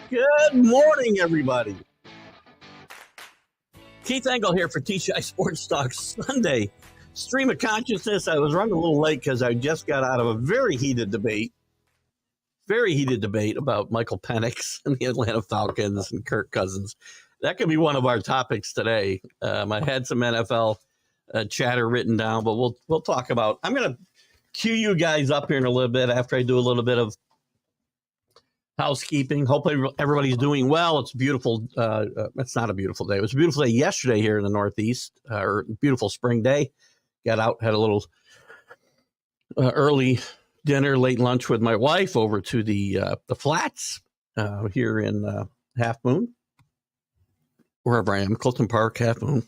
Good morning, everybody. Keith Engle here for TGI Sports Talk Sunday. Stream of consciousness. I was running a little late because I just got out of a very heated debate about Michael Penix and the Atlanta Falcons and Kirk Cousins. That could be one of our topics today. I had some NFL chatter written down, but we'll talk about. I'm going to cue you guys up here in a little bit after I do a little bit of housekeeping. Hopefully everybody's doing well. It's beautiful. It's not a beautiful day. It was a beautiful day yesterday here in the Northeast, or beautiful spring day. Got out, had a little early dinner, late lunch with my wife over to the flats here in Half Moon, wherever I am, Colton Park, Half Moon.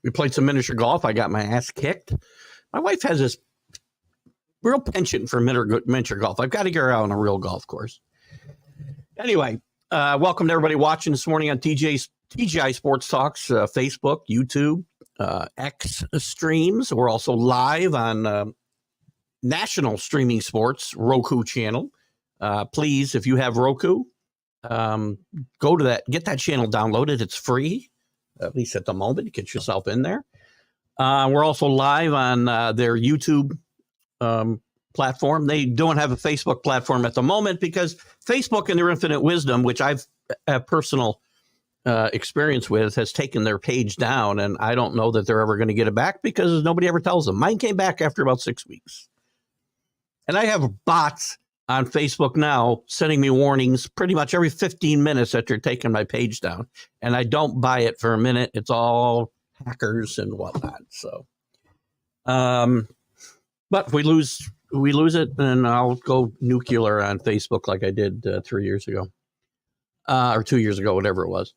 We played some miniature golf. I got my ass kicked. My wife has this real penchant for miniature golf. I've got to get her out on a real golf course. Anyway, welcome to everybody watching this morning on TGI Sports Talks, Facebook, YouTube, X streams. We're also live on National Streaming Sports Roku channel. Please, if you have Roku, go to that, get that channel downloaded. It's free, at least at the moment. Get yourself in there. We're also live on their YouTube platform. They don't have a Facebook platform at the moment because Facebook, in their infinite wisdom, which I've have personal experience with, has taken their page down, and I don't know that they're ever going to get it back because nobody ever tells them. Mine came back after about 6 weeks. And I have bots on Facebook now sending me warnings pretty much every 15 minutes that they're taking my page down. And I don't buy it for a minute. It's all hackers and whatnot. So, but if we lose it, then I'll go nuclear on Facebook like I did 3 years ago, or 2 years ago, whatever it was.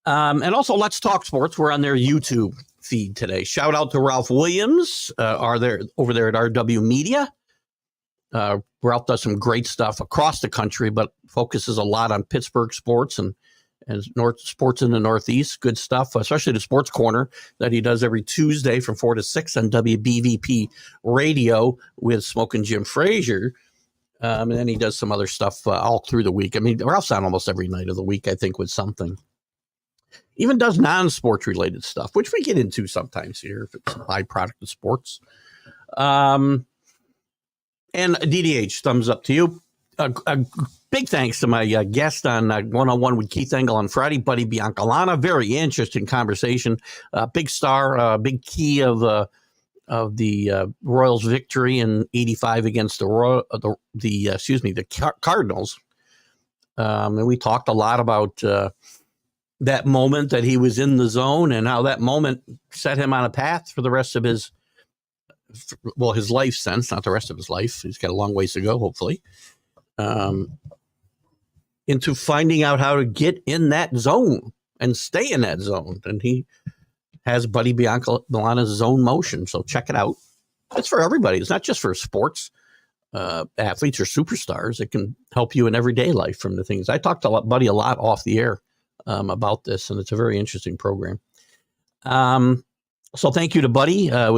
And also, Let's Talk Sports. We're on their YouTube feed today. Shout out to Ralph Williams, over there at RW Media. Ralph does some great stuff across the country, but focuses a lot on Pittsburgh sports and sports in the Northeast. Good stuff, especially the Sports Corner that he does every Tuesday from 4 to 6 on WBVP Radio with Smokin' Jim Frazier. And then he does some other stuff all through the week. I mean, Ralph's on almost every night of the week, I think, with something. Even does non-sports related stuff, which we get into sometimes here if it's a byproduct of sports. And DDH, thumbs up to you. A big thanks to my guest on One-on-One with Keith Engle on Friday, Buddy Biancalana. Very interesting conversation. Big star, big key of the Royals' victory in '85 against the Cardinals. And we talked a lot about that moment that he was in the zone and how that moment set him on a path for the rest of his life since, not the rest of his life. He's got a long ways to go, hopefully. Into finding out how to get in that zone and stay in that zone. And he has Buddy Biancalana's Zone Motion. So check it out. It's for everybody. It's not just for sports athletes or superstars. It can help you in everyday life from the things. I talked to Buddy a lot off the air about this, and it's a very interesting program. So thank you to Buddy. It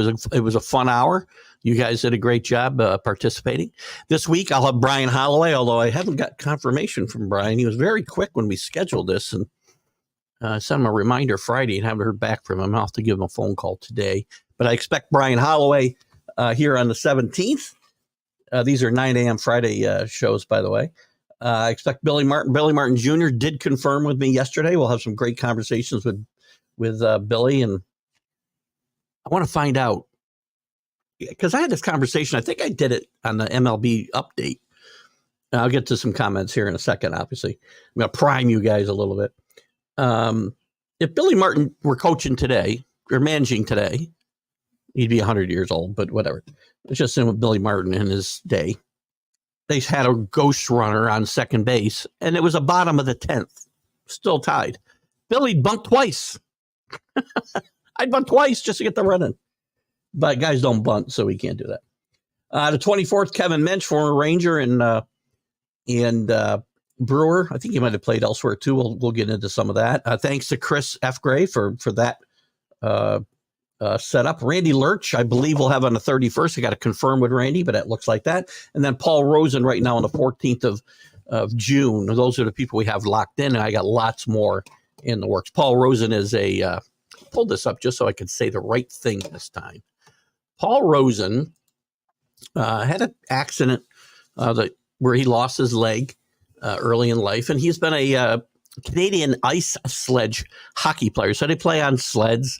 was a fun hour. You guys did a great job participating. This week, I'll have Brian Holloway, although I haven't got confirmation from Brian. He was very quick when we scheduled this, and I sent him a reminder Friday and haven't heard back from him. I'll have to give him a phone call today. But I expect Brian Holloway here on the 17th. These are 9 a.m. Friday shows, by the way. I expect Billy Martin. Billy Martin Jr. did confirm with me yesterday. We'll have some great conversations with Billy, and I want to find out, because I had this conversation. I think I did it on the MLB update. I'll get to some comments here in a second, obviously. I'm going to prime you guys a little bit. If Billy Martin were coaching today or managing today, he'd be 100 years old, but whatever. It's just him with Billy Martin in his day. They had a ghost runner on second base, and it was a bottom of the 10th, still tied. Billy bunked twice. I'd bunt twice just to get the run in. But guys don't bunt, so we can't do that. The 24th, Kevin Mensch, former Ranger and Brewer. I think he might have played elsewhere too. We'll get into some of that. Thanks to Chris F. Gray for that setup. Randy Lurch, I believe we'll have on the 31st. I got to confirm with Randy, but it looks like that. And then Paul Rosen right now on the 14th of June. Those are the people we have locked in, and I got lots more in the works. Paul Rosen is pull this up just so I could say the right thing this time. Paul Rosen had an accident where he lost his leg early in life, and he's been a Canadian ice sledge hockey player. So they play on sleds.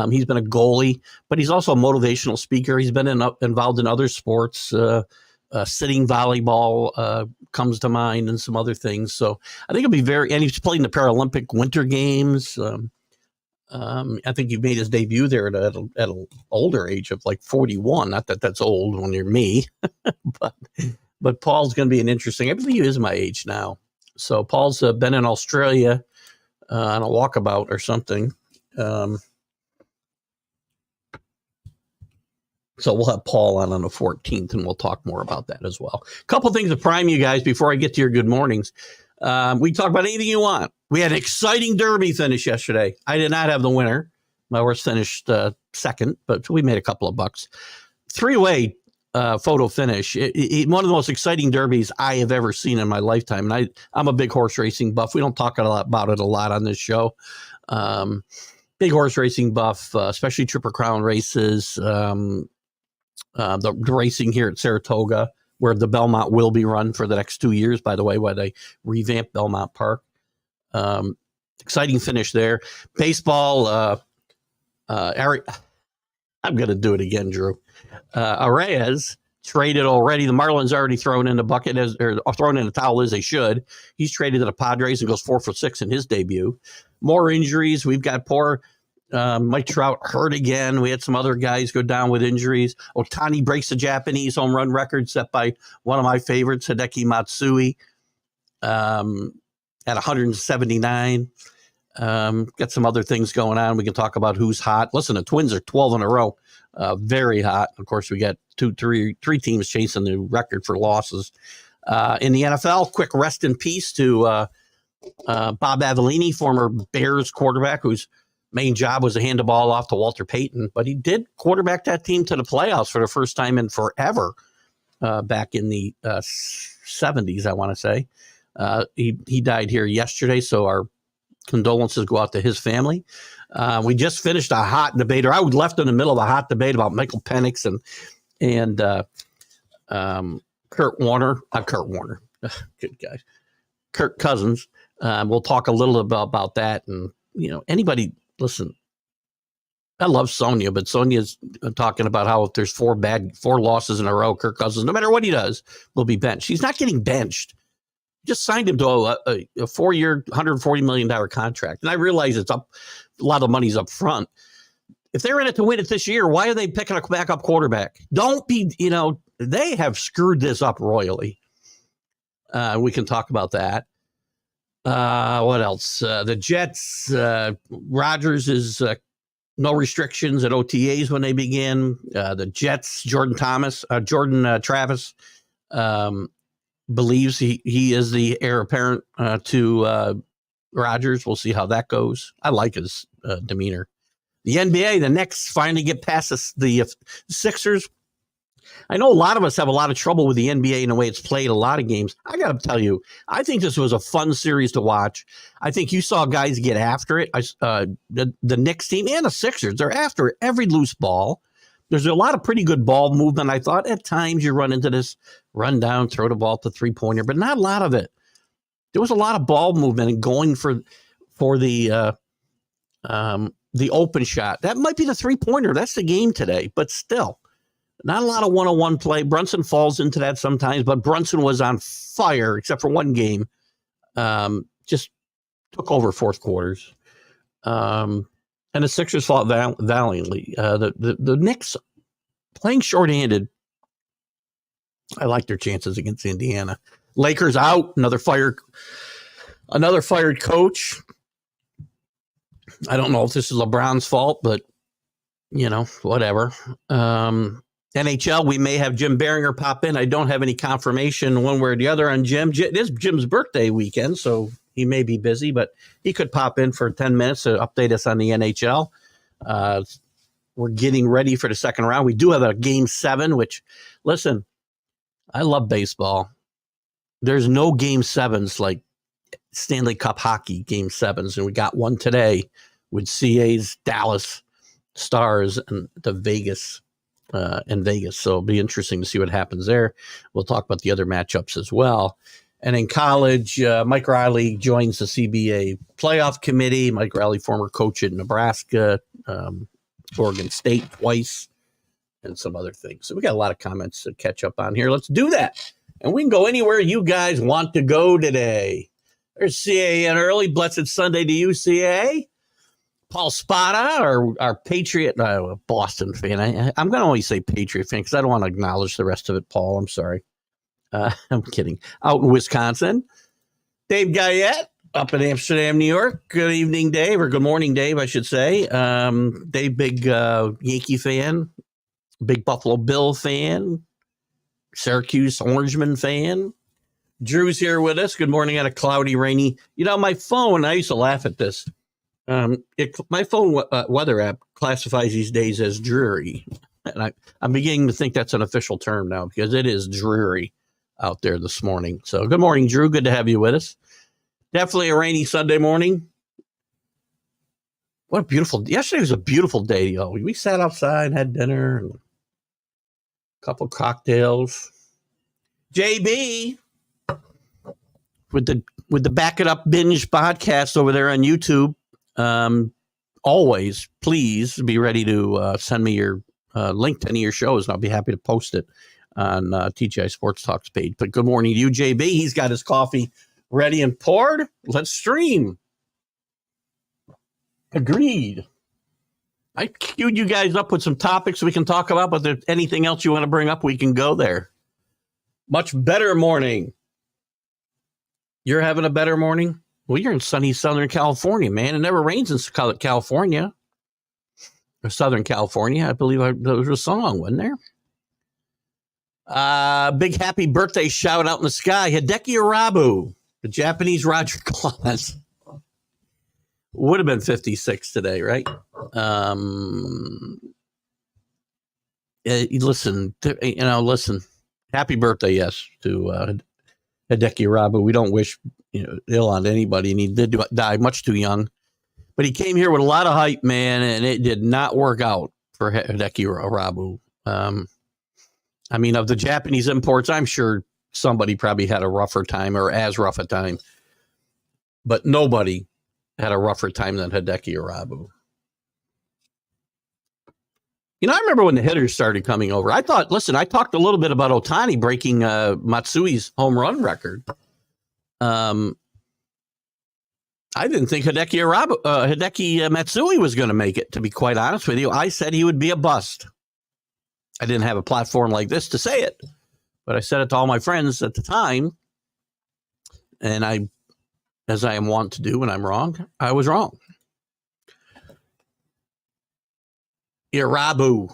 He's been a goalie, but he's also a motivational speaker. He's been involved in other sports. Sitting volleyball comes to mind, and some other things. So I think it'll be and he's played in the Paralympic Winter Games. I think he made his debut there at an older age of like 41. Not that that's old when you're me, but Paul's going to be an interesting. I believe he is my age now. So Paul's been in Australia on a walkabout or something. So we'll have Paul on the 14th, and we'll talk more about that as well. A couple things to prime you guys before I get to your good mornings. We talk about anything you want. We had an exciting Derby finish yesterday. I did not have the winner. My horse finished second, but we made a couple of bucks. Three-way photo finish. One of the most exciting derbies I have ever seen in my lifetime. And I'm a big horse racing buff. We don't talk about it a lot on this show. Big horse racing buff, especially Triple Crown races. The racing here at Saratoga, where the Belmont will be run for the next 2 years, by the way, where they revamped Belmont Park. Exciting finish there. Baseball, Eric, I'm going to do it again, Drew. Arraez traded already. The Marlins already thrown in the bucket, or thrown in the towel as they should. He's traded to the Padres and goes 4 for 6 in his debut. More injuries. We've got poor Mike Trout hurt again. We had some other guys go down with injuries. Ohtani breaks the Japanese home run record set by one of my favorites, Hideki Matsui, at 179. Got some other things going on. We can talk about who's hot. Listen, the Twins are 12 in a row. Very hot. Of course, we got three teams chasing the record for losses. In the NFL, quick rest in peace to Bob Avellini, former Bears quarterback, whose main job was to hand the ball off to Walter Payton, but he did quarterback that team to the playoffs for the first time in forever back in the 70s, I want to say. He died here yesterday, so our condolences go out to his family. We just finished a hot debate, or I was left in the middle of a hot debate about Michael Penix and Kurt Warner. Kurt Warner. Good guy. Kirk Cousins. We'll talk a little about that. And, anybody, listen, I love Sonia, but Sonia's talking about how if there's four losses in a row, Kirk Cousins, no matter what he does, will be benched. He's not getting benched. Just signed him to a 4-year, $140 million contract. And I realize it's up, a lot of money's up front. If they're in it to win it this year, why are they picking a backup quarterback? Don't be, they have screwed this up royally. We can talk about that. What else? The Jets, Rodgers is no restrictions at OTAs when they begin. The Jets, Jordan Travis, believes he is the heir apparent to Rodgers. We'll see how that goes. I like his demeanor. The NBA, the Knicks finally get past the Sixers. I know a lot of us have a lot of trouble with the NBA and the way it's played a lot of games. I got to tell you, I think this was a fun series to watch. I think you saw guys get after it. The Knicks team and the Sixers, they're after every loose ball. There's a lot of pretty good ball movement. I thought at times you run into this run down, throw the ball to three-pointer, but not a lot of it. There was a lot of ball movement and going for the open shot. That might be the three-pointer. That's the game today, but still. Not a lot of one-on-one play. Brunson falls into that sometimes, but Brunson was on fire except for one game. Just took over fourth quarters. And the Sixers fought valiantly. The Knicks playing shorthanded. I like their chances against Indiana. Lakers out. Another fired coach. I don't know if this is LeBron's fault, but whatever. NHL, we may have Jim Biringer pop in. I don't have any confirmation one way or the other on Jim. It is Jim's birthday weekend, so he may be busy, but he could pop in for 10 minutes to update us on the NHL. We're getting ready for the second round. We do have a Game 7, which, listen, I love baseball. there's no game sevens like Stanley Cup hockey game sevens. And we got one today with CA's Dallas Stars and the Vegas in Vegas. So it'll be interesting to see what happens there. We'll talk about the other matchups as well. And in college, Mike Riley joins the CBA playoff committee. Mike Riley, former coach at Nebraska, Oregon State twice, and some other things. So we got a lot of comments to catch up on here. Let's do that. And we can go anywhere you guys want to go today. There's CA in early. Blessed Sunday to you, CA. Paul Spada, our Patriot, Boston fan. I'm going to always say Patriot fan because I don't want to acknowledge the rest of it, Paul. I'm sorry. I'm kidding. Out in Wisconsin. Dave Guyette up in Amsterdam, New York. Good evening, Dave, or good morning, Dave, I should say. Dave, big Yankee fan, big Buffalo Bill fan, Syracuse Orangeman fan. Drew's here with us. Good morning on a cloudy, rainy. My phone, I used to laugh at this. My phone weather app classifies these days as dreary. And I'm beginning to think that's an official term now because it is dreary out there this morning. So good morning, Drew. Good to have you with us. Definitely a rainy Sunday morning. What a beautiful, yesterday was a beautiful day. We sat outside, had dinner, and a couple cocktails. JB with the Back It Up Binge podcast over there on YouTube. Always, please be ready to send me your link to any of your shows, and I'll be happy to post it on TGI Sports Talks page. But good morning to you, JB. He's got his coffee ready and poured. Let's stream. Agreed. I queued you guys up with some topics we can talk about, but if there's anything else you want to bring up, we can go there. Much better morning. You're having a better morning? Well, you're in sunny Southern California, man. It never rains in California. Or Southern California. I believe there was a song, wasn't there? Big happy birthday shout out in the sky. Hideki Irabu, the Japanese Roger Clemens. Would have been 56 today, right? Listen. Happy birthday, yes, to Hideki Irabu. We don't wish ill on anybody, and he did die much too young. But he came here with a lot of hype, man, and it did not work out for Hideki Irabu. Of the Japanese imports, I'm sure somebody probably had a rougher time or as rough a time. But nobody had a rougher time than Hideki Irabu. I remember when the hitters started coming over. I talked a little bit about Ohtani breaking Matsui's home run record. I didn't think Hideki Matsui was going to make it, to be quite honest with you. I said he would be a bust. I didn't have a platform like this to say it, but I said it to all my friends at the time. And as I am wont to do when I'm wrong, I was wrong. Irabu.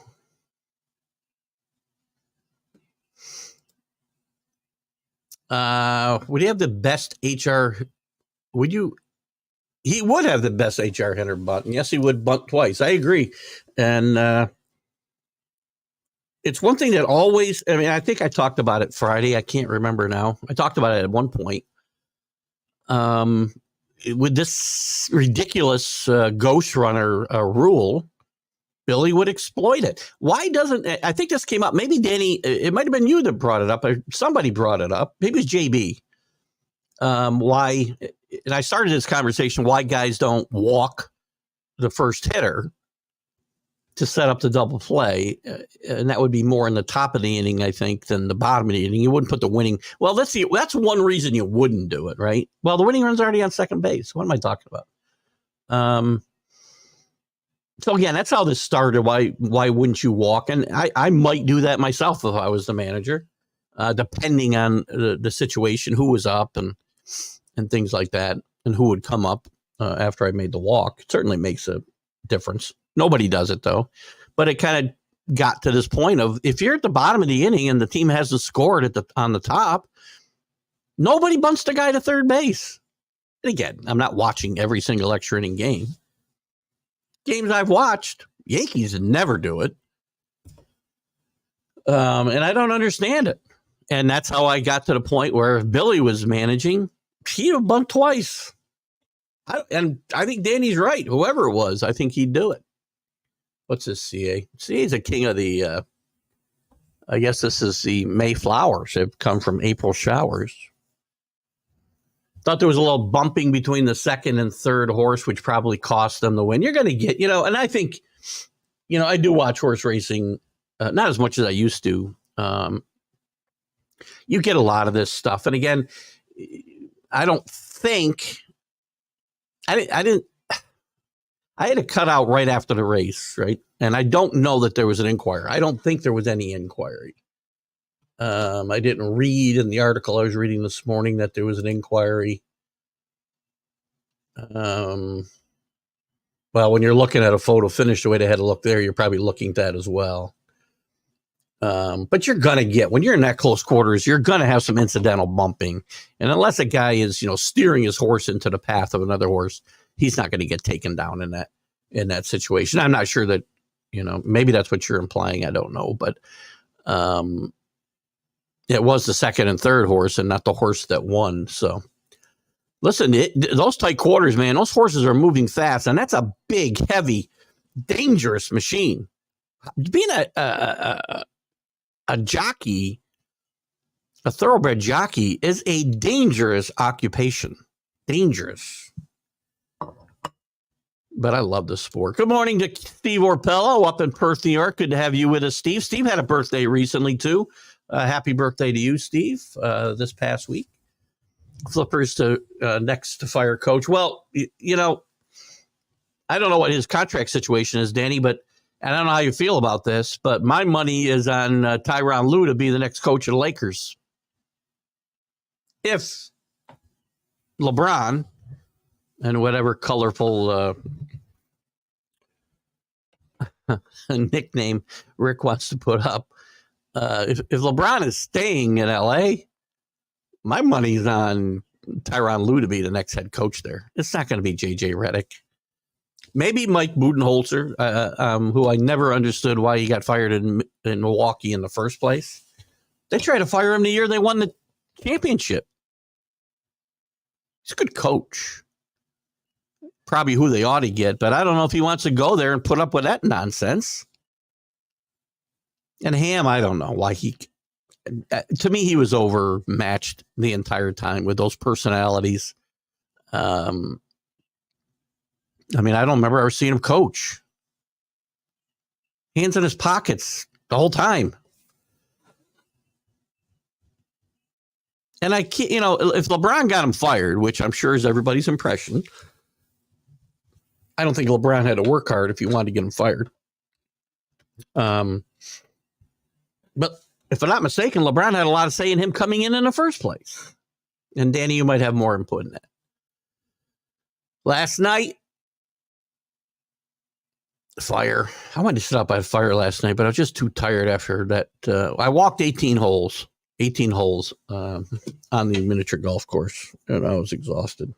Would he have the best HR? He would have the best HR hitter bunt. And yes, he would bunt twice. I agree. And it's one thing that always, I think I talked about it Friday. I can't remember now. I talked about it at one point. With this ridiculous ghost runner rule, Billy would exploit it. Why doesn't, I think this came up, maybe Danny, it might have been you that brought it up, or somebody brought it up. Maybe it was JB. Why, and I started this conversation, why guys don't walk the first hitter to set up the double play. And that would be more in the top of the inning, I think, than the bottom of the inning. You wouldn't put the winning. Well, that's one reason you wouldn't do it, right? Well, the winning run's already on second base. What am I talking about? So again, that's how this started. Why wouldn't you walk? And I might do that myself if I was the manager, depending on the situation, who was up and things like that, and who would come up after I made the walk. It certainly makes a difference. Nobody does it though, but it kind of got to this point of, if you're at the bottom of the inning and the team hasn't scored on the top, nobody bunts the guy to third base. And again, I'm not watching every single extra inning game. Games I've watched, Yankees never do it. And I don't understand it. And that's how I got to the point where if Billy was managing, he'd have bunked twice. And I think Danny's right. Whoever it was, I think he'd do it. What's this, CA? CA's a king of the, I guess this is the May flowers. They've come from April showers. Thought there was a little bumping between the second and third horse, which probably cost them the win. You're going to get, and I think, I do watch horse racing, not as much as I used to. You get a lot of this stuff. And again, I don't think, I had to cut out right after the race, right? And I don't know that there was an inquiry. I don't think there was any inquiry. I didn't read in the article I was reading this morning that there was an inquiry. Well, when you're looking at a photo finish the way they had to look there, you're probably looking at that as well. But you're going to get, when you're in that close quarters, you're going to have some incidental bumping. And unless a guy is, steering his horse into the path of another horse, he's not going to get taken down in that situation. I'm not sure that, maybe that's what you're implying. I don't know. But it was the second and third horse and not the horse that won. So listen, those tight quarters, man, those horses are moving fast. And that's a big, heavy, dangerous machine. Being a jockey, a thoroughbred jockey, is a dangerous occupation. Dangerous. But I love the sport. Good morning to Steve Orpello up in Perth, New York. Good to have you with us, Steve. Steve had a birthday recently, too. Happy birthday to you, Steve, this past week. Flippers to next to fire coach. Well, I don't know what his contract situation is, Danny, but I don't know how you feel about this, but my money is on Tyronn Lue to be the next coach of the Lakers. If LeBron and whatever colorful nickname Rick wants to put up, if LeBron is staying in LA, my money's on Tyronn Lue to be the next head coach there. It's not going to be JJ Redick. Maybe Mike Budenholzer, who I never understood why he got fired in Milwaukee in the first place. They tried to fire him the year they won the championship. He's a good coach. Probably who they ought to get, but I don't know if he wants to go there and put up with that nonsense. And Ham, I don't know why to me, he was overmatched the entire time with those personalities. I don't remember ever seeing him coach. Hands in his pockets the whole time. And I can't, if LeBron got him fired, which I'm sure is everybody's impression, I don't think LeBron had to work hard if he wanted to get him fired. But if I'm not mistaken, LeBron had a lot of say in him coming in the first place. And Danny, you might have more input in that. Last night, fire. I wanted to sit out by the fire last night, but I was just too tired after that. I walked 18 holes on the miniature golf course, and I was exhausted.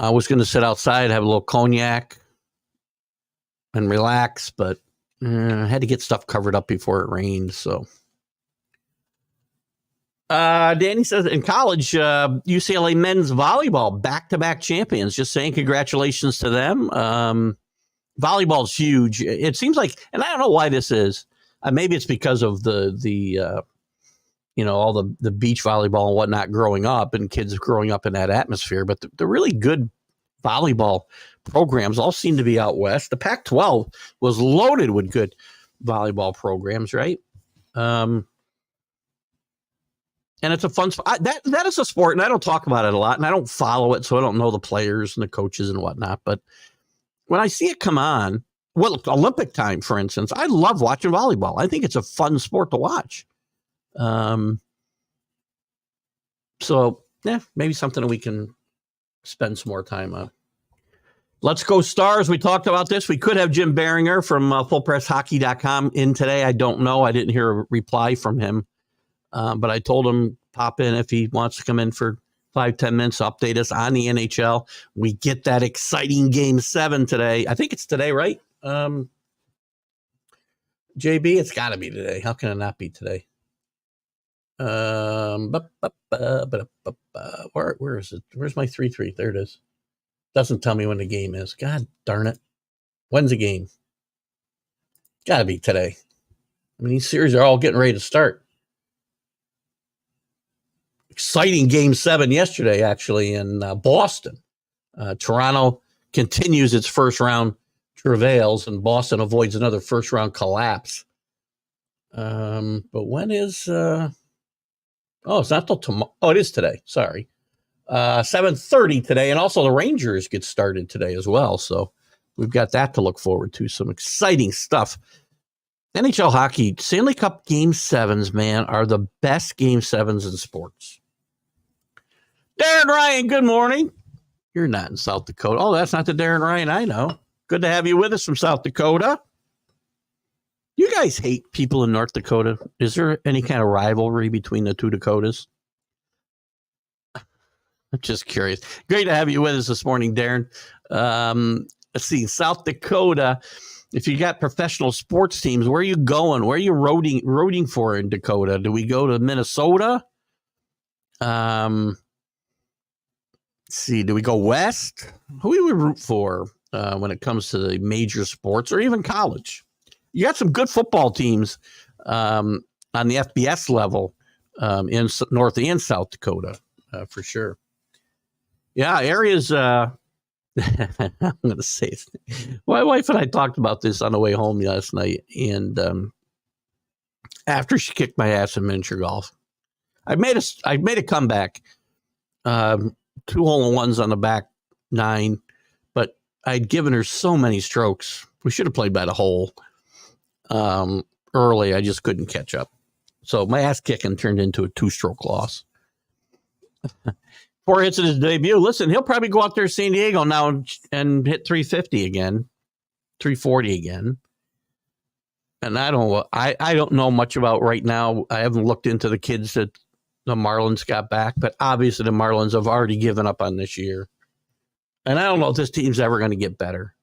I was going to sit outside, have a little cognac, and relax, but I had to get stuff covered up before it rained. So, Danny says in college, UCLA men's volleyball back-to-back champions. Just saying, congratulations to them. Volleyball's huge. It seems like, and I don't know why this is. Maybe it's because of the all the beach volleyball and whatnot growing up and kids growing up in that atmosphere. But the really good volleyball programs all seem to be out west. The Pac-12 was loaded with good volleyball programs, right? And it's a fun sport. That is a sport, and I don't talk about it a lot, and I don't follow it, so I don't know the players and the coaches and whatnot. But when I see it come on, well, Olympic time, for instance, I love watching volleyball. I think it's a fun sport to watch. So, maybe something that we can spend some more time on. Let's go Stars. We talked about this. We could have Jim Biringer from FullPressHockey.com in today. I don't know. I didn't hear a reply from him. But I told him pop in if he wants to come in for 5-10 minutes, update us on the NHL. We get that exciting Game 7 today. I think it's today, right? JB, it's got to be today. How can it not be today? Where is it? Where's my 3-3? There it is. Doesn't tell me when the game is. God darn it. When's the game? Gotta be today. I mean, these series are all getting ready to start. Exciting game 7 yesterday, actually, in Boston. Toronto continues its first round travails, and Boston avoids another first round collapse. But when is it's not till tomorrow. Oh, it is today. Sorry. 7:30 today, and also the Rangers get started today as well. So we've got that to look forward to. Some exciting stuff. NHL hockey, Stanley Cup Game 7s, man, are the best Game 7s in sports. Darren Ryan, good morning. You're not in South Dakota. Oh, that's not the Darren Ryan I know. Good to have you with us from South Dakota. You guys hate people in North Dakota. Is there any kind of rivalry between the two Dakotas? I'm just curious. Great to have you with us this morning, Darren. Let's see, South Dakota. If you got professional sports teams, where are you going? Where are you rooting for in Dakota? Do we go to Minnesota? Let's see, do we go west? Who do we root for when it comes to the major sports or even college? You got some good football teams on the FBS level in North and South Dakota, for sure. Yeah, areas. I'm going to say it. My wife and I talked about this on the way home last night, and after she kicked my ass in miniature golf, I made a comeback. 2 hole-in-ones on the back 9, but I'd given her so many strokes. We should have played by the hole early. I just couldn't catch up. So my ass kicking turned into a 2-stroke loss. 4 hits in his debut. Listen, he'll probably go out there to San Diego now and hit 350 again, 340 again. And I don't know much about right now. I haven't looked into the kids that the Marlins got back, but obviously the Marlins have already given up on this year. And I don't know if this team's ever going to get better.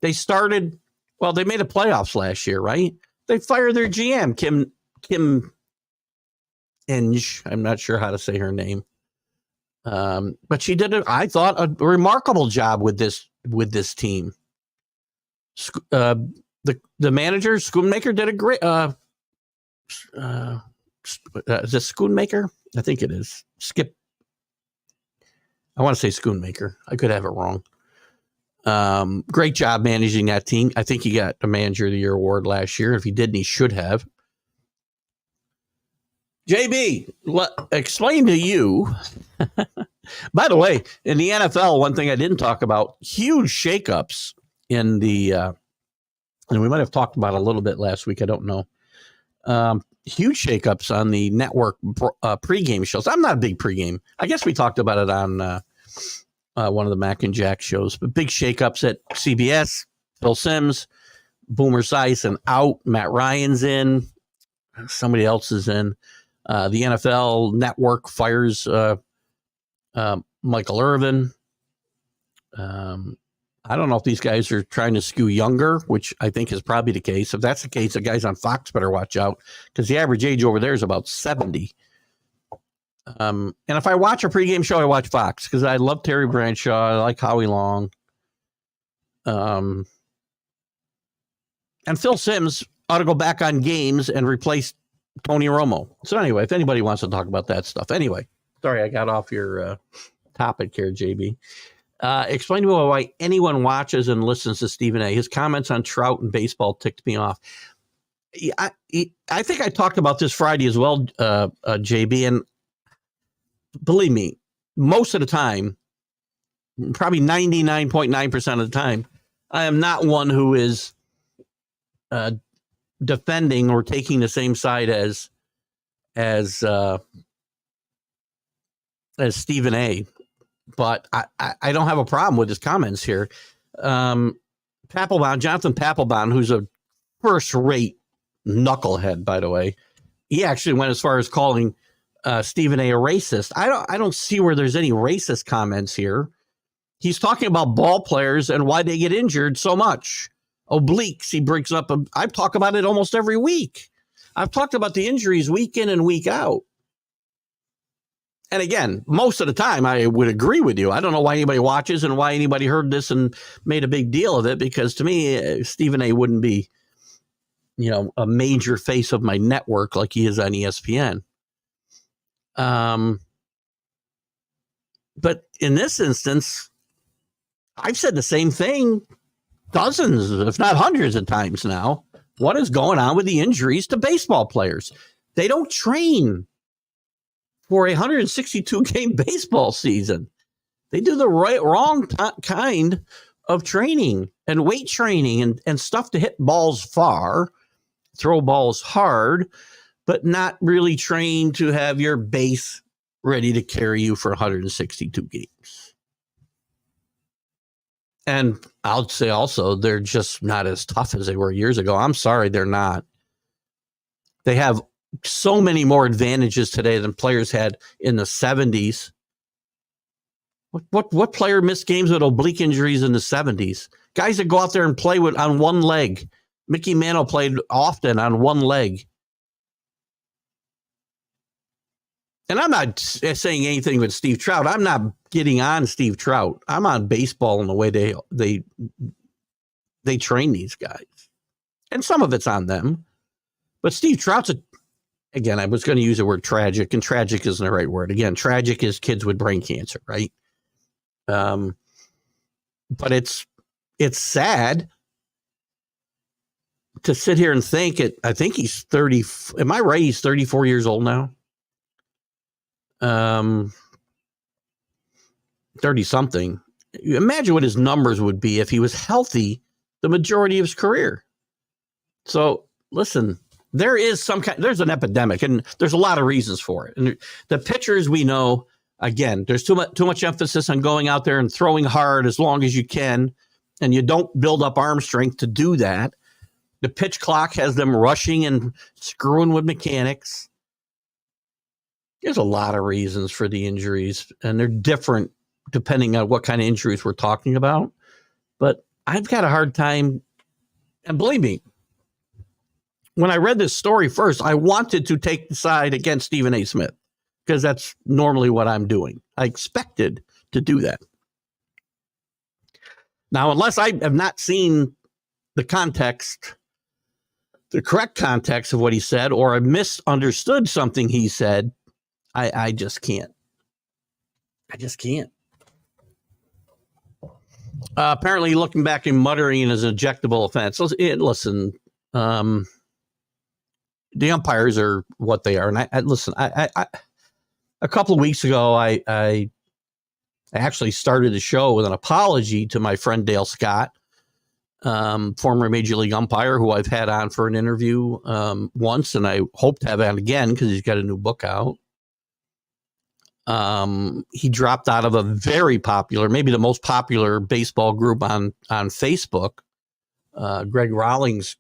They made the playoffs last year, right? They fired their GM, Kim Engle. I'm not sure how to say her name. But she did, I thought, a remarkable job with this team. The manager, Schoonmaker, did a great. Is this Schoonmaker? I think it is. I want to say Schoonmaker. I could have it wrong. Great job managing that team. I think he got the Manager of the Year award last year. If he didn't, he should have. JB, explain to you. By the way, in the NFL, one thing I didn't talk about, huge shakeups in the, and we might have talked about it a little bit last week. I don't know. Huge shakeups on the network pregame shows. I'm not a big pregame. I guess we talked about it on one of the Mac and Jack shows, but big shakeups at CBS. Phil Simms, Boomer Esiason out. Matt Ryan's in. Somebody else is in. The NFL Network fires Michael Irvin. I don't know if these guys are trying to skew younger, which I think is probably the case. If that's the case, the guys on Fox better watch out because the average age over there is about 70. And if I watch a pregame show, I watch Fox because I love Terry Bradshaw. I like Howie Long. And Phil Simms ought to go back on games and replace Tony Romo. So anyway, if anybody wants to talk about that stuff. Anyway, sorry, I got off your topic here, JB. Explain to me why anyone watches and listens to Stephen A. His comments on Trout and baseball ticked me off. I think I talked about this Friday as well, JB, and believe me, most of the time, probably 99.9% of the time, I am not one who is defending or taking the same side as Stephen A. But I don't have a problem with his comments here. Jonathan Papelbon, who's a first-rate knucklehead, by the way, he actually went as far as calling Stephen A. racist. I don't see where there's any racist comments here. He's talking about ball players and why they get injured so much. Obliques, he brings up. I talk about it almost every week. I've talked about the injuries week in and week out. And again, most of the time I would agree with you. I don't know why anybody watches and why anybody heard this and made a big deal of it, because to me, Stephen A. wouldn't be, a major face of my network like he is on ESPN. But in this instance, I've said the same thing dozens, if not hundreds of times now. What is going on with the injuries to baseball players? They don't train for a 162 game baseball season. They do the wrong kind of training and weight training and stuff to hit balls far, throw balls hard, but not really trained to have your base ready to carry you for 162 games. And I'll say also, they're just not as tough as they were years ago. I'm sorry, they're not. They have so many more advantages today than players had in the 70s. What player missed games with oblique injuries in the 70s? Guys that go out there and play on one leg. Mickey Mantle played often on one leg. And I'm not saying anything with Steve Trout. I'm not getting on Steve Trout. I'm on baseball and the way they train these guys. And some of it's on them. But Steve Trout's again, I was going to use the word tragic, and tragic isn't the right word. Again, tragic is kids with brain cancer, right? But it's sad to sit here and think it. I think he's 30. Am I right? He's 34 years old now. 30 something. Imagine what his numbers would be if he was healthy the majority of his career. So listen, there's an epidemic, and there's a lot of reasons for it. And the pitchers, we know, again, there's too much emphasis on going out there and throwing hard as long as you can, and you don't build up arm strength to do that. The pitch clock has them rushing and screwing with mechanics. There's a lot of reasons for the injuries, and they're different depending on what kind of injuries we're talking about. But I've got a hard time, and believe me, when I read this story first, I wanted to take the side against Stephen A. Smith, because that's normally what I'm doing. I expected to do that. Now, unless I have not seen the context, the correct context of what he said, or I misunderstood something he said, I just can't. I just can't. Apparently, looking back and muttering is an ejectable offense. Listen, the umpires are what they are. And I listen, I a couple of weeks ago, I actually started the show with an apology to my friend Dale Scott, former Major League umpire who I've had on for an interview once, and I hope to have on again because he's got a new book out. He dropped out of a very popular, maybe the most popular baseball group on Facebook, Greg Rawlings'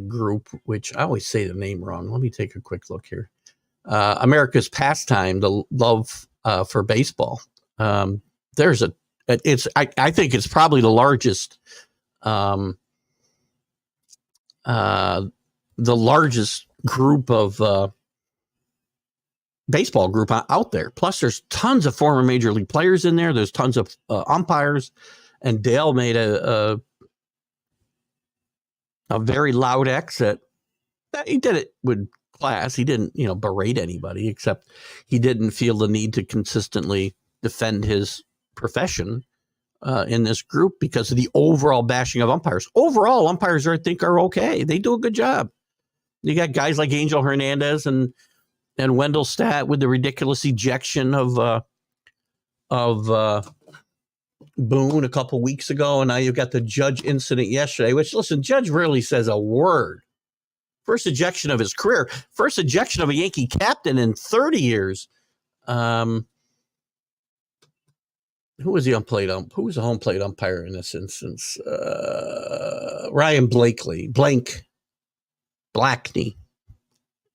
group, which I always say the name wrong. Let me take a quick look here. America's Pastime, the love for baseball. I think it's probably the largest, group of baseball group out there. Plus, there's tons of former major league players in there. There's tons of umpires, and Dale made a very loud exit. He did it with class. He didn't, berate anybody, except he didn't feel the need to consistently defend his profession in this group because of the overall bashing of umpires. Overall, umpires, I think, are okay. They do a good job. You got guys like Angel Hernandez and Wendell Stat with the ridiculous ejection of Boone a couple weeks ago, and now you've got the Judge incident yesterday, which, listen, Judge rarely says a word. First ejection of his career, first ejection of a Yankee captain in 30 years. Who was the Who was the home plate umpire in this instance? Ryan Blackney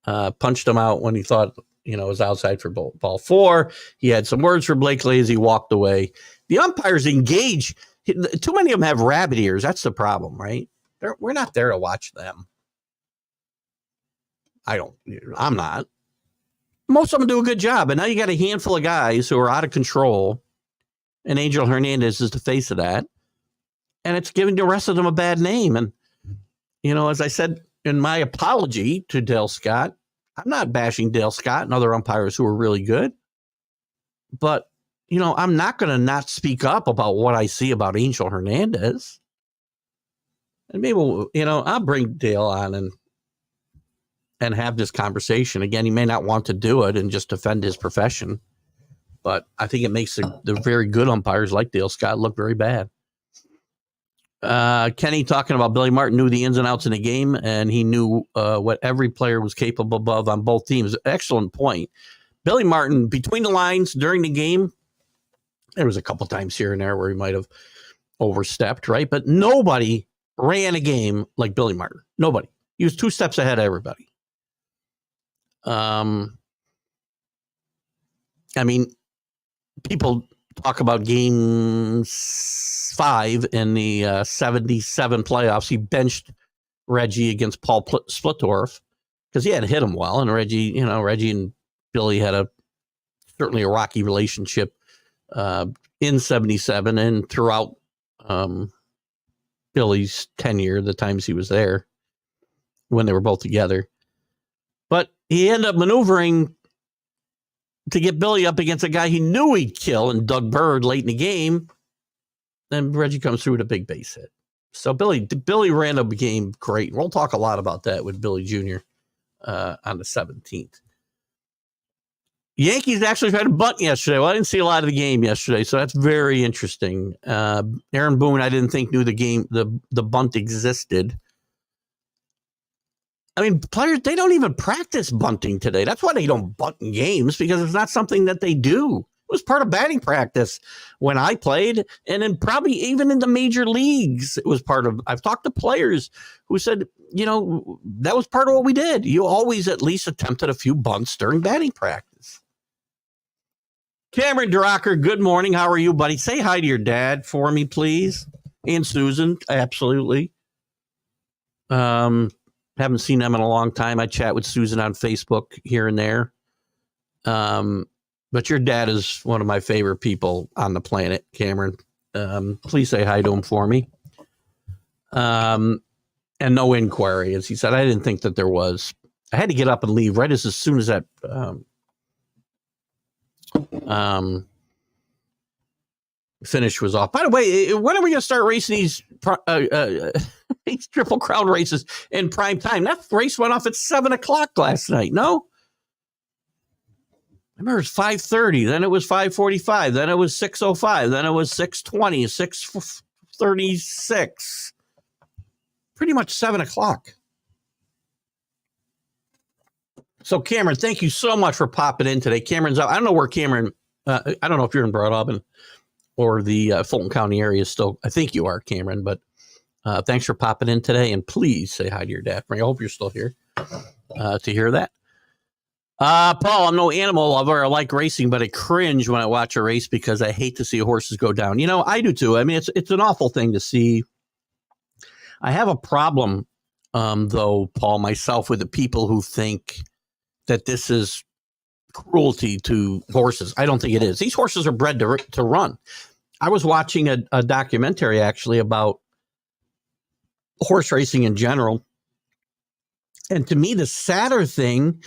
punched him out when he thought, it was outside for ball four. He had some words for Blakely as he walked away. The umpires engage. Too many of them have rabbit ears. That's the problem, right? We're not there to watch them. I'm not. most of them do a good job. And now you got a handful of guys who are out of control, and Angel Hernandez is the face of that. And it's giving the rest of them a bad name. And, as I said in my apology to Dale Scott, I'm not bashing Dale Scott and other umpires who are really good. But, I'm not going to not speak up about what I see about Angel Hernandez. And maybe, I'll bring Dale on and have this conversation. Again, he may not want to do it and just defend his profession. But I think it makes the very good umpires like Dale Scott look very bad. Kenny talking about Billy Martin knew the ins and outs in the game, and he knew what every player was capable of on both teams. Excellent point. Billy Martin, between the lines during the game, there was a couple times here and there where he might have overstepped, right? But nobody ran a game like Billy Martin. Nobody. He was 2 steps ahead of everybody. People talk about game 5 in the 77 playoffs. He benched Reggie against Paul Splittorff because he had hit him well. And Reggie and Billy had certainly a rocky relationship in 77 and throughout Billy's tenure, the times he was there when they were both together. But he ended up maneuvering to get Billy up against a guy he knew he'd kill, and Doug Bird late in the game. Then Reggie comes through with a big base hit. So Billy ran the game great. We'll talk a lot about that with Billy Jr. On the 17th. Yankees actually tried to bunt yesterday. Well, I didn't see a lot of the game yesterday, so that's very interesting. Aaron Boone, I didn't think knew the game, the bunt existed. Players, they don't even practice bunting today. That's why they don't bunt in games, because it's not something that they do. It was part of batting practice when I played, and then probably even in the major leagues, it was part of. I've talked to players who said, that was part of what we did. You always at least attempted a few bunts during batting practice. Cameron Drucker, good morning. How are you, buddy? Say hi to your dad for me, please. And Susan, absolutely. Haven't seen them in a long time. I chat with Susan on Facebook here and there. But your dad is one of my favorite people on the planet, Cameron. Please say hi to him for me. And no inquiry, as he said. I didn't think that there was. I had to get up and leave right as soon as that finish was off. By the way, when are we going to start racing these Triple Crown races in prime time? That race went off at 7:00 last night. No, I remember it was 5:30. Then it was 5:45. Then it was 6:05. Then it was 6:20. 6:36. Pretty much 7:00. So Cameron, thank you so much for popping in today. Cameron's out. I don't know where Cameron. I don't know if you're in Broad Albin or the Fulton County area still. I think you are, Cameron, but thanks for popping in today, and please say hi to your dad. I hope you're still here to hear that. Paul, I'm no animal lover. I like racing, but I cringe when I watch a race because I hate to see horses go down. I do too. It's an awful thing to see. I have a problem, though, Paul, myself, with the people who think that this is cruelty to horses. I don't think it is. These horses are bred to run. I was watching a documentary actually about horse racing in general. And to me, the sadder thing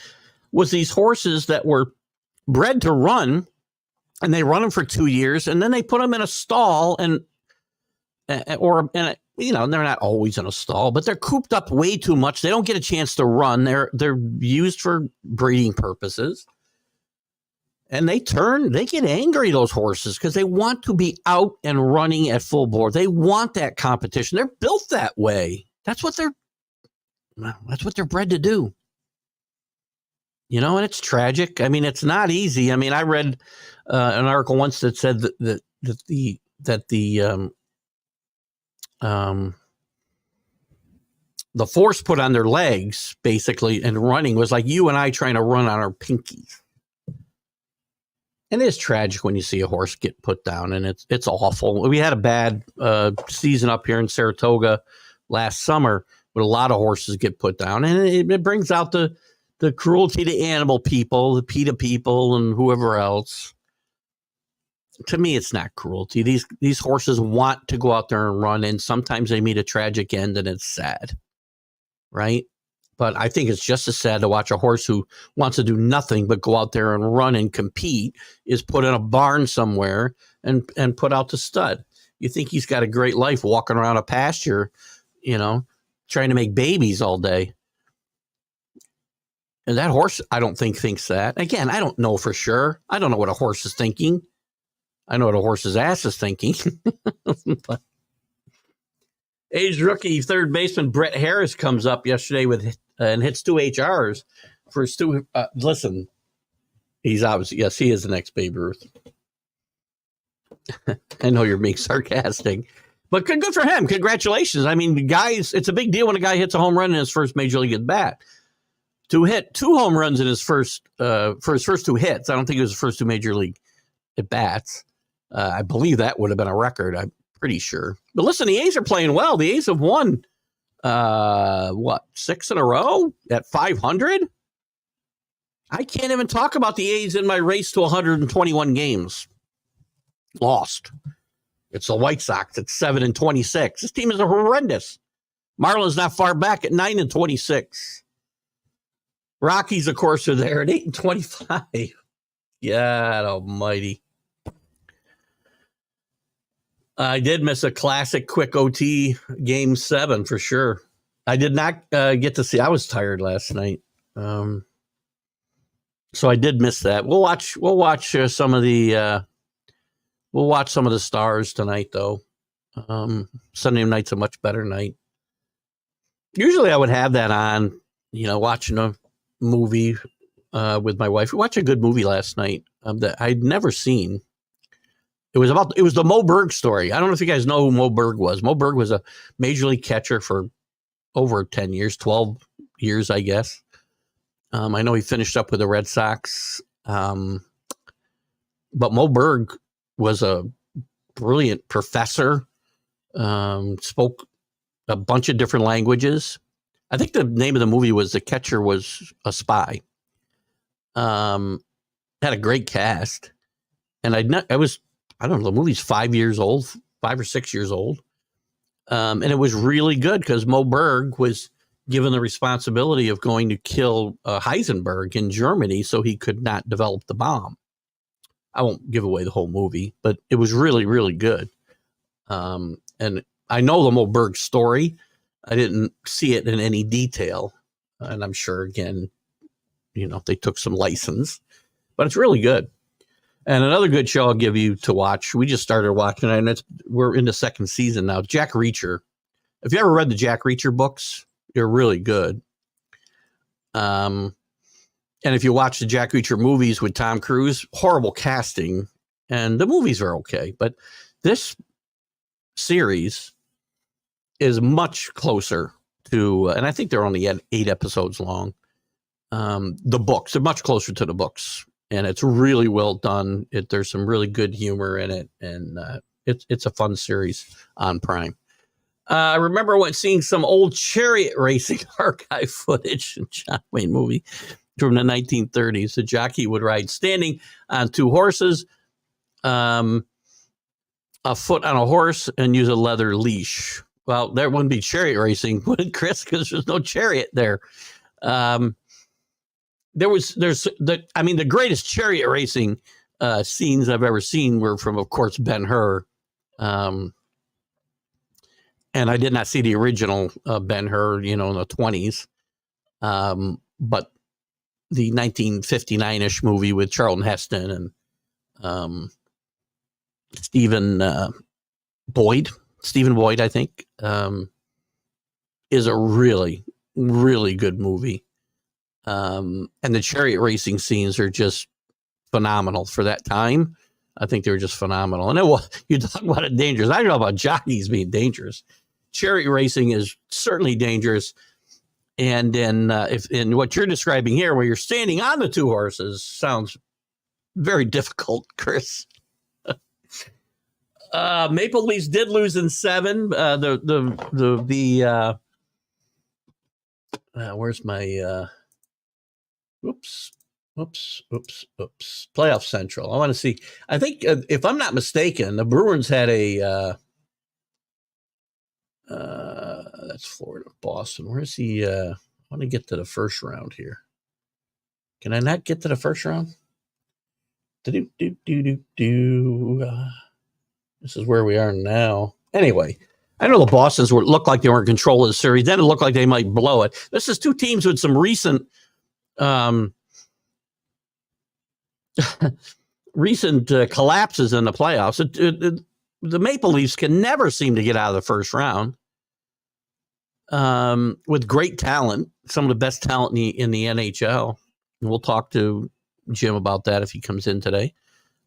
was these horses that were bred to run, and they run them for 2 years, and then they put them in a stall they're not always in a stall, but they're cooped up way too much. They don't get a chance to run. They're used for breeding purposes. And they get angry, those horses, because they want to be out and running at full bore. They want that competition. They're built that way. That's what they're bred to do. And it's tragic. It's not easy. I read an article once that said that the force put on their legs, basically, and running was like you and I trying to run on our pinkies. And it is tragic when you see a horse get put down, and it's awful. We had a bad season up here in Saratoga last summer, but a lot of horses get put down, and it brings out the the cruelty to animal people, the PETA people, and whoever else. To me, it's not cruelty. These horses want to go out there and run, and sometimes they meet a tragic end, and it's sad, right? But I think it's just as sad to watch a horse who wants to do nothing but go out there and run and compete is put in a barn somewhere and put out to stud. You think he's got a great life walking around a pasture, trying to make babies all day. And that horse, I don't think thinks that. Again, I don't know for sure. I don't know what a horse is thinking. I know what a horse's ass is thinking. But A's rookie third baseman Brett Harris comes up yesterday and hits 2 HRs for his two. Listen, he's obviously, yes, he is the next Babe Ruth. I know you're being sarcastic, but good for him. Congratulations. I mean, guys, it's a big deal when a guy hits a home run in his first major league at bat. To hit 2 home runs in his for his first 2 hits, I don't think it was the first 2 major league at bats. I believe that would have been a record. I'm pretty sure. But listen, the A's are playing well. The A's have won, 6 in a row at 500? I can't even talk about the A's in my race to 121 games. Lost. It's the White Sox at 7-26. This team is horrendous. Marlins not far back at 9-26. Rockies, of course, are there at 8-25. God almighty. I did miss a classic quick OT game 7 for sure. I did not get to see. I was tired last night, so I did miss that. We'll watch some of the Stars tonight, though. Sunday night's a much better night. Usually, I would have that on, watching a movie with my wife. We watched a good movie last night that I'd never seen. It was the Mo Berg story. I don't know if you guys know who Mo Berg was. Mo Berg was a major league catcher for over 10 years, 12 years, I guess. I know he finished up with the Red Sox. But Mo Berg was a brilliant professor, spoke a bunch of different languages. I think the name of the movie was The Catcher Was a Spy. Had a great cast. And I don't know, the movie's 5 years old, 5 or 6 years old. And it was really good because Mo Berg was given the responsibility of going to kill Heisenberg in Germany so he could not develop the bomb. I won't give away the whole movie, but it was really, really good. And I know the Mo Berg story. I didn't see it in any detail. And I'm sure, again, they took some license. But it's really good. And another good show I'll give you to watch. We just started watching it, and we're in the second season now. Jack Reacher. If you ever read the Jack Reacher books, they're really good. And if you watch the Jack Reacher movies with Tom Cruise, horrible casting, and the movies are okay. But this series is much closer to, and I think they're only 8 episodes long. The books, they're much closer to the books. And it's really well done. There's some really good humor in it, and it's a fun series on Prime. I remember seeing some old chariot racing archive footage in John Wayne movie from the 1930s. The jockey would ride standing on 2 horses, a foot on a horse, and use a leather leash. Well, there wouldn't be chariot racing, would it, Chris? Because there's no chariot there. The greatest chariot racing scenes I've ever seen were from, of course, Ben-Hur. And I did not see the original Ben-Hur, in the 20s. But the 1959-ish movie with Charlton Heston and Stephen Boyd, I think, is a really, really good movie. And the chariot racing scenes are just phenomenal for that time. I think they were just phenomenal. And you talk about it dangerous. I don't know about jockeys being dangerous. Chariot racing is certainly dangerous. And then if in what you're describing here, where you're standing on the 2 horses, sounds very difficult, Chris. Maple Leafs did lose in 7. Where's my Oops. Playoff Central. I want to see. I think, if I'm not mistaken, the Bruins had a, that's Florida, Boston. Where's the, I want to get to the first round here. Can I not get to the first round? This is where we are now. Anyway, I know the Bostons looked like they were in control of the series. Then it looked like they might blow it. This is two teams with some recent collapses in the playoffs. The Maple Leafs can never seem to get out of the first round with great talent, some of the best talent in the NHL. And we'll talk to Jim about that if he comes in today.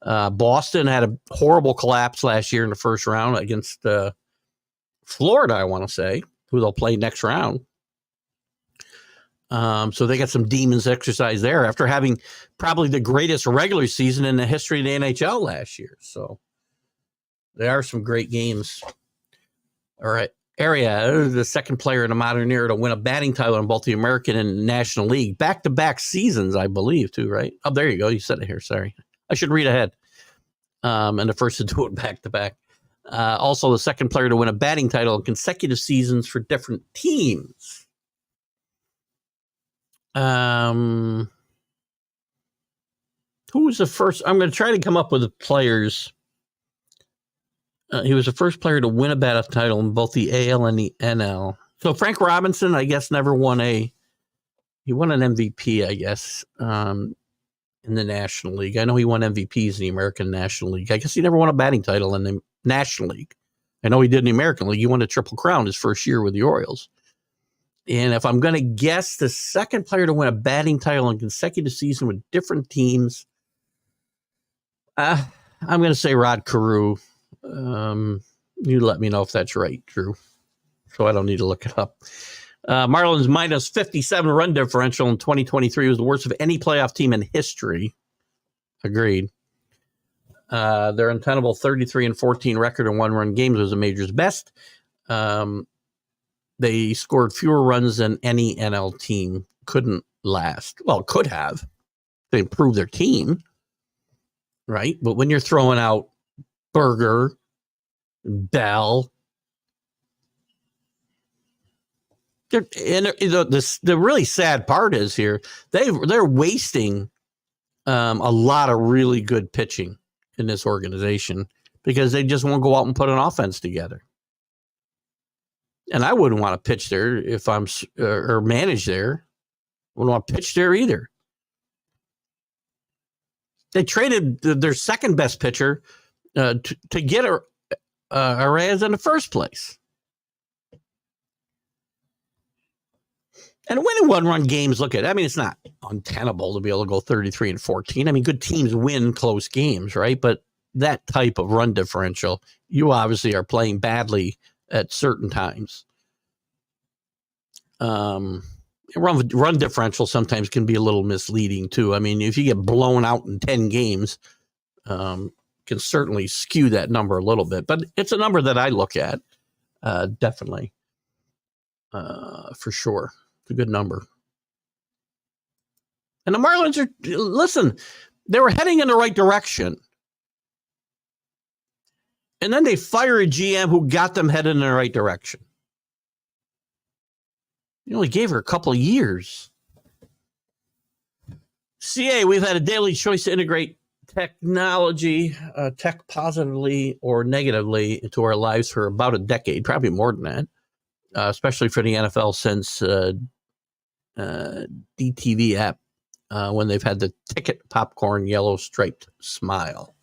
Boston had a horrible collapse last year in the first round against Florida, I want to say, who they'll play next round. So they got some demons exercise there after having probably the greatest regular season in the history of the NHL last year. So there are some great games. All right. Area, the second player in the modern era to win a batting title in both the American and National League. Back-to-back seasons, I believe, too, right? Oh, there you go. You said it here. Sorry. I should read ahead. And the first to do it back-to-back. Also, the second player to win a batting title in consecutive seasons for different teams. Who was the first? I'm going to try to come up with the players. He was the first player to win a batting title in both the AL and the NL. So Frank Robinson, I guess, never won he won an MVP, I guess, in the National League. I know he won MVPs in the American National League. I guess he never won a batting title in the National League. I know he did in the American League. He won a Triple Crown his first year with the Orioles. And if I'm going to guess the second player to win a batting title in consecutive season with different teams, I'm going to say Rod Carew. You let me know if that's right, Drew. So I don't need to look it up. Marlins minus 57 run differential in 2023 was the worst of any playoff team in history. Agreed. Their untenable 33-14 record in one-run games was the major's best. They scored fewer runs than any NL team couldn't last. Well, could have. They improved their team, right? But when you're throwing out Berger, Bell, and the really sad part is here they're wasting a lot of really good pitching in this organization because they just won't go out and put an offense together. And I wouldn't want to pitch there if I'm or manage there. I wouldn't want to pitch there either. They traded their second best pitcher to get Arraez in the first place. And winning one-run games, look at it. I mean, it's not untenable to be able to go 33-14. I mean, good teams win close games, right? But that type of run differential, you obviously are playing badly at certain times. Run differential sometimes can be a little misleading too. I mean, if you get blown out in 10 games, can certainly skew that number a little bit. But it's a number that I look at, definitely, for sure. It's a good number. And the Marlins they were heading in the right direction. And then they fire a GM who got them headed in the right direction. You only gave her a couple of years. CA, we've had a daily choice to integrate technology, tech positively or negatively into our lives for about a decade, probably more than that, especially for the NFL since DTV app, when they've had the ticket popcorn yellow striped smile.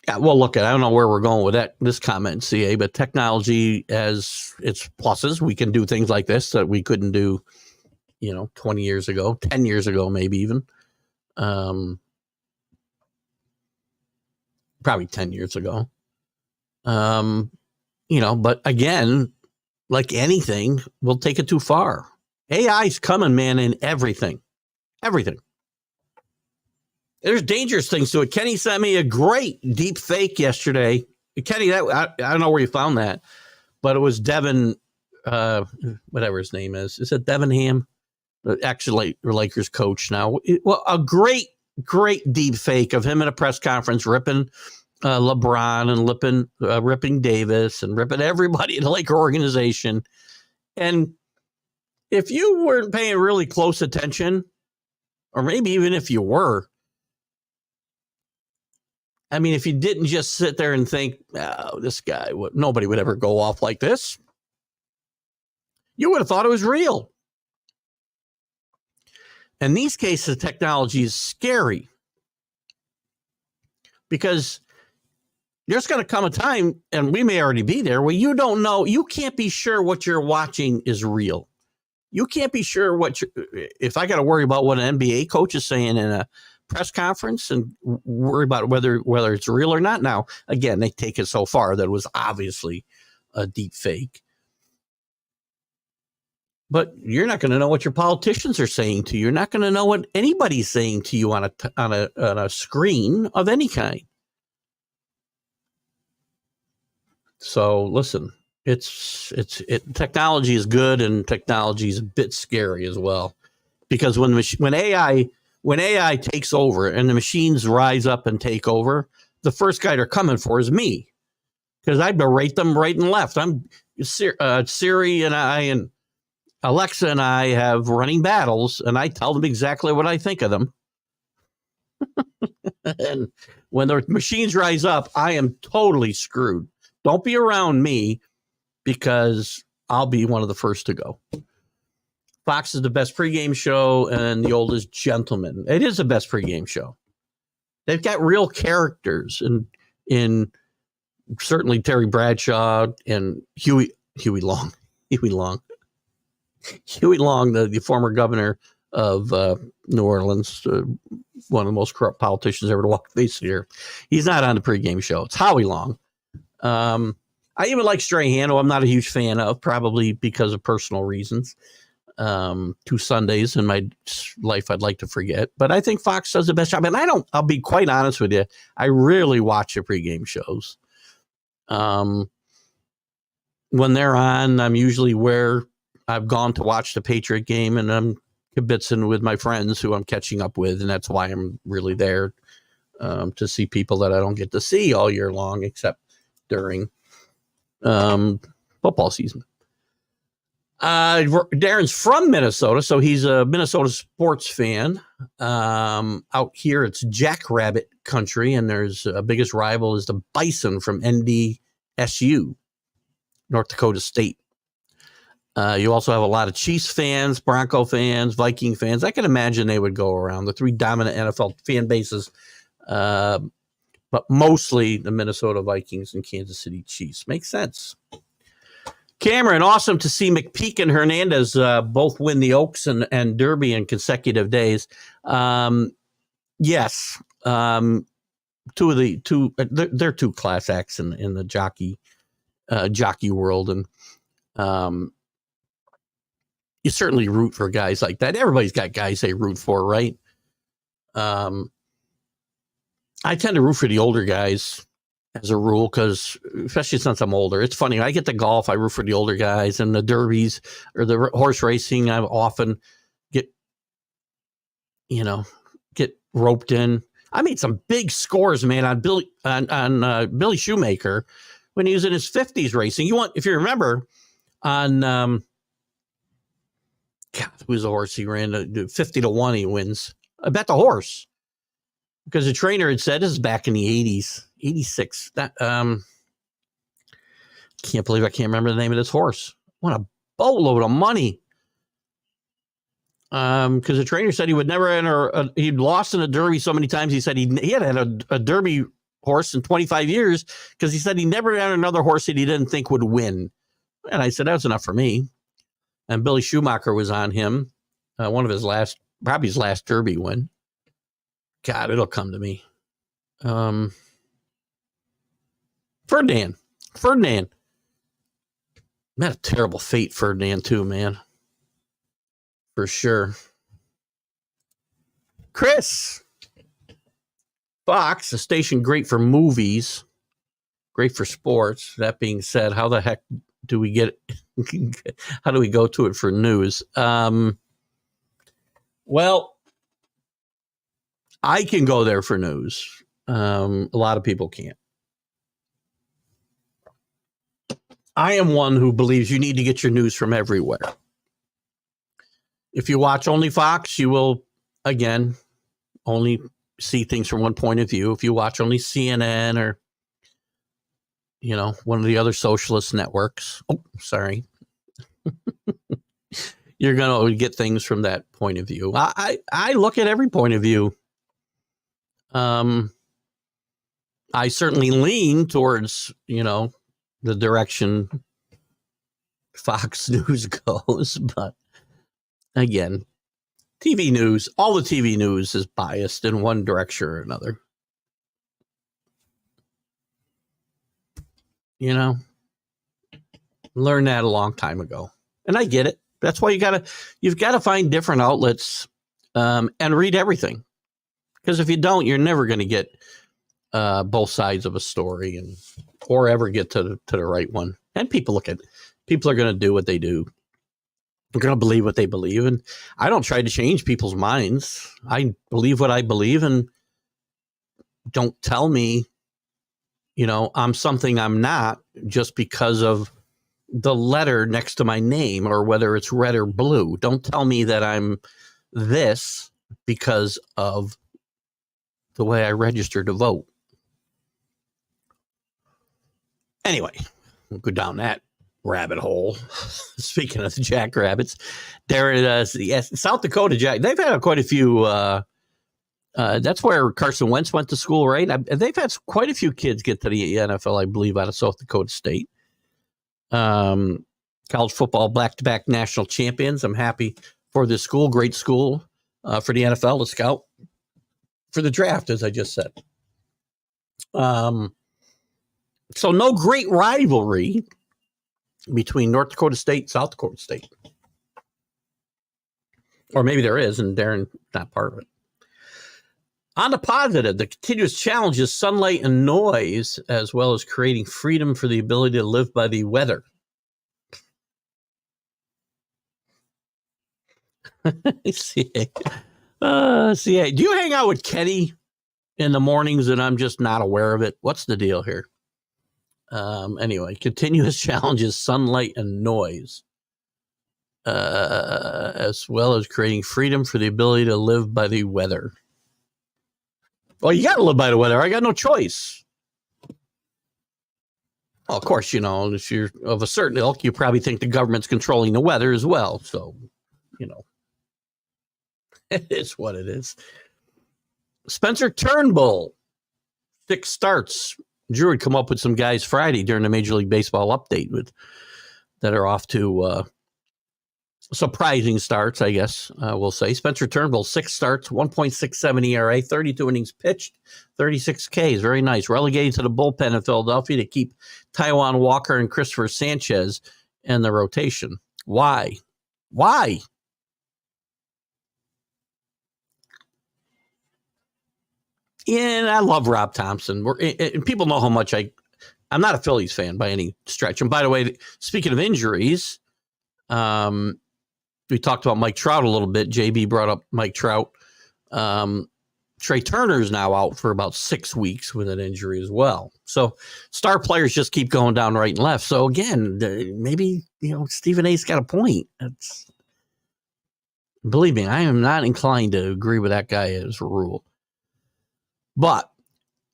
Yeah, well, look, I don't know where we're going with this comment, CA, but technology has its pluses. We can do things like this that we couldn't do, 20 years ago, 10 years ago, maybe even. Probably 10 years ago. But again, like anything, we'll take it too far. AI's coming, man, in everything. Everything. There's dangerous things to it. Kenny sent me a great deep fake yesterday. Kenny, I don't know where you found that, but it was Devin whatever his name is it Debenham? Actually, Lakers coach now. Well, a great deep fake of him in a press conference ripping LeBron and ripping Davis and ripping everybody in the Laker organization. And if you weren't paying really close attention, or maybe even if you were, I mean, if you didn't just sit there and think, oh, this guy, nobody would ever go off like this, you would have thought it was real. In these cases, technology is scary because there's going to come a time, and we may already be there, where you don't know, you can't be sure what you're watching is real. You can't be sure if I got to worry about what an NBA coach is saying in a press conference and worry about whether it's real or not. Now, again, they take it so far that it was obviously a deep fake. But you're not going to know what your politicians are saying to you. You're not going to know what anybody's saying to you on a screen of any kind. So listen, technology is good, and technology is a bit scary as well, because when AI takes over and the machines rise up and take over, the first guy they're coming for is me, because I berate them right and left. I'm Siri and I and Alexa and I have running battles, and I tell them exactly what I think of them. And when the machines rise up, I am totally screwed. Don't be around me, because I'll be one of the first to go. Fox is the best pregame show and the oldest gentleman. It is the best pregame show. They've got real characters in certainly Terry Bradshaw and Huey Long, the former governor of New Orleans, one of the most corrupt politicians ever to walk the face of the earth. He's not on the pregame show. It's Howie Long. I even like Strahan, who I'm not a huge fan of, probably because of personal reasons. 2 Sundays in my life I'd like to forget. But I think Fox does the best job. And I'll be quite honest with you, I rarely watch the pregame shows. When they're on, I'm usually where I've gone to watch the Patriot game, and I'm kibitzing with my friends who I'm catching up with, and that's why I'm really there, to see people that I don't get to see all year long, except during football season. Darren's from Minnesota, so he's a Minnesota sports fan. Out here, it's Jackrabbit country, and there's biggest rival is the Bison from NDSU, North Dakota State. You also have a lot of Chiefs fans, Bronco fans, Viking fans. I can imagine they would go around the 3 dominant NFL fan bases, but mostly the Minnesota Vikings and Kansas City Chiefs. Makes sense. Cameron, awesome to see McPeak and Hernandez both win the Oaks and Derby in consecutive days. Yes, they're 2 class acts in the jockey world, and you certainly root for guys like that. Everybody's got guys they root for, right? I tend to root for the older guys as a rule, because especially since I'm older. It's funny, I get to golf, I root for the older guys, and the derbies or the horse racing, I often get roped in. I made some big scores, man, on Billy Shoemaker when he was in his 50s racing. If you remember, on who's the horse he ran? 50-1 he wins. I bet the horse, because the trainer had said, this is back in the 80s, 86. That can't believe I can't remember the name of this horse. What a boatload of money. Because the trainer said he would never enter. He'd lost in a derby so many times. He said he had a derby horse in 25 years, because he said he never had another horse that he didn't think would win. And I said, that's enough for me. And Billy Schumacher was on him. One of his probably his last derby win. God, it'll come to me. Ferdinand. Met a terrible fate, Ferdinand, too, man. For sure. Chris. Fox, a station great for movies, great for sports. That being said, how the heck do we get? How do we go to it for news? Well, I can go there for news. A lot of people can't. I am one who believes you need to get your news from everywhere. If you watch only Fox, you will, again, only see things from one point of view. If you watch only CNN or, one of the other socialist networks, you're going to get things from that point of view. I look at every point of view. I certainly lean towards, the direction Fox News goes, but again, TV news, all the TV news is biased in one direction or another. Learned that a long time ago. And I get it. That's why you've got to find different outlets and read everything. Because if you don't, you're never going to get both sides of a story or ever get to the right one. And people are going to do what they do. They're going to believe what they believe. And I don't try to change people's minds. I believe what I believe, and don't tell me, I'm something I'm not just because of the letter next to my name or whether it's red or blue. Don't tell me that I'm this because of the way I registered to vote. Anyway, we'll go down that rabbit hole. Speaking of the Jackrabbits, there it is. Yes, South Dakota they've had quite a few. That's where Carson Wentz went to school, right? They've had quite a few kids get to the NFL, I believe, out of South Dakota State. College football back-to-back national champions. I'm happy for this school. Great school for the NFL to scout for the draft, as I just said. So no great rivalry between North Dakota State and South Dakota State. Or maybe there is, and Darren's not part of it. On the positive, the continuous challenge is sunlight and noise, as well as creating freedom for the ability to live by the weather. CA. Do you hang out with Kenny in the mornings and I'm just not aware of it? What's the deal here? Anyway, continuous challenges, sunlight and noise, as well as creating freedom for the ability to live by the weather. Well, you got to live by the weather. I got no choice. Well, of course, if you're of a certain ilk, you probably think the government's controlling the weather as well. So, it is what it is. Spencer Turnbull, 6 starts. Drew had come up with some guys Friday during the Major League Baseball update that are off to surprising starts, I guess we'll say. Spencer Turnbull, 6 starts, 1.67 ERA, 32 innings pitched, 36 Ks. Very nice. Relegated to the bullpen in Philadelphia to keep Taijuan Walker and Christopher Sanchez in the rotation. Why? Yeah, I love Rob Thompson. And people know how much I'm not a Phillies fan by any stretch. And by the way, speaking of injuries, we talked about Mike Trout a little bit. JB brought up Mike Trout. Trey Turner's now out for about 6 weeks with an injury as well. So star players just keep going down right and left. So again, maybe, Stephen A's got a point. Believe me, I am not inclined to agree with that guy as a rule. But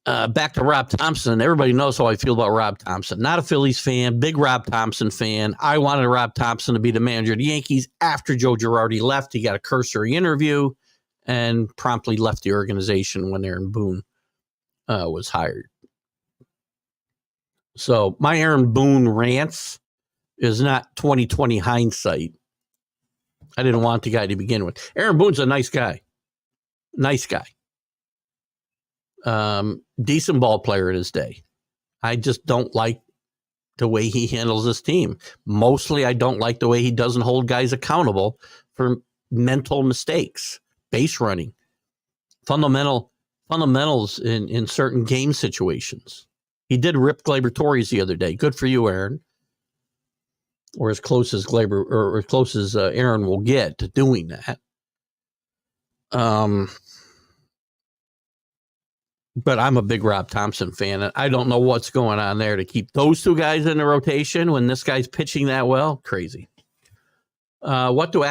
back to Rob Thompson. Everybody knows how I feel about Rob Thompson. Not a Phillies fan, big Rob Thompson fan. I wanted Rob Thompson to be the manager of the Yankees. After Joe Girardi left, he got a cursory interview and promptly left the organization when Aaron Boone was hired. So my Aaron Boone rants is not 2020 hindsight. I didn't want the guy to begin with. Aaron Boone's a nice guy. Nice guy. Decent ball player in his day. I just don't like the way he handles his team. Mostly, I don't like the way he doesn't hold guys accountable for mental mistakes, base running, fundamentals in certain game situations. He did rip Gleyber Torres the other day. Good for you, Aaron. or as close as Glaber or as close as Aaron will get to doing that. But I'm a big Rob Thompson fan, and I don't know what's going on there to keep those two guys in the rotation when this guy's pitching that well. Crazy. What do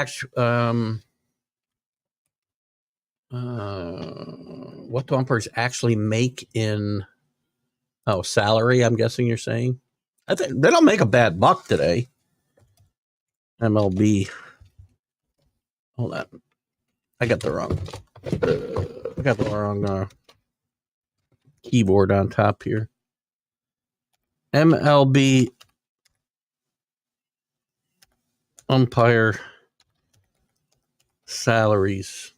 umpires actually make in salary? I'm guessing you're saying. I think they don't make a bad buck today. MLB. Hold on, I got the wrong keyboard on top here. MLB umpire salaries.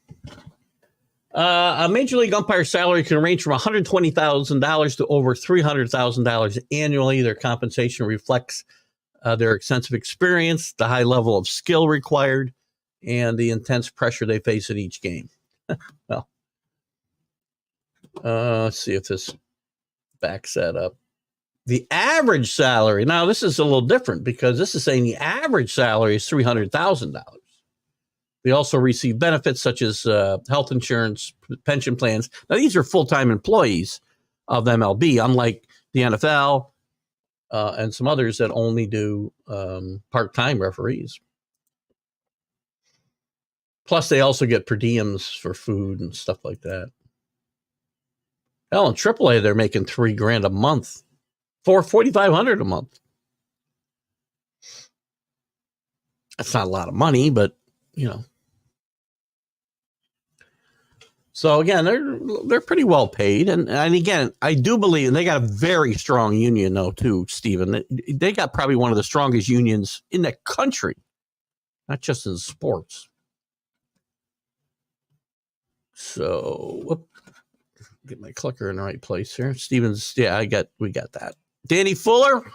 A major league umpire salary can range from $120,000 to over $300,000 annually. Their compensation reflects their extensive experience, the high level of skill required, and the intense pressure they face in each game. Well, let's see if this backs that up. The average salary. Now, this is a little different because this is saying the average salary is $300,000. They also receive benefits such as health insurance, pension plans. Now, these are full-time employees of MLB, unlike the NFL and some others that only do part-time referees. Plus, they also get per diems for food and stuff like that. Hell, in AAA, they're making $3,000 a month, $4,500 a month. That's not a lot of money, but you know. So again, they're pretty well paid, and again, I do believe, and they got a very strong union though too, Stephen. They got probably one of the strongest unions in the country, not just in sports. So, get my clicker in the right place here. Stevens, yeah, we got that. Danny Fuller,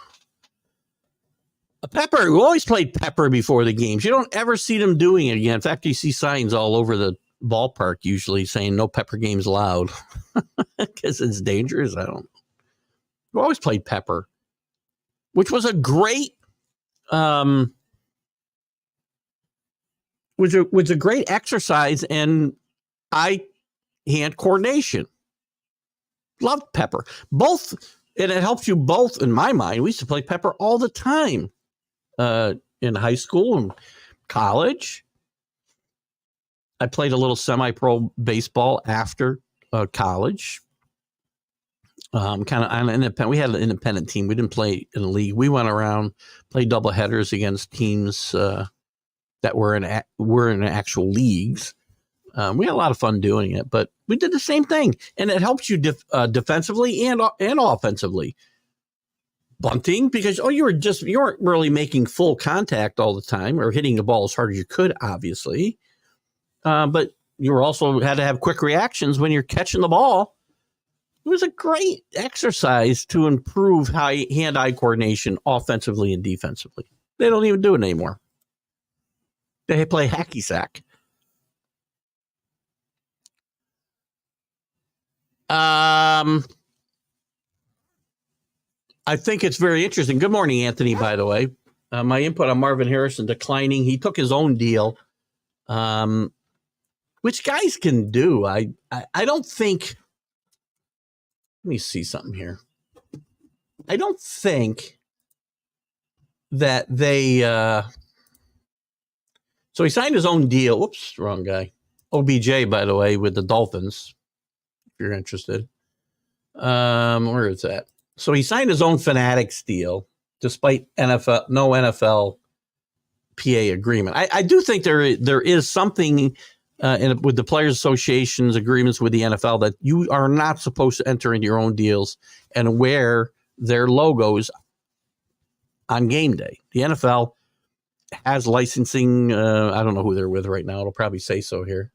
a Pepper. We always played Pepper before the games. You don't ever see them doing it again. In fact, you see signs all over the ballpark usually saying no Pepper games allowed because it's dangerous. I don't know. We always played Pepper, which was a great, was a great exercise in eye-hand coordination. Loved Pepper. Both, and it helps you both, in my mind. We used to play Pepper all the time in high school and college. I played a little semi-pro baseball after college. Kind of on independent. We had an independent team. We didn't play in a league. We went around, played double headers against teams that were in actual leagues. We had a lot of fun doing it, but we did the same thing, and it helps you defensively and offensively. Bunting, because you weren't really making full contact all the time or hitting the ball as hard as you could, obviously. But you also had to have quick reactions when you're catching the ball. It was a great exercise to improve hand-eye coordination offensively and defensively. They don't even do it anymore. They play hacky sack. I think it's very interesting. Good morning, Anthony, by the way. My input on Marvin Harrison declining. He took his own deal, which guys can do. I don't think. Let me see something here. I don't think that they. So he signed his own deal. Whoops, wrong guy. OBJ, by the way, with the Dolphins. If you're interested, where is that? So he signed his own Fanatics deal, despite no NFL PA agreement. I do think there is something with the Players Association's agreements with the NFL that you are not supposed to enter into your own deals and wear their logos on game day. The NFL has licensing. I don't know who they're with right now. It'll probably say so here.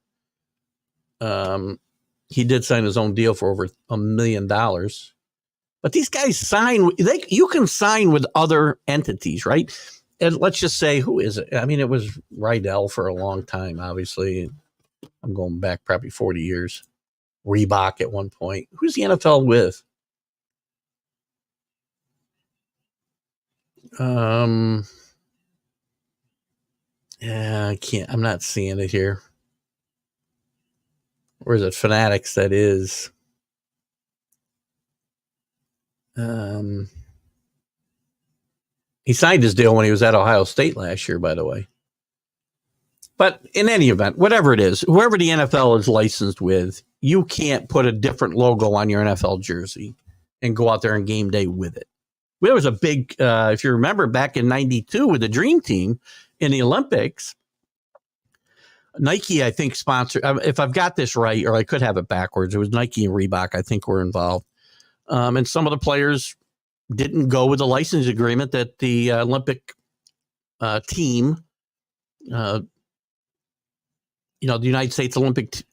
He did sign his own deal for over $1 million. But these guys sign, you can sign with other entities, right? And let's just say, who is it? I mean, it was Rydell for a long time, obviously. I'm going back probably 40 years. Reebok at one point. Who's the NFL with? Yeah, I can't. I'm not seeing it here. Or is it Fanatics? That is. He signed his deal when he was at Ohio State last year, by the way. But in any event, whatever it is, whoever the NFL is licensed with, you can't put a different logo on your NFL jersey and go out there on game day with it. There was a big, if you remember back in '92 with the Dream Team in the Olympics, Nike, I think, sponsored, if I've got this right, or I could have it backwards, it was Nike and Reebok, I think, were involved. And some of the players didn't go with the license agreement that the Olympic team, the United States Olympic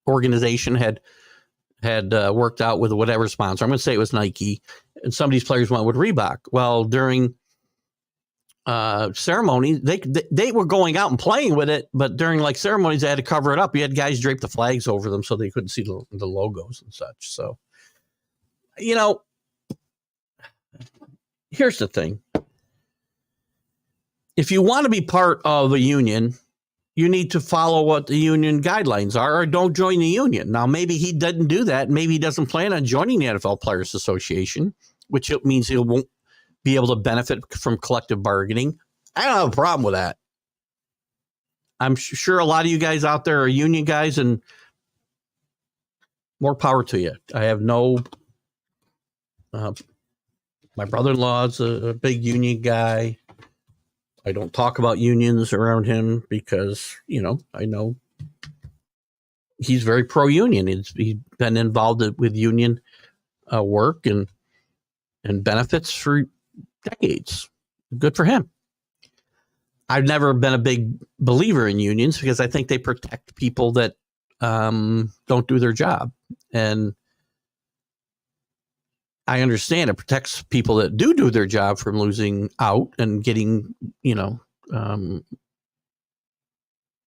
organization had worked out with whatever sponsor. I'm going to say it was Nike, and some of these players went with Reebok. Well, during ceremonies, they were going out and playing with it, but during like ceremonies, they had to cover it up. You had guys drape the flags over them so they couldn't see the logos and such. So, here's the thing. If you want to be part of a union, you need to follow what the union guidelines are, or don't join the union. Now, maybe he didn't do that. Maybe he doesn't plan on joining the NFL Players Association, which means he won't be able to benefit from collective bargaining. I don't have a problem with that. I'm sure a lot of you guys out there are union guys, and more power to you. I have no... my brother-in-law's a big union guy. I don't talk about unions around him because, I know he's very pro-union. He's been involved with union work and benefits for decades. Good for him. I've never been a big believer in unions because I think they protect people that don't do their job. And I understand it protects people that do their job from losing out and getting,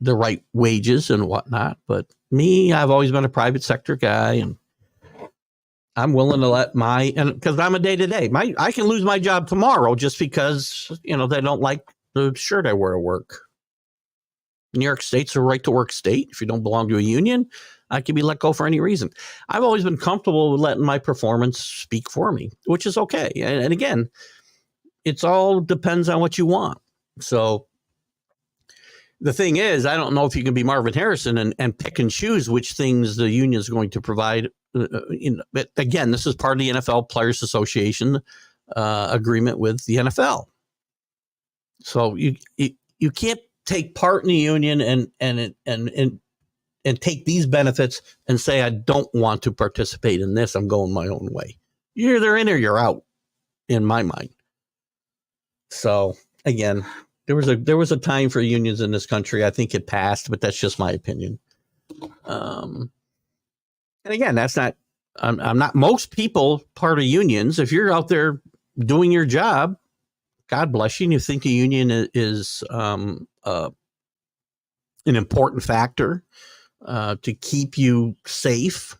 the right wages and whatnot. But me, I've always been a private sector guy, and I'm willing to let because I'm a day-to-day. I can lose my job tomorrow just because, they don't like the shirt I wear to work. New York State's a right to work state. If you don't belong to a union, I can be let go for any reason. I've always been comfortable with letting my performance speak for me, which is okay. And again, it's all depends on what you want. So the thing is, I don't know if you can be Marvin Harrison and pick and choose which things the union is going to provide. But again, this is part of the NFL Players Association agreement with the NFL. So you can't take part in the union and take these benefits and say, I don't want to participate in this. I'm going my own way. You're either in or you're out, in my mind. So again, there was a time for unions in this country. I think it passed, but that's just my opinion. And again, that's not, I'm not most people part of unions. If you're out there doing your job, God bless you. And you think a union is an important factor to keep you safe,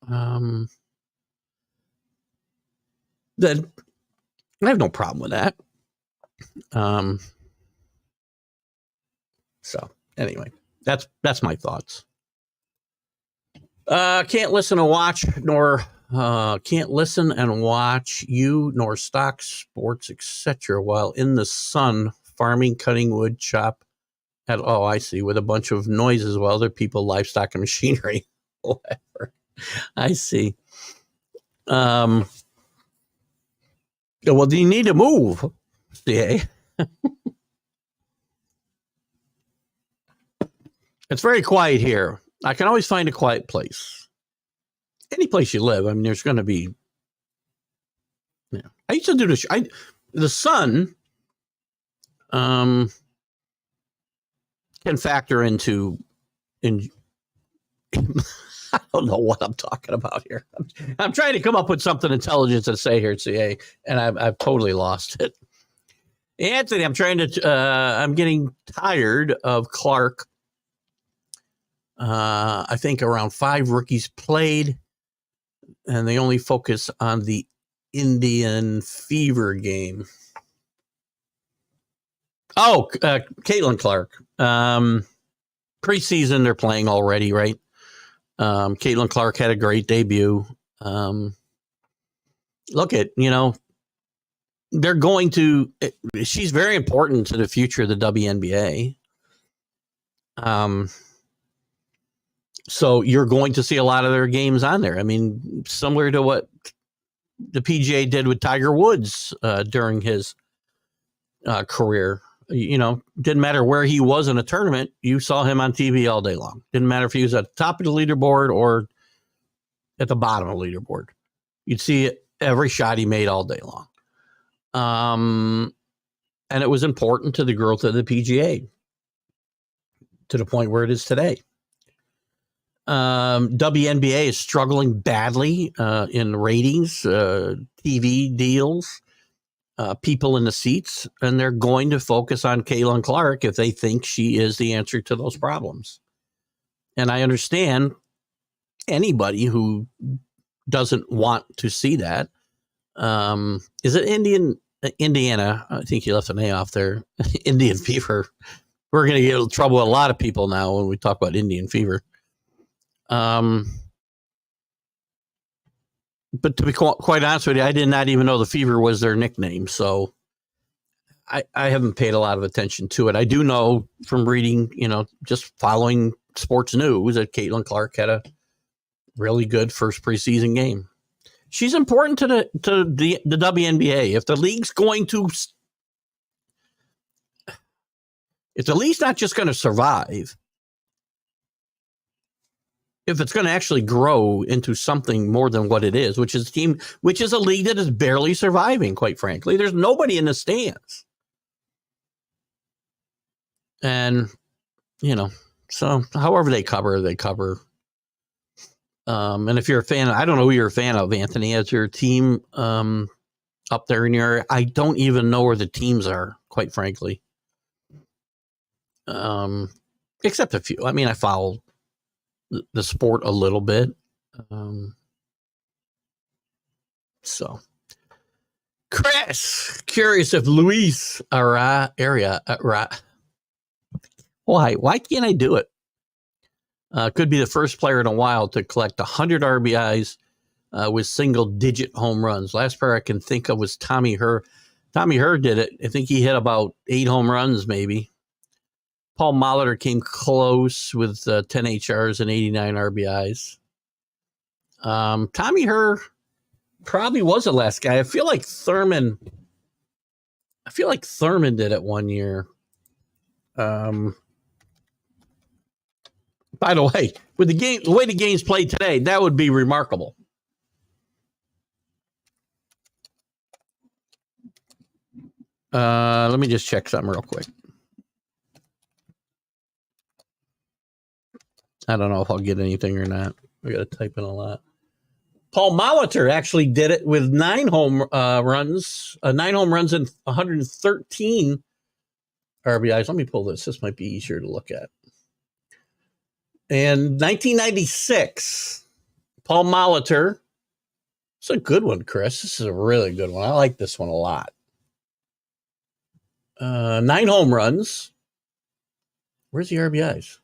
then I have no problem with that. So anyway, that's my thoughts. Can't listen and watch you nor stock sports, etc. while in the sun farming, cutting wood, chop. I see, with a bunch of noises while other people, livestock, and machinery. Whatever. I see. Well, do you need to move? CA? It's very quiet here. I can always find a quiet place. Any place you live, I mean, there's going to be. Yeah, I used to do this. The sun can factor into. I don't know what I'm talking about here. I'm trying to come up with something intelligent to say here, CA, and I've totally lost it. Anthony, I'm getting tired of Clark. I think around 5 rookies played, and they only focus on the Indian Fever game. Caitlin Clark. Preseason, they're playing already, right? Caitlin Clark had a great debut. They're going to. She's very important to the future of the WNBA. So you're going to see a lot of their games on there. I mean, similar to what the PGA did with Tiger Woods during his career. Didn't matter where he was in a tournament, you saw him on TV all day long. Didn't matter if he was at the top of the leaderboard or at the bottom of the leaderboard. You'd see every shot he made all day long. And it was important to the growth of the PGA to the point where it is today. WNBA is struggling badly in ratings, TV deals. People in the seats, and they're going to focus on Caitlin Clark if they think she is the answer to those problems. And I understand anybody who doesn't want to see that. Is it Indiana? I think you left an A off there. Indian fever. We're going to get in trouble with a lot of people now when we talk about Indian fever. But to be quite honest with you, I did not even know the Fever was their nickname. So I haven't paid a lot of attention to it. I do know from reading, just following sports news that Caitlin Clark had a really good first preseason game. She's important to the WNBA. If the league's not just going to survive, if it's going to actually grow into something more than what it is, which is a league that is barely surviving, quite frankly. There's nobody in the stands. And, so however they cover. And if you're a fan, I don't know who you're a fan of, Anthony, as your team up there in your area. I don't even know where the teams are, quite frankly. Except a few. I mean, I follow the sport a little bit. So Chris, curious if Luis area, why can't I do it? Could be the first player in a while to collect 100 RBIs with single digit home runs. Last player I can think of was Tommy Herr. Tommy Herr did it. I think he hit about 8 home runs, maybe. Paul Molitor came close with 10 HRs and 89 RBIs. Tommy Herr probably was the last guy. I feel like Thurman did it one year. By the way, with the way the game's played today, that would be remarkable. Let me just check something real quick. I don't know if I'll get anything or not. We got to type in a lot. Paul Molitor actually did it with 9 home runs and 113 RBIs. Let me pull this. This might be easier to look at. And 1996, Paul Molitor. It's a good one, Chris. This is a really good one. I like this one a lot. 9 home runs. Where's the RBIs?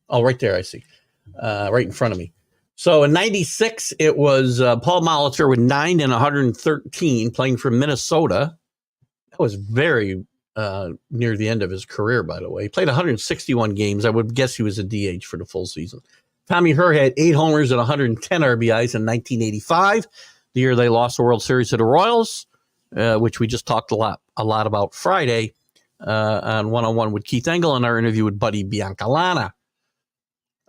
Oh, right there, I see. Right in front of me. So in 96, it was Paul Molitor with 9 and 113 playing for Minnesota. That was very near the end of his career, by the way. He played 161 games. I would guess he was a DH for the full season. Tommy Herr had 8 homers and 110 RBIs in 1985, the year they lost the World Series to the Royals, which we just talked a lot about Friday on One-on-One with Keith Engle in our interview with Buddy Biancalana.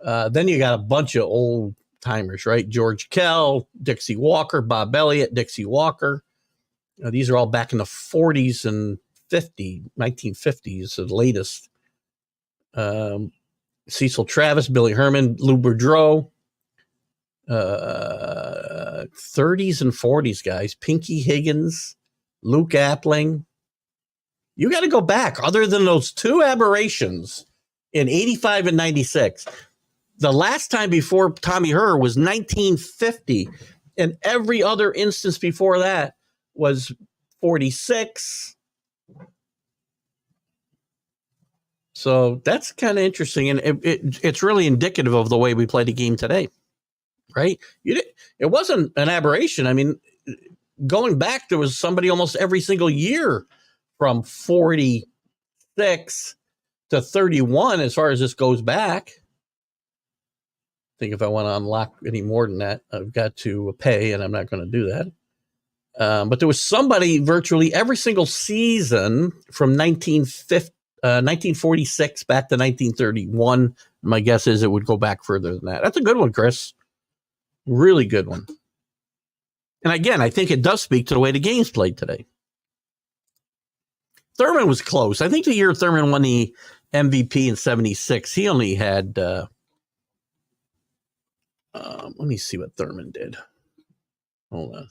Then you got a bunch of old timers, right? George Kell, Dixie Walker, Bob Elliott, Dixie Walker. These are all back in the 40s and 1950s, the latest. Cecil Travis, Billy Herman, Lou Boudreau. 30s and 40s guys. Pinky Higgins, Luke Appling. You got to go back. Other than those 2 aberrations in 85 and 96, the last time before Tommy Herr was 1950, and every other instance before that was 46, So that's kind of interesting, and it's really indicative of the way we play the game today, right? It wasn't an aberration. I mean, going back, there was somebody almost every single year from 46 to 31 as far as this goes back. I think if I want to unlock any more than that, I've got to pay, and I'm not going to do that. But there was somebody virtually every single season from 1946 back to 1931. My guess is it would go back further than that. That's a good one, Chris. Really good one. And again, I think it does speak to the way the game's played today. Thurman was close. I think the year Thurman won the MVP in 76, he only had, let me see what Thurman did. Hold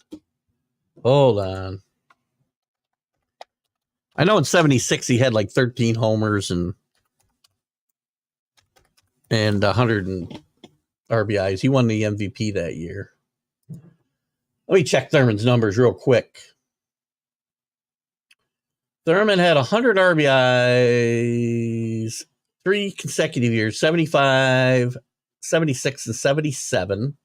on. I know in 76 he had like 13 homers and 100 RBIs. He won the MVP that year. Let me check Thurman's numbers real quick. Thurman had 100 RBIs 3 consecutive years, 75, 76, and 77.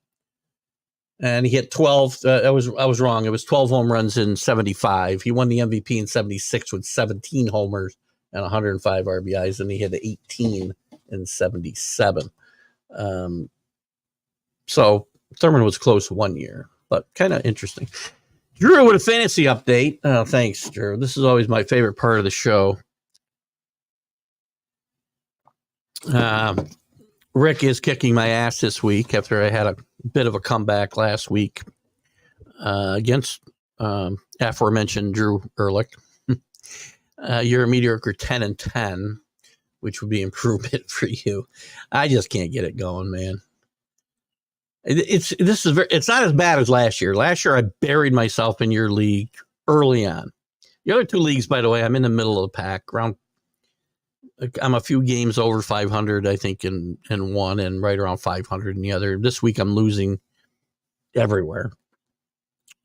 And he hit 12. I was wrong. It was 12 home runs in 75. He won the MVP in 76 with 17 homers and 105 RBIs, and he hit 18 in 77. So Thurman was close 1 year, but kind of interesting. Drew with a fantasy update. Oh, thanks, Drew. This is always my favorite part of the show. Rick is kicking my ass this week after I had a bit of a comeback last week against aforementioned Drew Ehrlich. You're a mediocre 10-10, which would be improvement for you. I just can't get it going, man. It's not as bad as last year. Last year I buried myself in your league early on. The other two leagues, by the way, I'm in the middle of the pack. I'm a few games over 500, I think, in one, and right around 500 in the other. This week I'm losing everywhere.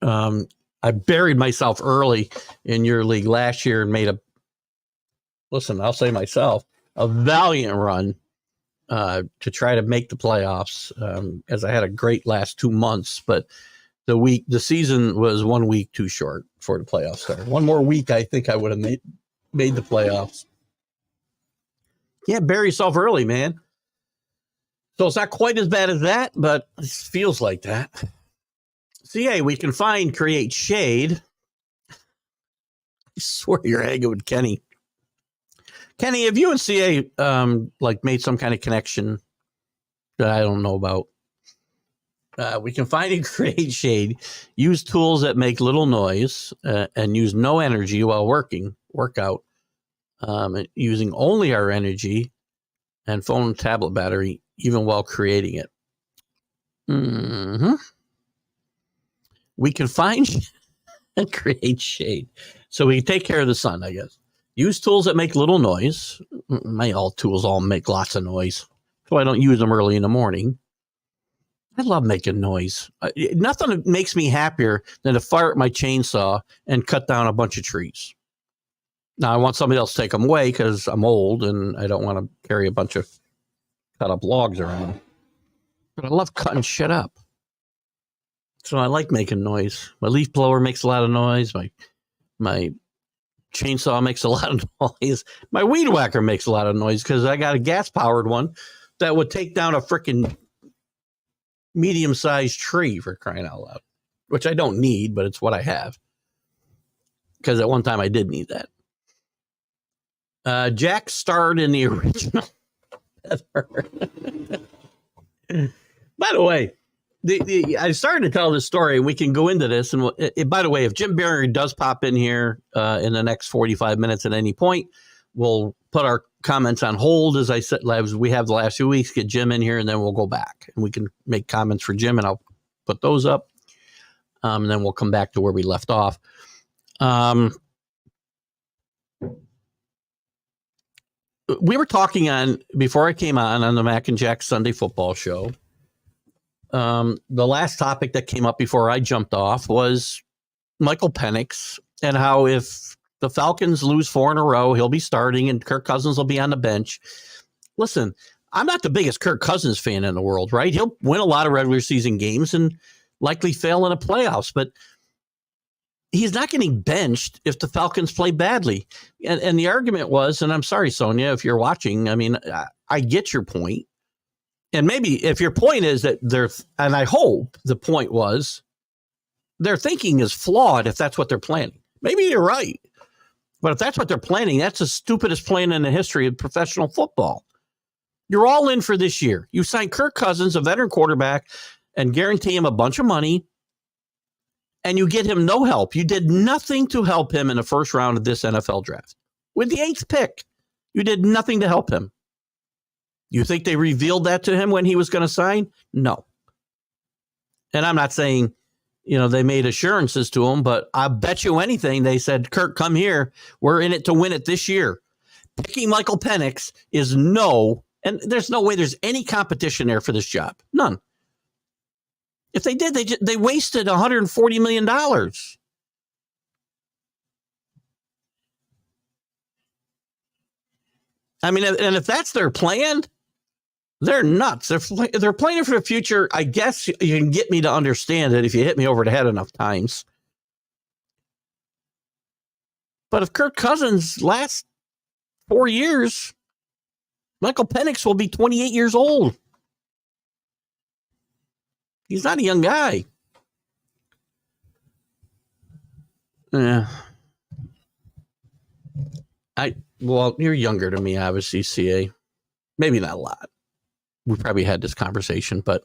I buried myself early in your league last year and made I'll say myself, a valiant run to try to make the playoffs, as I had a great last 2 months, but the season was 1 week too short for the playoffs start. One more week, I think I would have made the playoffs. Can't bury yourself early, man. So it's not quite as bad as that, but it feels like that. CA, we can create shade. I swear you're hanging with Kenny. Kenny, have you and CA made some kind of connection that I don't know about? We can find and create shade, use tools that make little noise, and use no energy while workout, using only our energy and phone and tablet battery, even while creating it. Mm-hmm. We can find and create shade. So we can take care of the sun, I guess. Use tools that make little noise. Tools all make lots of noise, so I don't use them early in the morning. I love making noise. Nothing makes me happier than to fire up my chainsaw and cut down a bunch of trees. Now, I want somebody else to take them away because I'm old and I don't want to carry a bunch of cut up logs around. But I love cutting shit up. So I like making noise. My leaf blower makes a lot of noise. My chainsaw makes a lot of noise. My weed whacker makes a lot of noise because I got a gas-powered one that would take down a freaking medium-sized tree, for crying out loud, which I don't need, but it's what I have. Because at one time I did need that. Jack starred in the original. By the way, I started to tell this story, and we can go into this. And by the way, if Jim Biringer does pop in here in the next 45 minutes at any point, we'll put our comments on hold, as I said, as we have the last few weeks. Get Jim in here, and then we'll go back, and we can make comments for Jim, and I'll put those up. And then we'll come back to where we left off. We were talking before I came on the Mac and Jack Sunday Football Show. The last topic that came up before I jumped off was Michael Penix and how if the Falcons lose 4 in a row, he'll be starting and Kirk Cousins will be on the bench. Listen, I'm not the biggest Kirk Cousins fan in the world, right? He'll win a lot of regular season games and likely fail in the playoffs, but he's not getting benched if the Falcons play badly. And the argument was, and I'm sorry, Sonia, if you're watching, I mean, I get your point. And maybe if your point is that and I hope the point was, their thinking is flawed if that's what they're planning. Maybe you're right. But if that's what they're planning, that's the stupidest plan in the history of professional football. You're all in for this year. You sign Kirk Cousins, a veteran quarterback, and guarantee him a bunch of money, and you get him no help. You did nothing to help him in the first round of this NFL draft. With the 8th pick, you did nothing to help him. You think they revealed that to him when he was going to sign? No. And I'm not saying, they made assurances to him, but I bet you anything they said, Kirk, come here. We're in it to win it this year. Picking Michael Penix is no. And there's no way there's any competition there for this job. None. If they did, they wasted $140 million. I mean, and if that's their plan, they're nuts. They're planning for the future. I guess you can get me to understand it if you hit me over the head enough times. But if Kirk Cousins lasts 4 years, Michael Penix will be 28 years old. He's not a young guy. Yeah. Well, you're younger than me, obviously, CA. Maybe not a lot. We probably had this conversation, but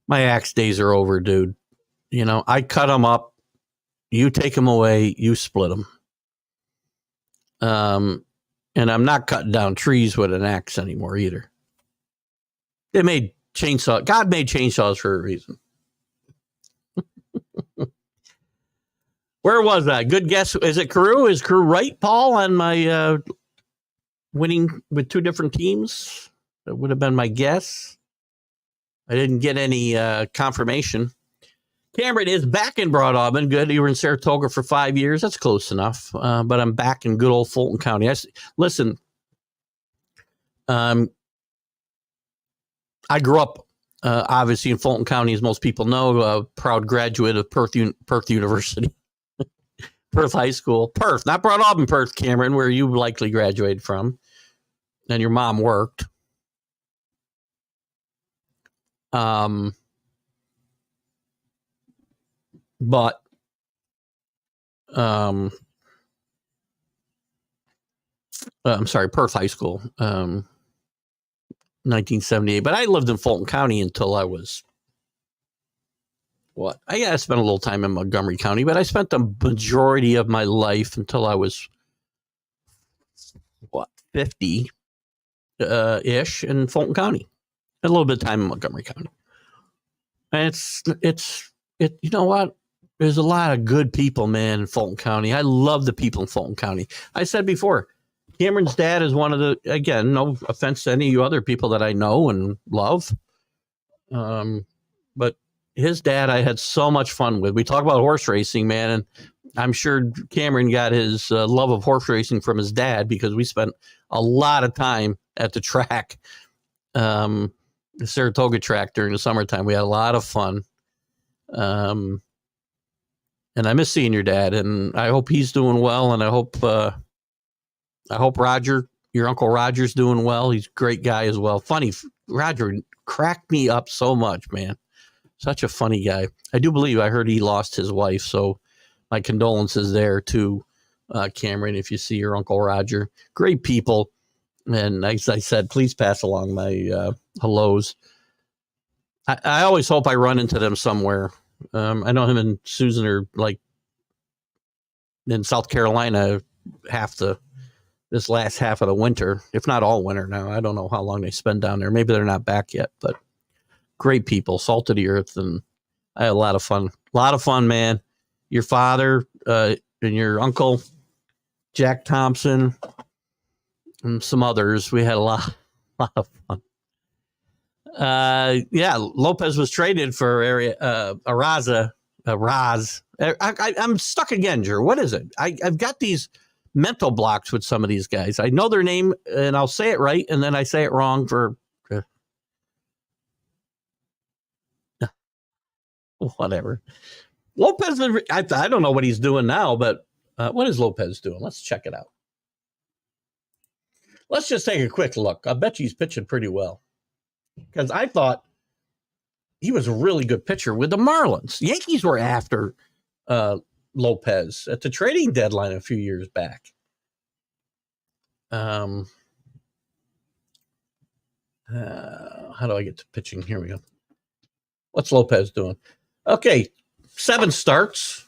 my axe days are over, dude. I cut them up. You take them away. You split them. And I'm not cutting down trees with an axe anymore either. God made chainsaws for a reason. Where was I? Good guess. Is it Carew? Is Carew right, Paul, on my winning with 2 different teams? That would have been my guess. I didn't get any confirmation. Cameron is back in Broad Auburn. Good. You were in Saratoga for 5 years. That's close enough. But I'm back in good old Fulton County. Listen, I grew up, obviously, in Fulton County, as most people know, a proud graduate of Perth University. Perth High School. Perth, not Broad Auburn, Perth, Cameron, where you likely graduated from. And your mom worked. But I'm sorry, Perth High School, 1978. But I lived in Fulton County until I was I spent a little time in Montgomery County, but I spent the majority of my life until I was 50 ish in Fulton County. A little bit of time in Montgomery County. And you know what? There's a lot of good people, man, in Fulton County. I love the people in Fulton County. I said before, Cameron's dad is one of the, again, no offense to any of you other people that I know and love. But his dad, I had so much fun with. We talk about horse racing, man, and I'm sure Cameron got his love of horse racing from his dad because we spent a lot of time at the track, the Saratoga track during the summertime. We had a lot of fun. And I miss seeing your dad, and I hope he's doing well, and I hope Roger, your Uncle Roger's doing well. He's a great guy as well. Funny, Roger cracked me up so much, man. Such a funny guy. I do believe I heard he lost his wife, so my condolences there to Cameron if you see your Uncle Roger. Great people, and as I said, please pass along my hellos. I always hope I run into them somewhere. I know him and Susan are like in South Carolina this last half of the winter, if not all winter now. I don't know how long they spend down there. Maybe they're not back yet, but great people, salt of the earth. And I had a lot of fun. A lot of fun, man. Your father and your uncle, Jack Thompson, and some others. We had a lot of fun. Lopez was traded for Raz I'm stuck again, Drew. What is it? I've got these mental blocks with some of these guys. I know their name and I'll say it right, and then I say it wrong for whatever. Lopez, I don't know what he's doing now, but what is Lopez doing? Let's check it out. Let's just take a quick look. I bet you he's pitching pretty well, because I thought he was a really good pitcher with the Marlins. Yankees were after Lopez at the trading deadline a few years back. How do I get to pitching? Here we go. What's Lopez doing? Okay, 7 starts.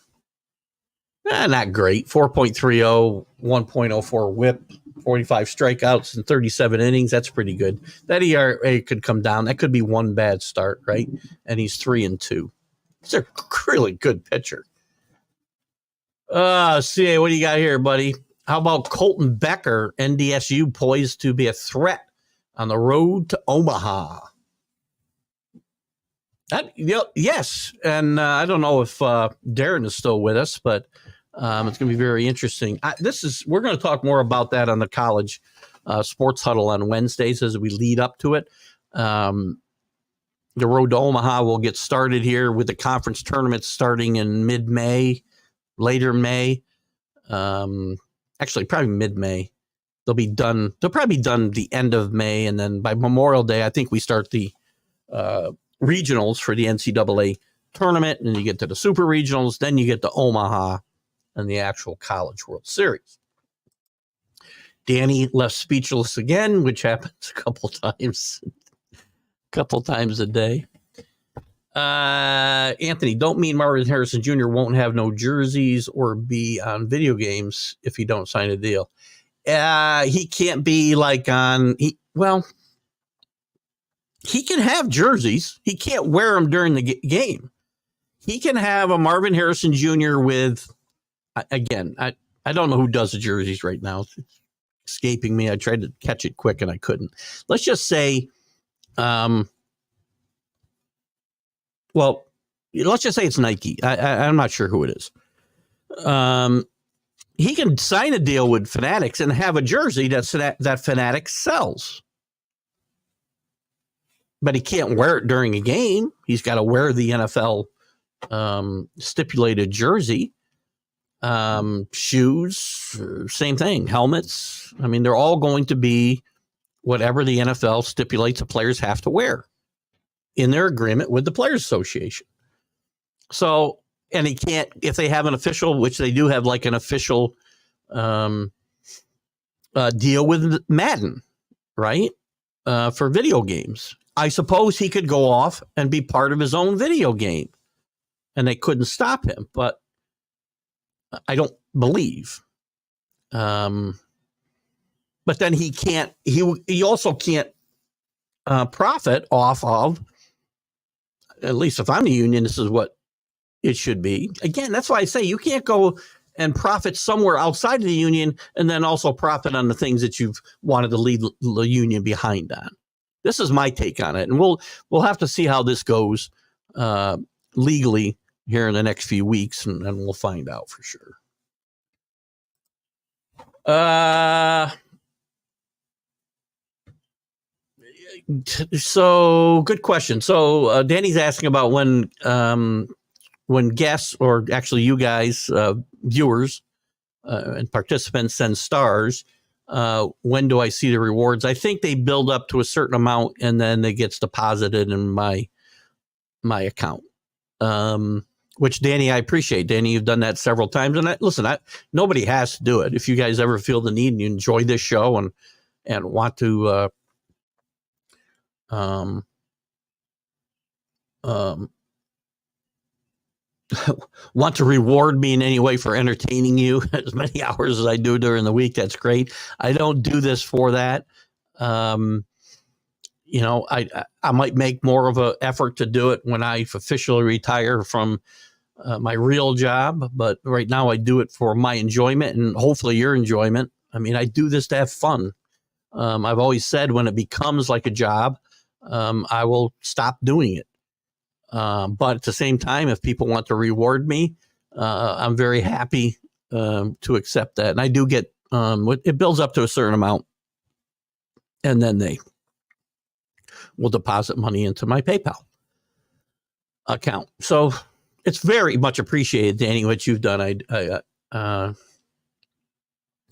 Not great. 4.30, 1.04 whip, 45 strikeouts in 37 innings. That's pretty good. That ERA could come down. That could be one bad start, right? And he's 3-2. He's a really good pitcher. CA, what do you got here, buddy? How about Colton Becker, NDSU, poised to be a threat on the road to Omaha? Yes, and I don't know if Darren is still with us, but it's going to be very interesting. We're going to talk more about that on the college sports huddle on Wednesdays as we lead up to it. The road to Omaha will get started here with the conference tournament starting in mid-May, later May. Actually, probably mid-May. They'll probably be done the end of May, and then by Memorial Day, I think we start the regionals for the NCAA tournament, and you get to the super regionals, then you get to Omaha and the actual College World Series. Danny left speechless again, which happens a couple times a day. Anthony, don't mean Marvin Harrison Jr. won't have no jerseys or be on video games if he don't sign a deal. He can't be like he can have jerseys. He can't wear them during the game. He can have a Marvin Harrison Jr. with, again, I don't know who does the jerseys right now. It's escaping me. I tried to catch it quick and I couldn't. Let's just say, let's just say it's Nike. I'm not sure who it is. He can sign a deal with Fanatics and have a jersey that Fanatics sells. But he can't wear it during a game. He's got to wear the NFL stipulated jersey. Shoes, same thing. Helmets. I mean, they're all going to be whatever the NFL stipulates the players have to wear in their agreement with the Players Association. So, and he can't, if they have an official, which they do have like an official deal with Madden, right? For video games. I suppose he could go off and be part of his own video game and they couldn't stop him, but I don't believe. But then he can't, he also can't profit off of, at least if I'm the union, this is what it should be. Again, that's why I say you can't go and profit somewhere outside of the union and then also profit on the things that you've wanted to leave the union behind on. This is my take on it, and we'll have to see how this goes legally here in the next few weeks, and we'll find out for sure. So good question. So Danny's asking about when guests, or actually you guys, viewers and participants, send stars. When do I see the rewards? I think they build up to a certain amount and then it gets deposited in my account. Which Danny, I appreciate. Danny, you've done that several times. And nobody has to do it. If you guys ever feel the need and you enjoy this show and want to want to reward me in any way for entertaining you as many hours as I do during the week, that's great. I don't do this for that. I might make more of an effort to do it when I officially retire from my real job. But right now I do it for my enjoyment and hopefully your enjoyment. I mean, I do this to have fun. I've always said when it becomes like a job, I will stop doing it. But at the same time, if people want to reward me, I'm very happy to accept that. And I do get, it builds up to a certain amount, and then they will deposit money into my PayPal account. So it's very much appreciated, Danny, what you've done.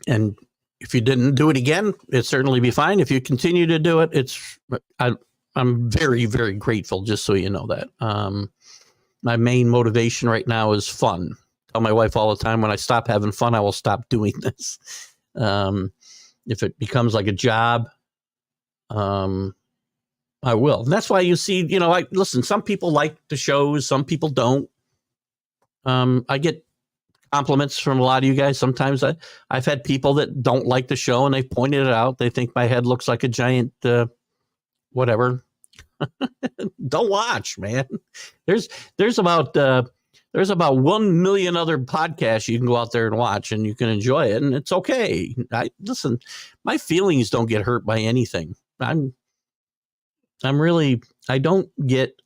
And if you didn't do it again, it'd certainly be fine. If you continue to do it, I'm very, very grateful, just so you know that. My main motivation right now is fun. I tell my wife all the time, when I stop having fun, I will stop doing this. If it becomes like a job, I will. And that's why you see, listen, some people like the shows, some people don't. I get compliments from a lot of you guys. Sometimes I've had people that don't like the show, and they've pointed it out. They think my head looks like a giant, whatever. Don't watch, man. There's about 1 million other podcasts you can go out there and watch, and you can enjoy it, and it's okay. Listen, my feelings don't get hurt by anything. I don't get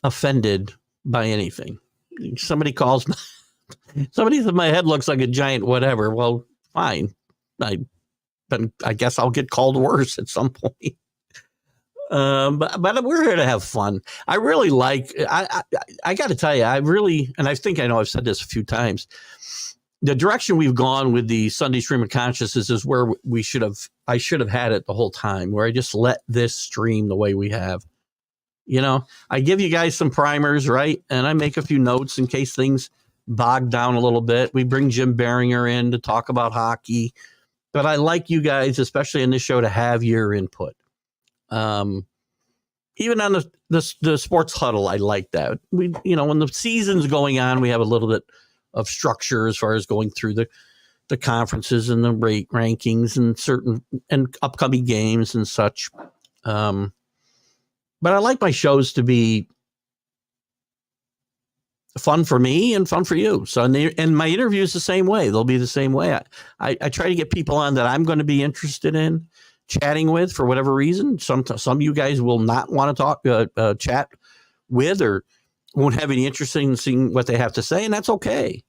offended by anything. Somebody said my head looks like a giant whatever. Well, fine. I guess I'll get called worse at some point. But we're here to have fun. I really I got to tell you, and I think I know I've said this a few times, the direction we've gone with the Sunday Stream of Consciousness is where I should have had it the whole time, where I just let this stream the way we have. I give you guys some primers, right? And I make a few notes in case things bog down a little bit. We bring Jim Biringer in to talk about hockey. But I like you guys, especially in this show, to have your input. Even on the sports huddle, I like that. When the season's going on, we have a little bit of structure as far as going through the conferences and the rate rankings and upcoming games and such. But I like my shows to be fun for me and fun for you. So, and my interviews the same way. They'll be the same way. I try to get people on that I'm going to be interested in chatting with for whatever reason. Some of you guys will not want to talk, chat with, or won't have any interest in seeing what they have to say, and that's okay.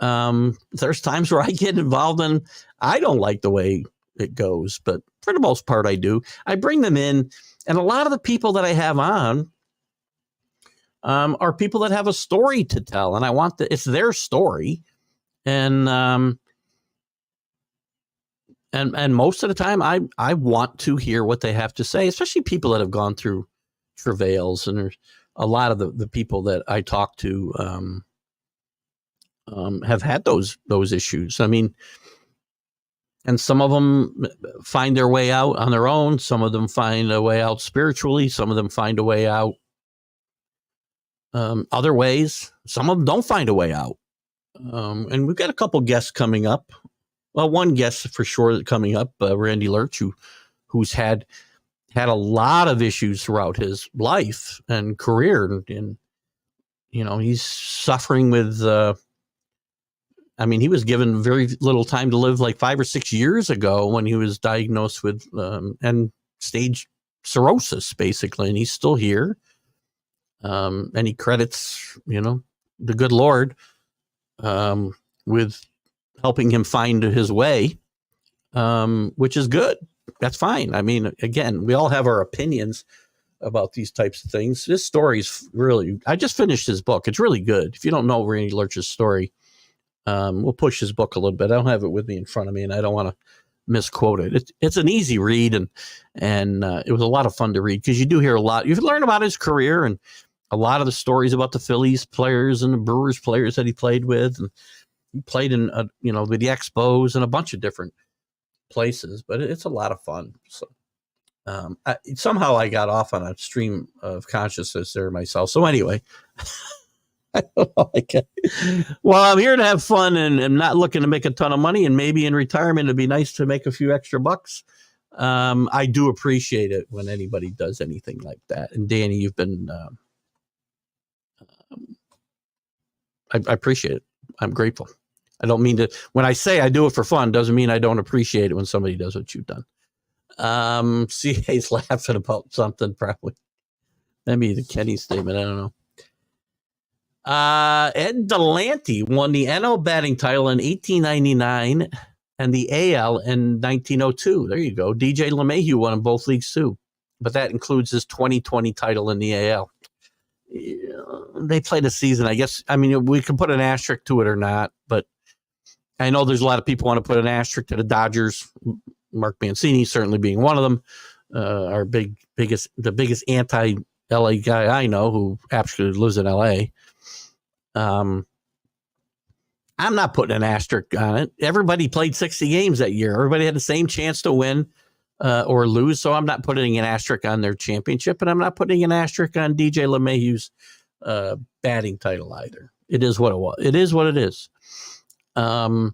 There's times where I get involved and I don't like the way it goes, but for the most part, I do. I bring them in, and a lot of the people that I have on are people that have a story to tell, and it's their story, and most of the time, I want to hear what they have to say, especially people that have gone through travails, and there's a lot of the people that I talk to have had those issues. I mean, and some of them find their way out on their own. Some of them find a way out spiritually. Some of them find a way out other ways. Some of them don't find a way out. And we've got a couple guests coming up. Well, one guest for sure coming up, Randy Lurch, who's had a lot of issues throughout his life and career. And he's suffering with, he was given very little time to live, like 5 or 6 years ago, when he was diagnosed with end stage cirrhosis, basically. And he's still here. And he credits, the good Lord with helping him find his way, which is good. That's fine. I mean, again, we all have our opinions about these types of things. This story's really, I just finished his book. It's really good. If you don't know Randy Lurch's story, we'll push his book a little bit. I don't have it with me in front of me, and I don't want to misquote it. It's an easy read, and it was a lot of fun to read, because you do hear a lot. You learn about his career and a lot of the stories about the Phillies players and the Brewers players that he played with, and he played in with the Expos and a bunch of different places. But it's a lot of fun. So somehow I got off on a stream of consciousness there myself. So anyway. I don't know. Well, I'm here to have fun, and I'm not looking to make a ton of money, and maybe in retirement it'd be nice to make a few extra bucks. I do appreciate it when anybody does anything like that. And Danny, you've been I appreciate it. I'm grateful. I don't mean to, when I say I do it for fun, doesn't mean I don't appreciate it when somebody does what you've done. CA's laughing about something, probably. Maybe the Kenny statement. I don't know. Ed Delante won the NL batting title in 1899 and the AL in 1902. There you go. DJ LeMahieu won in both leagues too, but that includes his 2020 title in the AL. They played a season, I guess. I mean, we can put an asterisk to it or not, but I know there's a lot of people want to put an asterisk to the Dodgers. Mark Mancini certainly being one of them. The biggest anti-LA guy I know, who absolutely lives in LA. I'm not putting an asterisk on it. Everybody played 60 games that year. Everybody had the same chance to win or lose. So I'm not putting an asterisk on their championship, and I'm not putting an asterisk on DJ LeMahieu's batting title either. It is what it was. It is what it is. So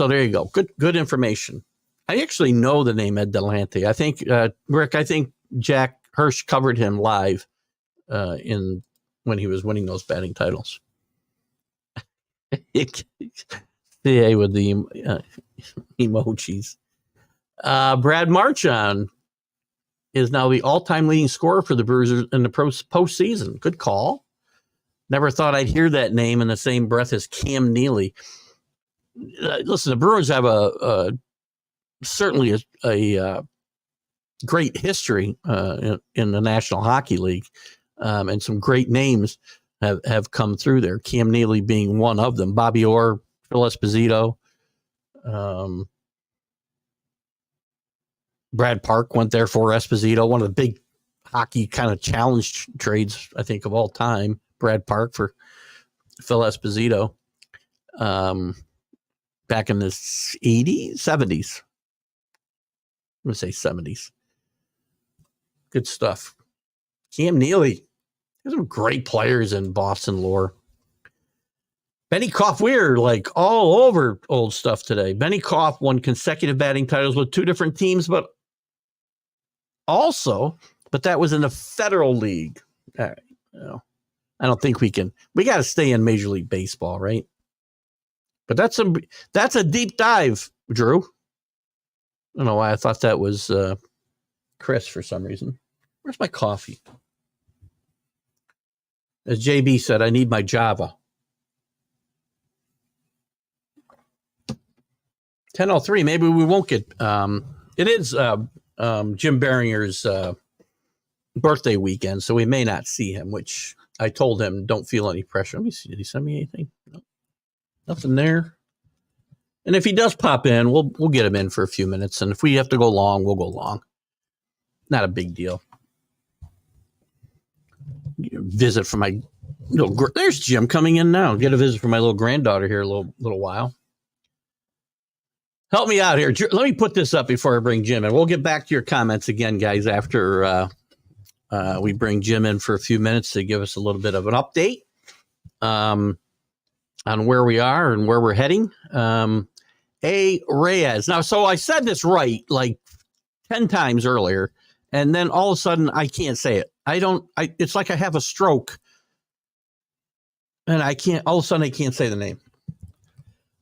there you go. Good information. I actually know the name Ed Delante. I think Rick. I think Jack Hirsch covered him live when he was winning those batting titles. Yeah, with the emojis. Brad Marchand is now the all-time leading scorer for the Brewers in the postseason. Good call. Never thought I'd hear that name in the same breath as Cam Neely. Listen, the Brewers have certainly a great history in the National Hockey League, and some great names have come through there. Cam Neely being one of them. Bobby Orr, Phil Esposito. Brad Park went there for Esposito, one of the big hockey kind of challenge trades, I think, of all time. Brad Park for Phil Esposito back in the 80s, 70s. I'm going to say 70s. Good stuff. Cam Neely. There's some great players in Boston lore. Benny Koff, we're like all over old stuff today. Benny Koff won consecutive batting titles with two different teams, but that was in the Federal League. All right. I don't think we got to stay in Major League Baseball, right? But that's a deep dive, Drew. I don't know why I thought that was Chris for some reason. Where's my coffee? As JB said, I need my Java. 10:03. Maybe we won't get. It is Jim Biringer's birthday weekend, so we may not see him. Which I told him, don't feel any pressure. Let me see. Did he send me anything? No, nothing there. And if he does pop in, we'll get him in for a few minutes. And if we have to go long, we'll go long. Not a big deal. Visit from my little. There's Jim coming in now. Get a visit from my little granddaughter here a little while. Help me out here. Let me put this up before I bring Jim in. We'll get back to your comments again, guys, after we bring Jim in for a few minutes to give us a little bit of an update on where we are and where we're heading. A. Reyes. Now, so I said this right like 10 times earlier, and then all of a sudden I can't say it. It's like I have a stroke, and all of a sudden I can't say the name.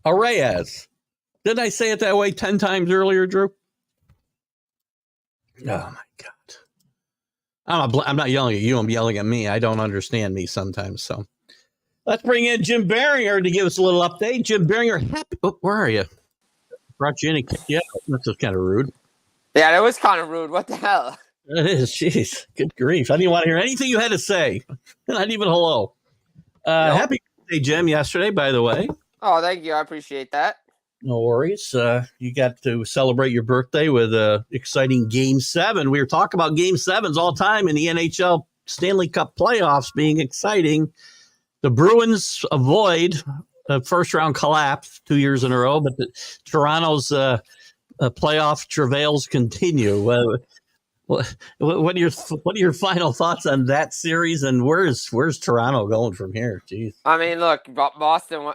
Reyes. Didn't I say it that way 10 times earlier, Drew? Oh, my God. I'm not yelling at you. I'm yelling at me. I don't understand me sometimes. So let's bring in Jim Biringer to give us a little update. Jim Biringer, where are you? Brought you in and kicked you out. That's kind of rude. Yeah, that was kind of rude. What the hell? It is. Jeez. Good grief. I didn't want to hear anything you had to say. Not even hello. Nope. Happy birthday, Jim, yesterday, by the way. Oh, thank you. I appreciate that. No worries. You got to celebrate your birthday with an exciting Game 7. We were talking about Game 7s all the time in the NHL Stanley Cup playoffs being exciting. The Bruins avoid a first-round collapse 2 years in a row, but Toronto's playoff travails continue. What are your final thoughts on that series, and where's Toronto going from here? Jeez. I mean, look, Boston.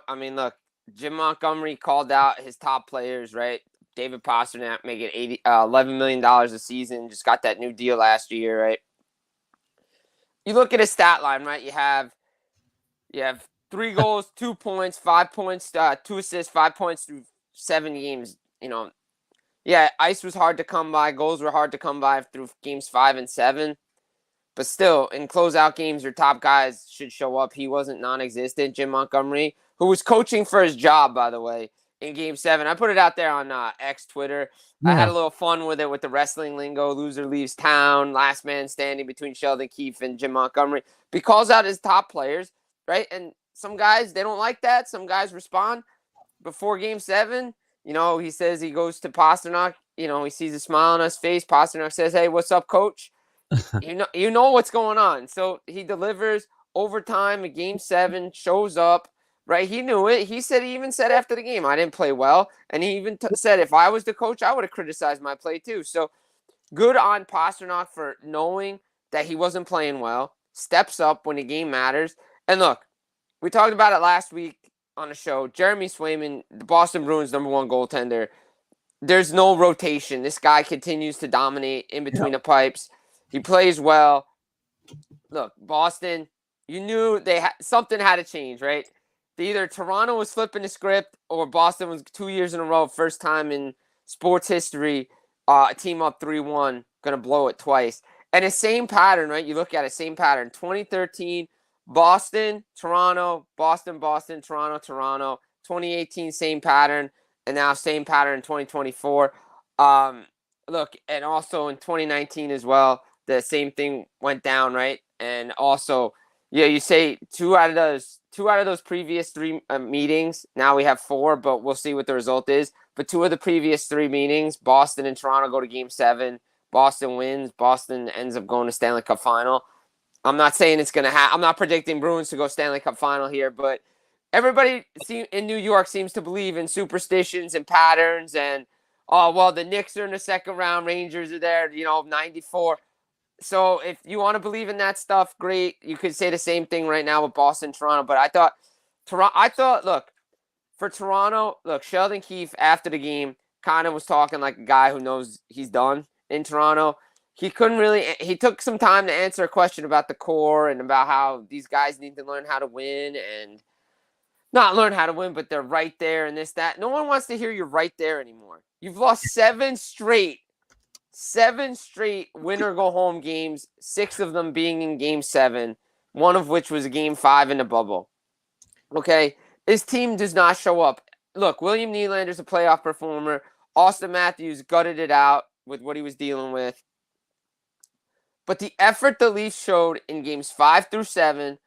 Jim Montgomery called out his top players, right? David Pastrnak making $11 million a season. Just got that new deal last year, right? You look at his stat line, right? You have 3 goals, 2 points, 5 points, 2 assists, 5 points through 7 games. Ice was hard to come by. Goals were hard to come by through games 5 and 7. But still, in closeout games, your top guys should show up. He wasn't non-existent. Jim Montgomery, who was coaching for his job, by the way, in Game 7. I put it out there on X Twitter. Yeah. I had a little fun with it with the wrestling lingo. Loser leaves town. Last man standing between Sheldon Keefe and Jim Montgomery. He calls out his top players, right? And some guys, they don't like that. Some guys respond. Before Game 7, he says he goes to Pasternak. He sees a smile on his face. Pasternak says, "Hey, what's up, coach?" You know what's going on. So he delivers overtime in Game 7, shows up, right? He knew it. He even said after the game, "I didn't play well." And he even said, if I was the coach, I would have criticized my play too. So good on Pasternak for knowing that he wasn't playing well, steps up when the game matters. And look, we talked about it last week on the show. Jeremy Swayman, the Boston Bruins' #1 goaltender, there's no rotation. This guy continues to dominate in between the pipes. He plays well. Look, Boston, you knew something had to change, right? Either Toronto was flipping the script or Boston was 2 years in a row, first time in sports history, a team up 3-1, going to blow it twice. And the same pattern, right? You look at it, same pattern. 2013, Boston, Toronto, Boston, Toronto, Toronto. 2018, same pattern. And now same pattern in 2024. Look, and also in 2019 as well, the same thing went down, right? And also, you say two out of those previous 3 meetings. Now we have 4, but we'll see what the result is. But 2 of the previous 3 meetings, Boston and Toronto go to Game 7. Boston wins. Boston ends up going to Stanley Cup final. I'm not saying it's going to happen. I'm not predicting Bruins to go Stanley Cup final here, but everybody in New York seems to believe in superstitions and patterns and, the Knicks are in the second round, Rangers are there, 94. So if you want to believe in that stuff, great. You could say the same thing right now with Boston, Toronto. But I thought, look, for Toronto, Sheldon Keefe after the game kind of was talking like a guy who knows he's done in Toronto. He took some time to answer a question about the core and about how these guys need to learn how to win and not learn how to win, but they're right there and this, that. No one wants to hear you're right there anymore. You've lost 7 straight win or go home games, 6 of them being in Game 7, one of which was a Game 5 in the bubble. Okay? This team does not show up. Look, William Nylander's a playoff performer. Austin Matthews gutted it out with what he was dealing with. But the effort the Leafs showed in Games 5 through 7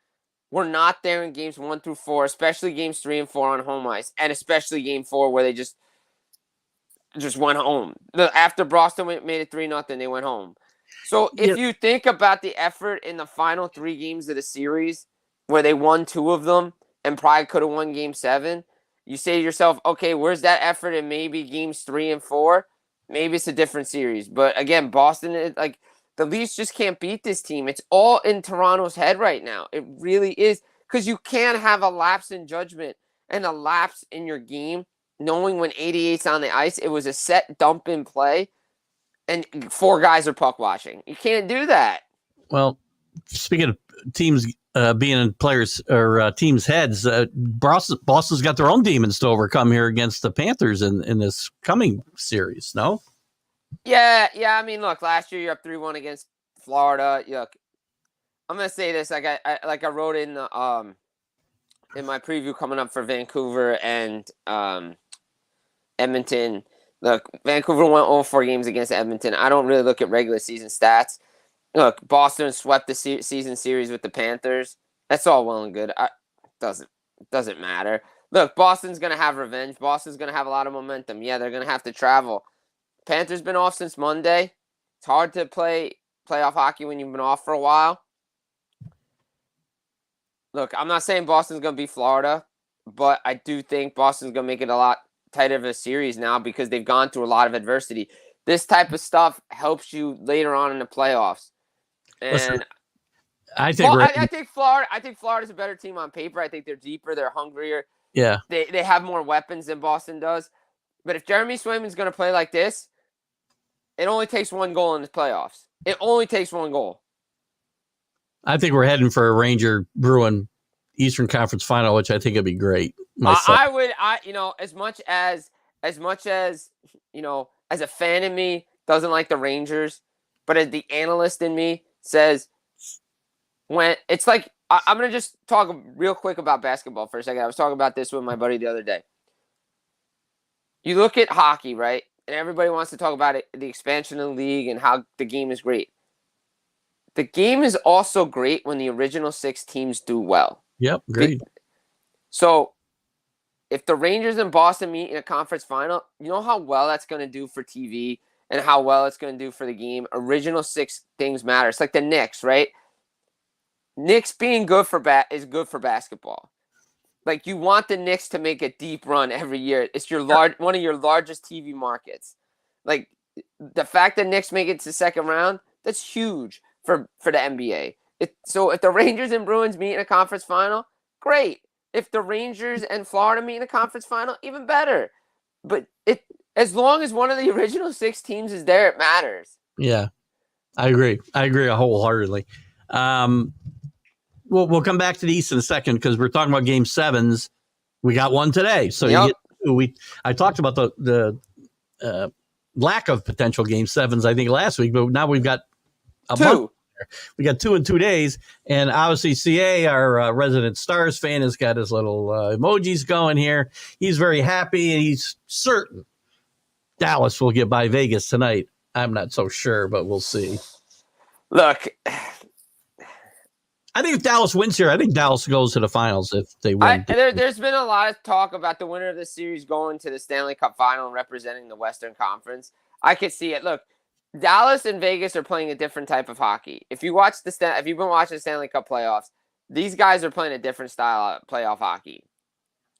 were not there in Games 1 through 4, especially Games 3 and 4 on home ice, and especially Game 4 where they just went home. After Boston made it 3-0, they went home. So if you think about the effort in the final 3 games of the series, where they won 2 of them and probably could have won Game 7, you say to yourself, okay, where's that effort in maybe Games 3 and 4? Maybe it's a different series. But again, Boston, the Leafs just can't beat this team. It's all in Toronto's head right now. It really is. Because you can't have a lapse in judgment and a lapse in your game knowing when 88's on the ice, it was a set dump in play, and 4 guys are puck watching. You can't do that. Well, speaking of teams being in players or teams' heads, Boston's got their own demons to overcome here against the Panthers in this coming series. No. Yeah. I mean, look, last year you're up 3-1 against Florida. Look, I'm gonna say this like I wrote in the in my preview coming up for Vancouver and Edmonton. Look, Vancouver went 0-4 games against Edmonton. I don't really look at regular season stats. Look, Boston swept the season series with the Panthers. That's all well and good. Doesn't matter. Look, Boston's going to have revenge. Boston's going to have a lot of momentum. Yeah, they're going to have to travel. Panthers been off since Monday. It's hard to play playoff hockey when you've been off for a while. Look, I'm not saying Boston's going to beat Florida, but I do think Boston's going to make it a lot tighter of a series now because they've gone through a lot of adversity. This type of stuff helps you later on in the playoffs. And listen, I think Florida's a better team on paper. I think they're deeper, they're hungrier. Yeah. They have more weapons than Boston does. But if Jeremy Swayman's going to play like this, it only takes 1 goal in the playoffs. It only takes 1 goal. I think we're heading for a Ranger Bruin Eastern Conference final, which I think would be great. As much as as a fan in me doesn't like the Rangers, but as the analyst in me says when it's like I'm gonna just talk real quick about basketball for a second. I was talking about this with my buddy the other day. You look at hockey, right? And everybody wants to talk about it, the expansion of the league and how the game is great. The game is also great when the original 6 teams do well. Yep, great. So if the Rangers and Boston meet in a conference final, you know how well that's going to do for TV and how well it's going to do for the game. Original 6 things matter. It's like the Knicks, right? Knicks being good for is good for basketball. Like, you want the Knicks to make a deep run every year. It's your one of your largest TV markets. Like, the fact that Knicks make it to the second round, that's huge for the NBA. So if the Rangers and Bruins meet in a conference final, great. If the Rangers and Florida meet in a conference final, even better. But as long as one of the original 6 teams is there, it matters. Yeah, I agree. I agree wholeheartedly. We'll come back to the East in a second because we're talking about Game 7s. We got one today, so I talked about the lack of potential Game 7s, I think, last week, but now we've got a 2. month. We got 2 in 2 days, and obviously CA, our resident Stars fan, has got his little emojis going here. He's very happy, and he's certain Dallas will get by Vegas tonight. I'm not so sure, but we'll see. Look, I think if Dallas wins here, I think Dallas goes to the finals if they win. There's been a lot of talk about the winner of the series going to the Stanley Cup final and representing the Western Conference. I could see it. Look, Dallas and Vegas are playing a different type of hockey. If you've been watching the Stanley Cup playoffs, these guys are playing a different style of playoff hockey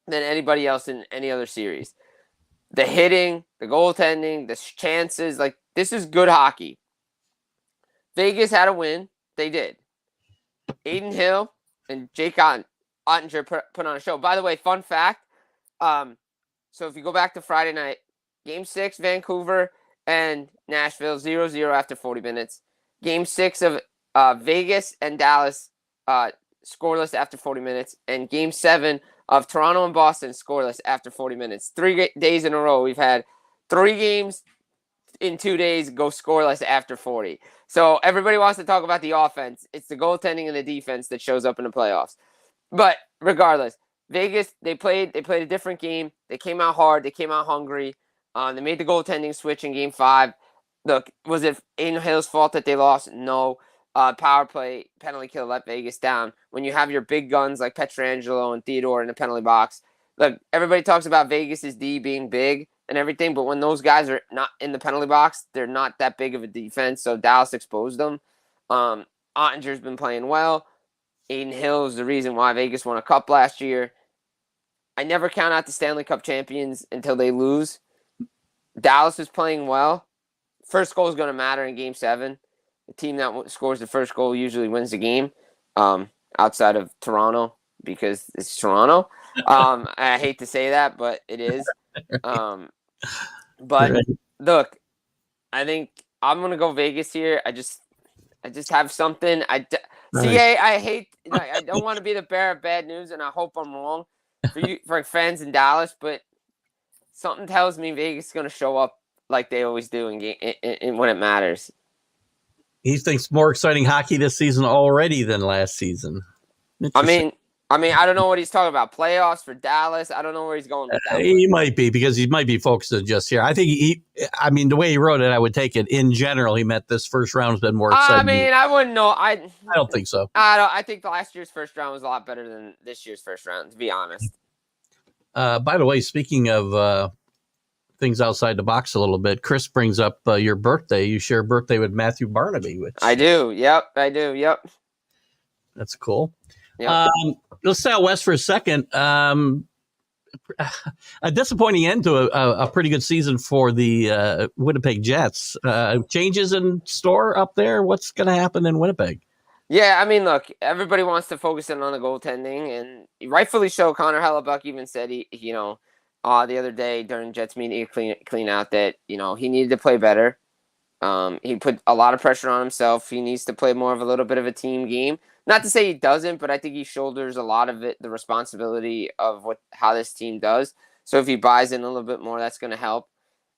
than anybody else in any other series. The hitting, the goaltending, the chances, like, this is good hockey. Vegas had a win. They did. Aiden Hill and Jake Ottinger put on a show. By the way, fun fact. So if you go back to Friday night, Game 6, Vancouver and Nashville, 0-0 after 40 minutes. Game 6 of Vegas and Dallas, scoreless after 40 minutes. And Game 7 of Toronto and Boston, scoreless after 40 minutes. 3 days in a row, we've had 3 games in 2 days go scoreless after 40. So everybody wants to talk about the offense. It's the goaltending and the defense that shows up in the playoffs. But regardless, Vegas, they played a different game. They came out hard. They came out hungry. They made the goaltending switch in Game 5. Look, was it Aiden Hill's fault that they lost? No. Power play, penalty kill let Vegas down. When you have your big guns like Pietrangelo and Theodore in the penalty box, look, everybody talks about Vegas' D being big and everything, but when those guys are not in the penalty box, they're not that big of a defense, so Dallas exposed them. Ottinger's been playing well. Aiden Hill is the reason why Vegas won a cup last year. I never count out the Stanley Cup champions until they lose. Dallas is playing well. First goal is going to matter in Game 7. The team that scores the first goal usually wins the game, outside of Toronto, because it's Toronto. I hate to say that, but it is. But look, I think I'm gonna go Vegas here. I just have something. I don't want to be the bearer of bad news, and I hope I'm wrong for fans in Dallas. But something tells me Vegas is gonna show up like they always do in when it matters. He thinks more exciting hockey this season already than last season. I mean, I don't know what he's talking about. Playoffs for Dallas. I don't know where he's going with that. He might be, because he might be focused on just here. I think the way he wrote it, I would take it in general. He meant this first round has been more exciting. I mean, I wouldn't know. I don't think so. I think last year's first round was a lot better than this year's first round, to be honest. By the way, speaking of things outside the box a little bit, Chris brings up your birthday. You share a birthday with Matthew Barnaby, which I do. Yep, I do. Yep. That's cool. Yep. Let's stay out west for a second. A disappointing end to a pretty good season for the Winnipeg Jets. Changes in store up there. What's going to happen in Winnipeg? Yeah, I mean, look, everybody wants to focus in on the goaltending, and rightfully so. Connor Hellebuck even said the other day during Jets meeting clean out that he needed to play better. He put a lot of pressure on himself. He needs to play more of a little bit of a team game. Not to say he doesn't, but I think he shoulders a lot of it, the responsibility of how this team does. So if he buys in a little bit more, that's going to help.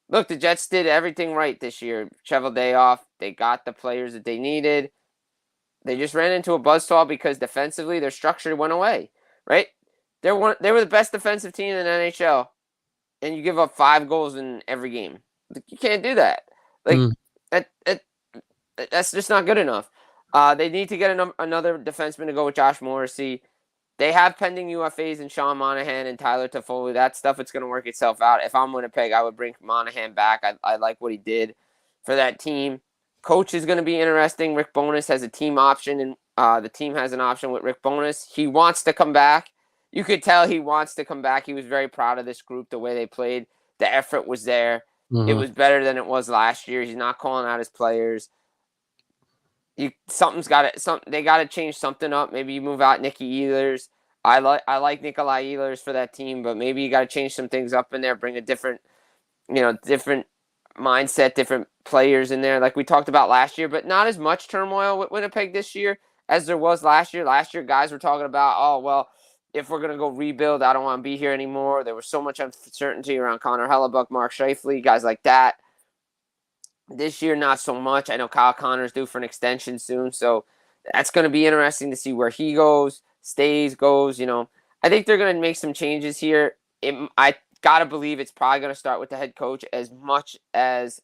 Look, the Jets did everything right this year. Shovel day off. They got the players that they needed. They just ran into a buzzsaw because defensively their structure went away, right? They were the best defensive team in the NHL, and you give up 5 goals in every game. You can't do that. Like that's just not good enough. They need to get another defenseman to go with Josh Morrissey. They have pending UFAs in Sean Monahan and Tyler Toffoli. That stuff, it's going to work itself out. If I'm Winnipeg, I would bring Monahan back. I like what he did for that team. Coach is going to be interesting. Rick Bowness has a team option, and the team has an option with Rick Bowness. He wants to come back. You could tell he wants to come back. He was very proud of this group, the way they played. The effort was there. Mm-hmm. It was better than it was last year. He's not calling out his players. They got to change something up. Maybe you move out Nicky Ehlers. I like Nikolai Ehlers for that team, but maybe you got to change some things up in there. Bring a different mindset, different players in there, like we talked about last year. But not as much turmoil with Winnipeg this year as there was last year. Last year, guys were talking about, oh well, if we're gonna go rebuild, I don't want to be here anymore. There was so much uncertainty around Connor Hellebuck, Mark Scheifele, guys like that. This year, not so much. I know Kyle Connor's due for an extension soon, so that's going to be interesting to see where he goes, goes. I think they're going to make some changes here. I got to believe it's probably going to start with the head coach. As much as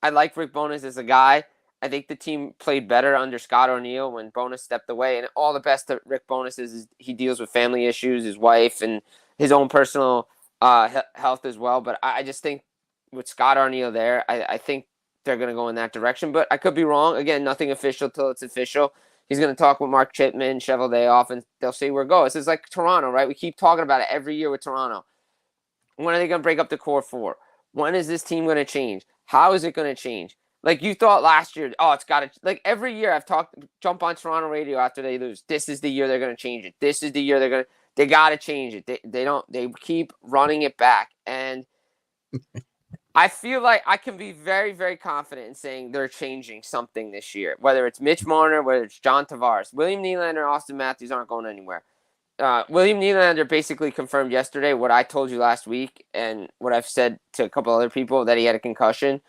I like Rick Bowness as a guy, I think the team played better under Scott O'Neill when Bowness stepped away. And all the best that Rick Bowness is he deals with family issues, his wife, and his own personal health as well. But I just think with Scott O'Neill there, I think they're going to go in that direction. But I could be wrong. Again, nothing official till it's official. He's going to talk with Mark Chipman, Cheveldayoff, and they'll see where it goes. It's like Toronto, right? We keep talking about it every year with Toronto. When are they going to break up the core 4? When is this team going to change? How is it going to change? Like you thought last year, it's got to – like every year I've jump on Toronto radio after they lose. This is the year they're going to change it. This is the year they got to change it. They keep running it back. And I feel like I can be very, very confident in saying they're changing something this year, whether it's Mitch Marner, whether it's John Tavares. William Nylander, Austin Matthews aren't going anywhere. William Nylander basically confirmed yesterday what I told you last week and what I've said to a couple other people, that he had a concussion.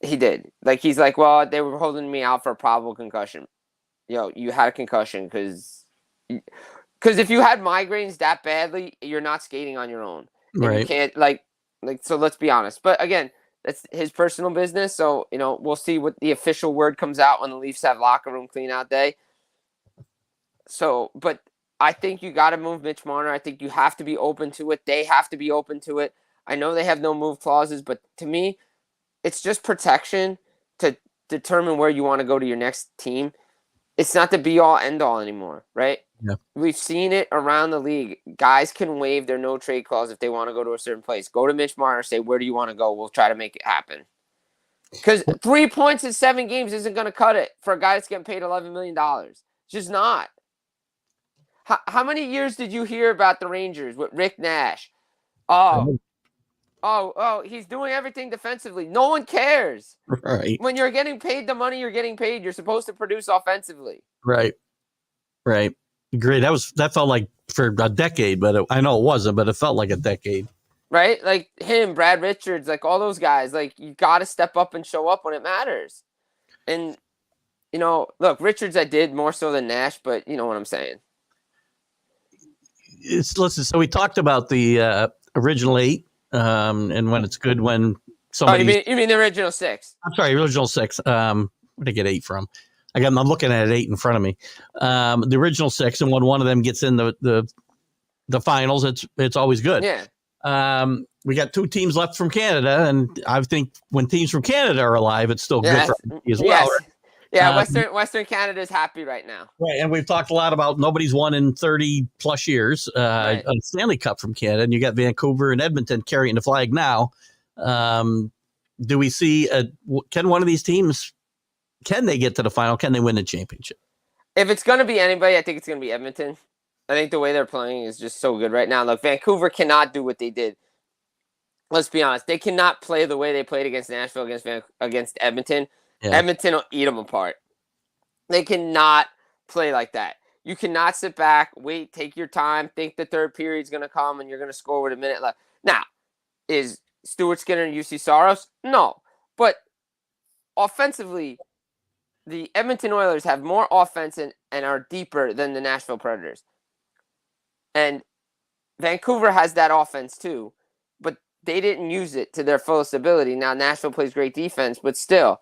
He did. Like, he's like, well, they were holding me out for a probable concussion. You had a concussion because if you had migraines that badly, you're not skating on your own. Right. You can't, so let's be honest. But again, that's his personal business. So, we'll see what the official word comes out when the Leafs have locker room clean out day. So, but I think you got to move Mitch Marner. I think you have to be open to it. They have to be open to it. I know they have no move clauses, but to me, it's just protection to determine where you want to go to your next team. It's not the be-all, end-all anymore, right? Yeah. We've seen it around the league. Guys can waive their no-trade clause if they want to go to a certain place. Go to Mitch Marner, say, where do you want to go? We'll try to make it happen. Because 3 points in 7 games isn't going to cut it for a guy that's getting paid $11 million. It's just not. How many years did you hear about the Rangers with Rick Nash? Oh, he's doing everything defensively. No one cares. Right. When you're getting paid the money you're getting paid, you're supposed to produce offensively. Right. Great. That felt like for a decade, but I know it wasn't, but it felt like a decade. Right? Like him, Brad Richards, like all those guys, like you got to step up and show up when it matters. And, look, Richards I did more so than Nash, but you know what I'm saying. Listen, so we talked about the original 8. And when it's good when somebody. You mean the original 6? I'm sorry, original 6. Where did I get 8 from? I'm looking at 8 in front of me. The original 6, and when one of them gets in the finals, it's always good. Yeah. We got 2 teams left from Canada, and I think when teams from Canada are alive, it's still good for me as well. Yes. Right? Yeah, Western Canada is happy right now. Right, and we've talked a lot about nobody's won in 30 plus years a Stanley Cup from Canada, and you got Vancouver and Edmonton carrying the flag now. Do we see can one of these teams? Can they get to the final? Can they win the championship? If it's going to be anybody, I think it's going to be Edmonton. I think the way they're playing is just so good right now. Look, Vancouver cannot do what they did. Let's be honest; they cannot play the way they played against Nashville, against Edmonton. Yeah. Edmonton will eat them apart. They cannot play like that. You cannot sit back, wait, take your time, think the third period's going to come and you're going to score with a minute left. Now, is Stuart Skinner and UC Saros? No. But offensively, the Edmonton Oilers have more offense and are deeper than the Nashville Predators. And Vancouver has that offense too, but they didn't use it to their fullest ability. Now, Nashville plays great defense, but still,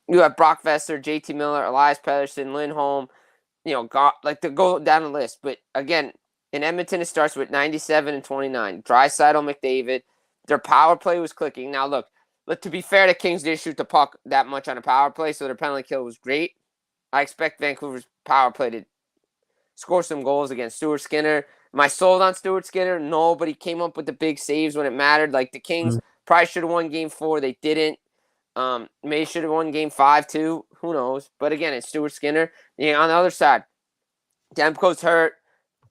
you have Brock Besser, JT Miller, Elias Pettersson, Lindholm, to go down the list. But again, in Edmonton, it starts with 97 and 29. Draisaitl, McDavid. Their power play was clicking. Now, look, to be fair, the Kings didn't shoot the puck that much on a power play, so their penalty kill was great. I expect Vancouver's power play to score some goals against Stuart Skinner. Am I sold on Stuart Skinner? No, but he came up with the big saves when it mattered. Like the Kings probably should have won Game 4. They didn't. Maybe should have won Game 5 too. Who knows? But again, it's Stuart Skinner. On the other side, Demko's hurt.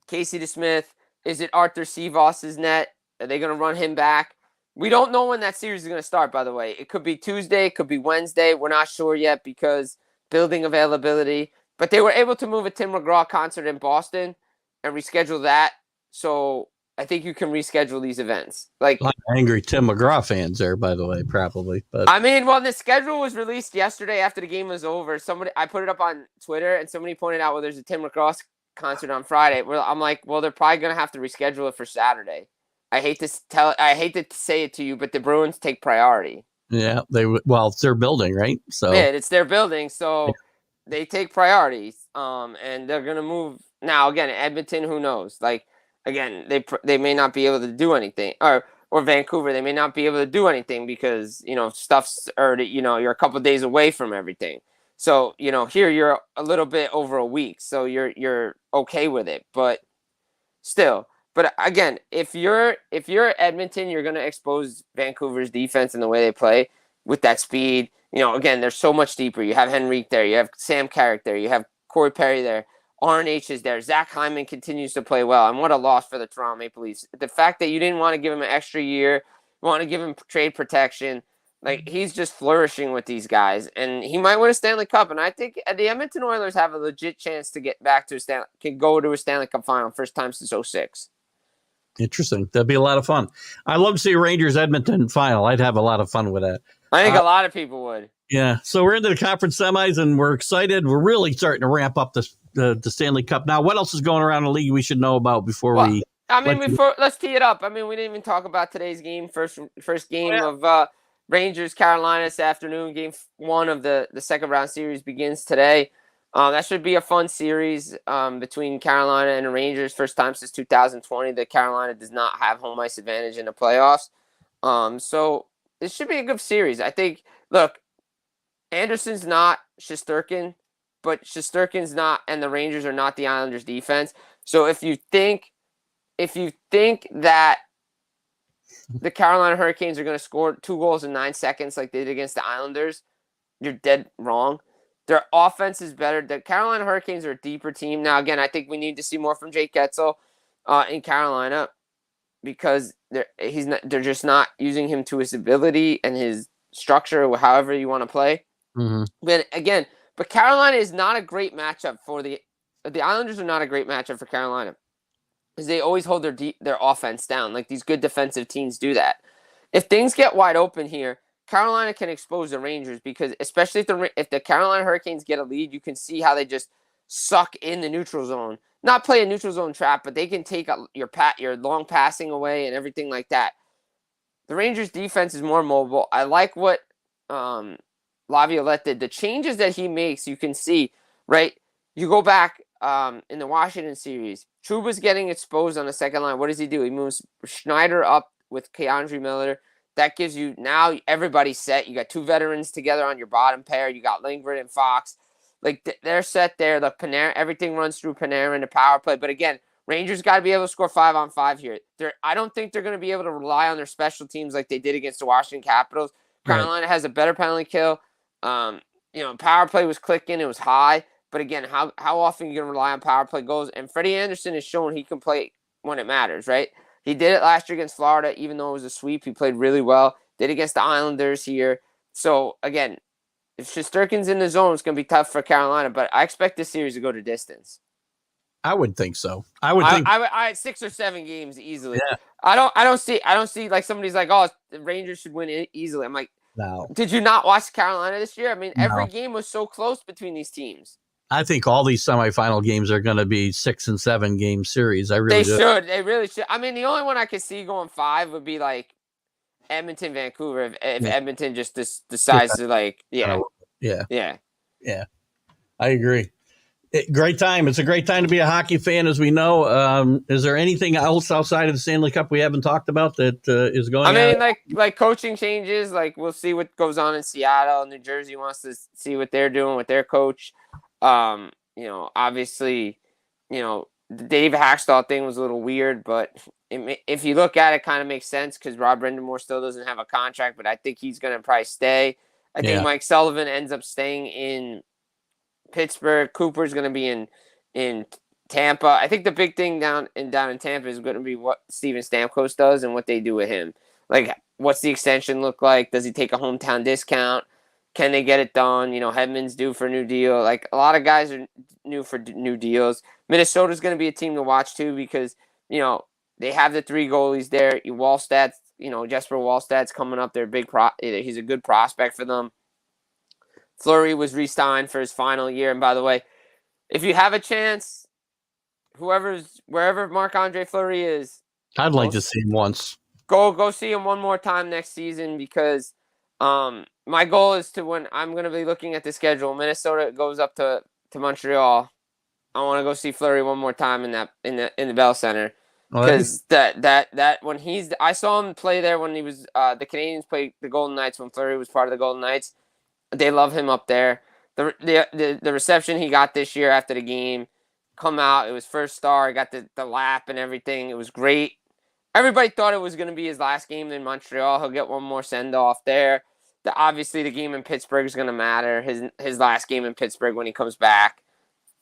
Casey DeSmith. Is it Arthur Seavoss's net? Are they going to run him back? We don't know when that series is going to start, by the way. It could be Tuesday. It could be Wednesday. We're not sure yet because building availability. But they were able to move a Tim McGraw concert in Boston and reschedule that. So I think you can reschedule these events. Like a lot of angry Tim McGraw fans there, by the way, probably. But I mean, well, the schedule was released yesterday after the game was over. I put it up on Twitter, and somebody pointed out, well, there's a Tim McGraw concert on Friday. Well, I'm like, well, they're probably gonna have to reschedule it for Saturday. I hate to say it to you, but the Bruins take priority. Yeah, it's their building, right? So yeah, it's their building, so they take priorities. And they're gonna move now. Again, Edmonton, who knows? Like again, they may not be able to do anything, or Vancouver, they may not be able to do anything because stuff's you're a couple of days away from everything. So here you're a little bit over a week, so you're okay with it, but still. But again, if you're Edmonton, you're going to expose Vancouver's defense and the way they play with that speed. Again, they're so much deeper. You have Henrique there. You have Sam Carrick there. You have Corey Perry there. RNH is there. Zach Hyman continues to play well. And what a loss for the Toronto Maple Leafs. The fact that you didn't want to give him an extra year, you want to give him trade protection, like he's just flourishing with these guys. And he might win a Stanley Cup. And I think the Edmonton Oilers have a legit chance to get back to can go to a Stanley Cup final first time since 2006. Interesting. That'd be a lot of fun. I'd love to see Rangers Edmonton final. I'd have a lot of fun with that. I think a lot of people would. Yeah. So we're into the conference semis and we're excited. We're really starting to ramp up the Stanley Cup. Now, what else is going around the league we should know about before we? Let's tee it up. I mean, we didn't even talk about today's game. First game of Rangers Carolina this afternoon. Game 1 of the second round series begins today. That should be a fun series between Carolina and the Rangers. First time since 2020 that Carolina does not have home ice advantage in the playoffs. So this should be a good series. I think, look, Anderson's not Shesterkin, but Shesterkin's not, and the Rangers are not the Islanders' defense. So if you think that the Carolina Hurricanes are going to score 2 goals in 9 seconds like they did against the Islanders, you're dead wrong. Their offense is better. The Carolina Hurricanes are a deeper team. Now, again, I think we need to see more from Jake Getzel in Carolina because they're just not using him to his ability and his structure, or however you want to play. Mm-hmm. But Carolina is not a great matchup for the Islanders are not a great matchup for Carolina because they always hold their offense down. Like these good defensive teams do that. If things get wide open here, Carolina can expose the Rangers because especially if the Carolina Hurricanes get a lead, you can see how they just suck in the neutral zone. Not play a neutral zone trap, but they can take your long passing away and everything like that. The Rangers defense is more mobile. I like what Laviolette did. The changes that he makes, you can see, right? You go back in the Washington series, Trouba's getting exposed on the second line. What does he do? He moves Schneider up with Keandre Miller. That gives you, now everybody's set. You got 2 veterans together on your bottom pair. You got Lindgren and Fox. Like, they're set there. The Panarin, everything runs through Panarin, the power play. But again, Rangers got to be able to score 5-on-5 here. I don't think they're going to be able to rely on their special teams like they did against the Washington Capitals. Carolina has a better penalty kill. Power play was clicking. It was high. But again, how often are you going to rely on power play goals? And Freddie Anderson has shown he can play when it matters, right? He did it last year against Florida, even though it was a sweep. He played really well. Did it against the Islanders here. So, again, if Shesterkin's in the zone, it's going to be tough for Carolina. But I expect this series to go to distance. I would think so. I had 6 or 7 games easily. Yeah. I don't see like somebody's like, oh, the Rangers should win it easily. I'm like, No, Did you not watch Carolina this year? I mean, every no. game was so close between these teams. I think all these semifinal games are going to be 6 and 7 game series. I really They do. should. They really should. I mean, the only one I could see going 5 would be like Edmonton, Vancouver. If Yeah. Edmonton just decides to Yeah. yeah. Yeah. I agree. Great time. It's a great time to be a hockey fan, as we know. Is there anything else outside of the Stanley Cup we haven't talked about that is going on? I mean, like coaching changes. Like we'll see what goes on in Seattle. New Jersey wants to see what they're doing with their coach. Obviously, the Dave Hackstall thing was a little weird, but if you look at it, kind of makes sense because Rob Brindamore still doesn't have a contract, but I think he's going to probably stay. I think Mike Sullivan ends up staying in Pittsburgh. Cooper's going to be in Tampa. I think the big thing down in Tampa is going to be what Steven Stamkos does and what they do with him. Like, what's the extension look like? Does he take a hometown discount? Can they get it done? Hedman's due for a new deal. Like, a lot of guys are new for new deals. Minnesota's going to be a team to watch, too, because, they have the 3 goalies there. Wallstadt's, Jesper Wallstadt's coming up. They're he's a good prospect for them. Fleury was re-signed for his final year. And by the way, if you have a chance, wherever Marc-Andre Fleury is, I'd like to see him once. Go see him one more time next season because my goal is to when I'm going to be looking at the schedule, Minnesota goes up to Montreal. I want to go see Fleury one more time in the Bell Center because that when I saw him play there when he was the Canadians played the Golden Knights when Fleury was part of the Golden Knights. They love him up there. The reception he got this year after the game, come out, it was first star. He got the lap and everything. It was great. Everybody thought it was going to be his last game in Montreal. He'll get one more send-off there. Obviously, the game in Pittsburgh is going to matter. His last game in Pittsburgh when he comes back.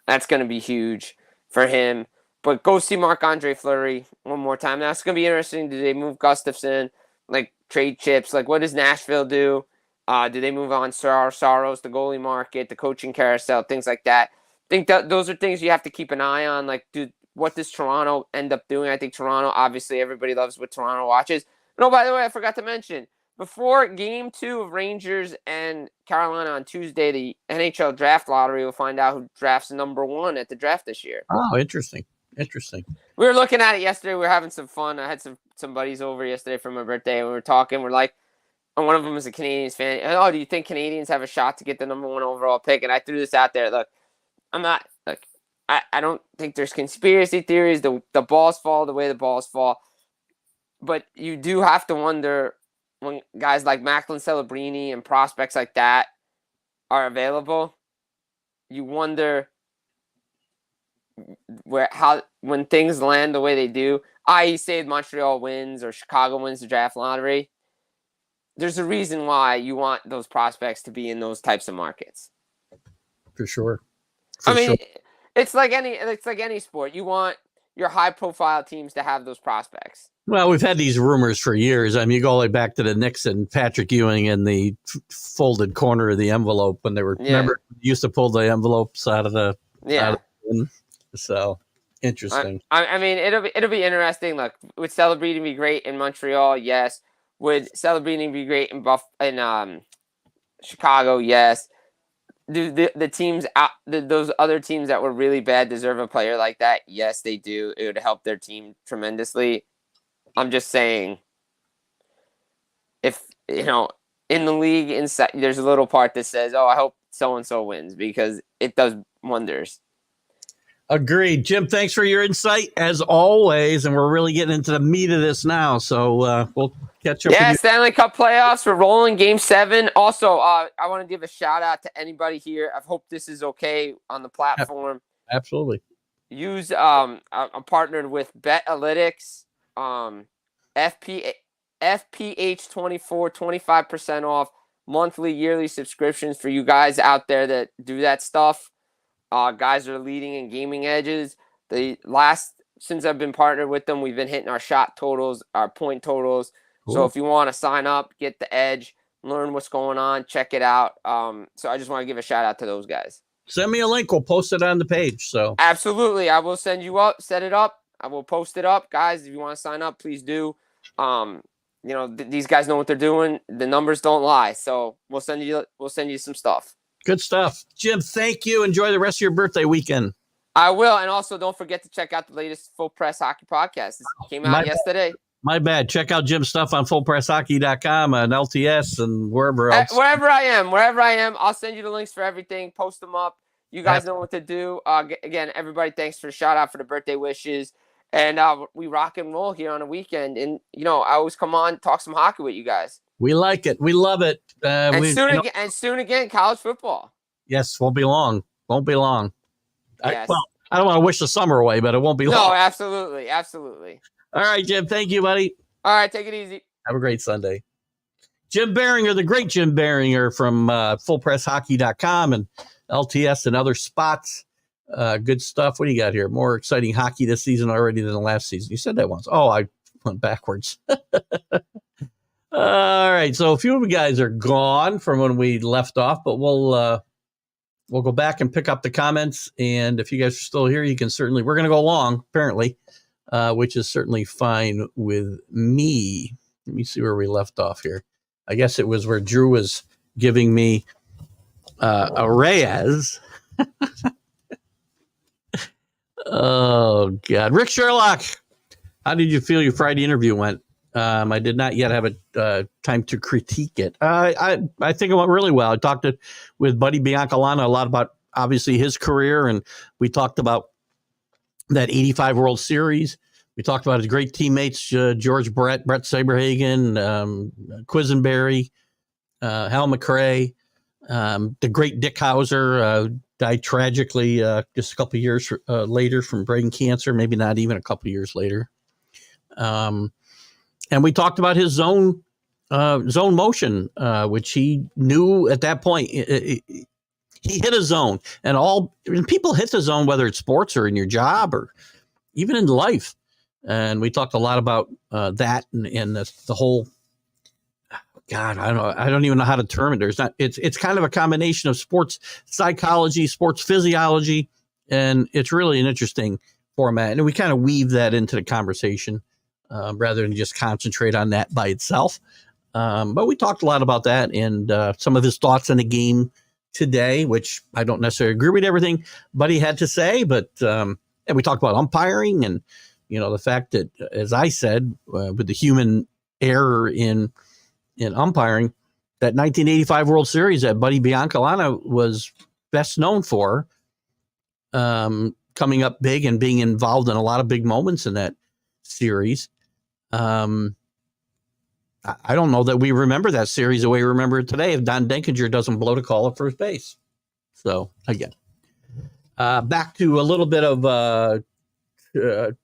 That's going to be huge for him. But go see Marc-Andre Fleury one more time. That's going to be interesting. Do they move Gustafsson? Like, trade chips? Like, what does Nashville do? Do they move on Saros, the goalie market, the coaching carousel, things like that? I think that those are things you have to keep an eye on. Like, what does Toronto end up doing? I think Toronto, obviously, everybody loves what Toronto watches. No, by the way, I forgot to mention, before Game 2 of Rangers and Carolina on Tuesday, the NHL Draft Lottery will find out who drafts number 1 at the draft this year. Oh, interesting. We were looking at it yesterday. We were having some fun. I had some buddies over yesterday for my birthday, and we were talking. We're like, and one of them is a Canadians fan. Oh, do you think Canadians have a shot to get the number 1 overall pick? And I threw this out there. Look, I don't think there's conspiracy theories. The balls fall the way the balls fall. But you do have to wonder when guys like Macklin Celebrini and prospects like that are available. You wonder when things land the way they do, i.e. say Montreal wins or Chicago wins the draft lottery, there's a reason why you want those prospects to be in those types of markets. For sure. It's like any sport. You want your high-profile teams to have those prospects. Well, we've had these rumors for years. I mean, you go all the way back to the Knicks and Patrick Ewing in the folded corner of the envelope when they were. Yeah. Remember, used to pull the envelopes out of the. Yeah. So interesting. I mean, it'll be interesting. Look, would Celebrini be great in Montreal? Yes. Would Celebrini be great in Chicago? Yes. Do the teams out those other teams that were really bad deserve a player like that? Yes, they do. It would help their team tremendously. I'm just saying, if in the league inside, there's a little part that says, "Oh, I hope so and so wins," because it does wonders. Agreed. Jim, thanks for your insight as always. And we're really getting into the meat of this now. So we'll catch up. Yeah, Stanley Cup playoffs. We're rolling Game 7. Also, I want to give a shout out to anybody here. I hope this is okay on the platform. Absolutely. Use I'm partnered with Betalytics. FPH24, 25% off monthly, yearly subscriptions for you guys out there that do that stuff. Guys are leading in gaming edges. Since I've been partnered with them, we've been hitting our shot totals, our point totals. Cool. So if you want to sign up, get the edge, learn what's going on, check it out. So I just want to give a shout out to those guys. Send me a link. We'll post it on the page. So absolutely. I will send you up, set it up. I will post it up. Guys, if you want to sign up, please do. these guys know what they're doing. The numbers don't lie. So we'll send you some stuff. Good stuff. Jim, thank you. Enjoy the rest of your birthday weekend. I will. And also don't forget to check out the latest Full Press Hockey podcast. This came out yesterday. My bad. Check out Jim's stuff on fullpresshockey.com and LTS and wherever else. Wherever I am, I'll send you the links for everything. Post them up. You guys know what to do. Again, everybody, thanks for the shout out for the birthday wishes. And we rock and roll here on a weekend. And, I always come on, talk some hockey with you guys. We like it. We love it. Soon again, college football. Yes, won't be long. Won't be long. Yes. I don't want to wish the summer away, but it won't be long. No, absolutely. Absolutely. All right, Jim. Thank you, buddy. All right. Take it easy. Have a great Sunday. Jim Biringer, the great Jim Biringer from fullpresshockey.com and LTS and other spots. Good stuff. What do you got here? More exciting hockey this season already than the last season. You said that once. Oh, I went backwards. All right. So a few of you guys are gone from when we left off, but we'll go back and pick up the comments. And if you guys are still here, you can certainly, we're going to go long, apparently, which is certainly fine with me. Let me see where we left off here. I guess it was where Drew was giving me a Reyes. Oh, God. Rick Sherlock, how did you feel your Friday interview went? I did not yet have a time to critique it. I think it went really well. I talked with Buddy Biancalana a lot about, obviously, his career, and we talked about that 85 World Series. We talked about his great teammates, George Brett Saberhagen, Quisenberry, Hal McRae, the great Dick Hauser, died tragically just a couple of years later from brain cancer, maybe not even a couple of years later. And we talked about his zone motion, which he knew at that point. He hit a zone, and people hit the zone, whether it's sports or in your job or even in life. And we talked a lot about that and the whole. God, I don't even know how to term it. It's kind of a combination of sports psychology, sports physiology, and it's really an interesting format. And we kind of weave that into the conversation rather than just concentrate on that by itself. But we talked a lot about that and some of his thoughts on the game today, which I don't necessarily agree with everything Buddy had to say, but and we talked about umpiring and the fact that, as I said, with the human error in umpiring, that 1985 World Series that Buddy Biancalana was best known for, coming up big and being involved in a lot of big moments in that series. I don't know that we remember that series the way we remember it today if Don Denkinger doesn't blow the call at first base. So, again, back to a little bit of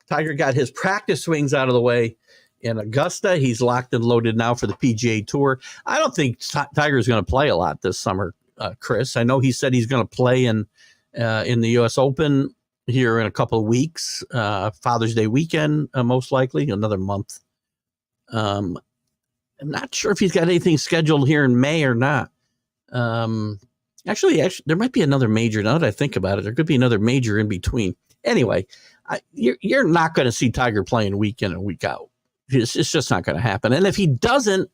Tiger got his practice swings out of the way in Augusta. He's locked and loaded now for the PGA Tour. I don't think Tiger's going to play a lot this summer, Chris. I know he said he's going to play in the U.S. Open here in a couple of weeks, Father's Day weekend, most likely, another month. I'm not sure if he's got anything scheduled here in May or not. Actually, there might be another major. Now that I think about it, there could be another major in between. Anyway, you're not going to see Tiger playing week in and week out. It's just not going to happen. And if he doesn't,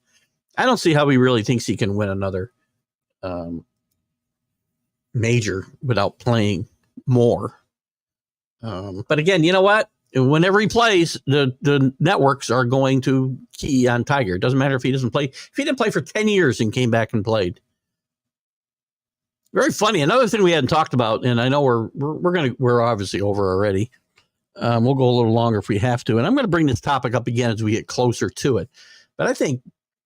I don't see how he really thinks he can win another major without playing more. But again, you know what? Whenever he plays, the networks are going to key on Tiger. It doesn't matter if he doesn't play. If he didn't play for 10 years and came back and played. Very funny. Another thing we hadn't talked about, and I know we're obviously over already. We'll go a little longer if we have to. And I'm going to bring this topic up again as we get closer to it. But I think,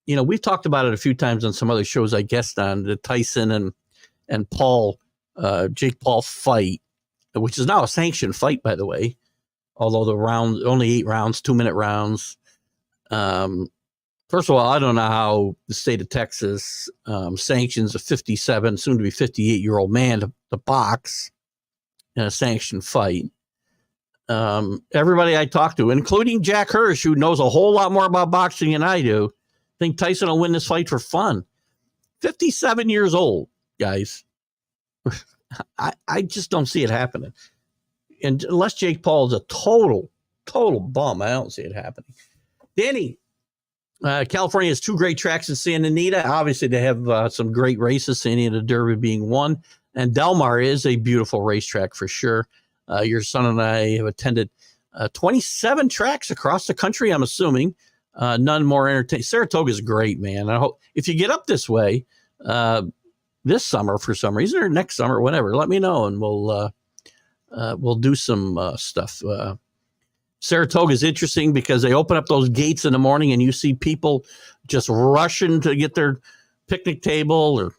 we've talked about it a few times on some other shows I guessed on, the Tyson and Paul, Jake Paul fight, which is now a sanctioned fight, by the way. Although the round, only 8 rounds, 2-minute rounds. First of all, I don't know how the state of Texas sanctions a 57, soon to be 58-year-old man to box in a sanctioned fight. Everybody I talk to, including Jack Hirsch, who knows a whole lot more about boxing than I do, think Tyson will win this fight for fun. 57 years old, guys. I just don't see it happening. And unless Jake Paul is a total bum, I don't see it happening. Danny, California has 2 great tracks in Santa Anita. Obviously, they have some great races, Santa Anita Derby being one. And Del Mar is a beautiful racetrack for sure. Your son and I have attended 27 tracks across the country, I'm assuming. None more entertaining. Saratoga is great, man. I hope if you get up this way this summer for some reason or next summer, whatever, let me know and we'll do some stuff. Saratoga is interesting because they open up those gates in the morning and you see people just rushing to get their picnic table or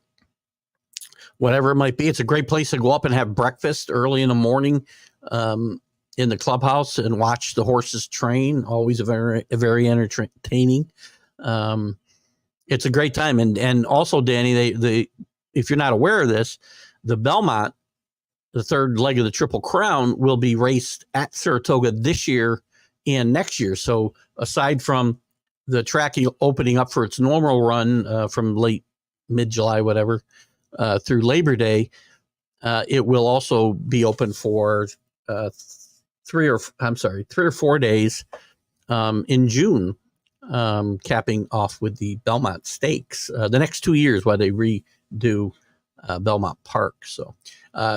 whatever it might be. It's a great place to go up and have breakfast early in the morning in the clubhouse and watch the horses train. Always a very entertaining. It's a great time. And also, Danny, they if you're not aware of this, the Belmont, the third leg of the Triple Crown, will be raced at Saratoga this year and next year. So aside from the track opening up for its normal run from mid-July, whatever, through Labor Day, it will also be open for 3 or 4 days in June, capping off with the Belmont Stakes the next 2 years while they redo Belmont Park. So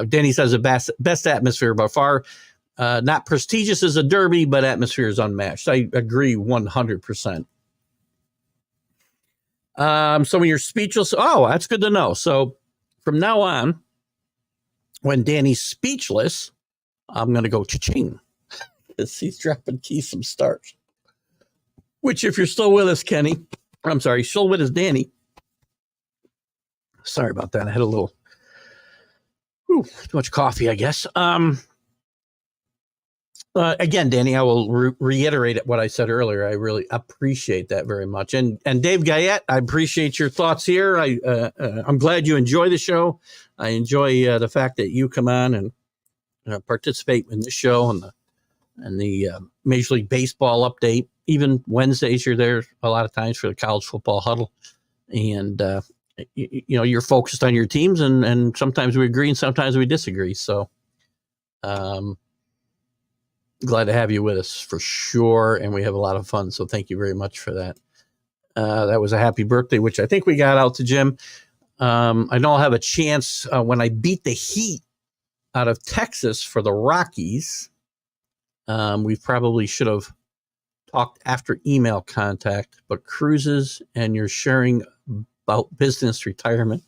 Danny says the best atmosphere by far. Not prestigious as a Derby, but atmosphere is unmatched. I agree 100%. Some of your speechless. Oh, that's good to know. So from now on, when Danny's speechless, I'm going to go cha-ching because he's dropping keys some stars. Which, if you're still with us, Kenny, I'm sorry, still with us, Danny. Sorry about that. I had a little too much coffee, I guess. Again, Danny, I will reiterate what I said earlier. I really appreciate that very much. And Dave Guyette, I appreciate your thoughts here. I'm glad you enjoy the show. I enjoy the fact that you come on and participate in the show and the Major League Baseball update. Even Wednesdays, you're there a lot of times for the college football huddle. And, you're focused on your teams, and sometimes we agree and sometimes we disagree. So glad to have you with us for sure. And we have a lot of fun. So thank you very much for that. That was a happy birthday, which I think we got out to Jim. I know I'll have a chance when I beat the Heat out of Texas for the Rockies. We probably should have talked after email contact, but cruises and you're sharing about business retirement.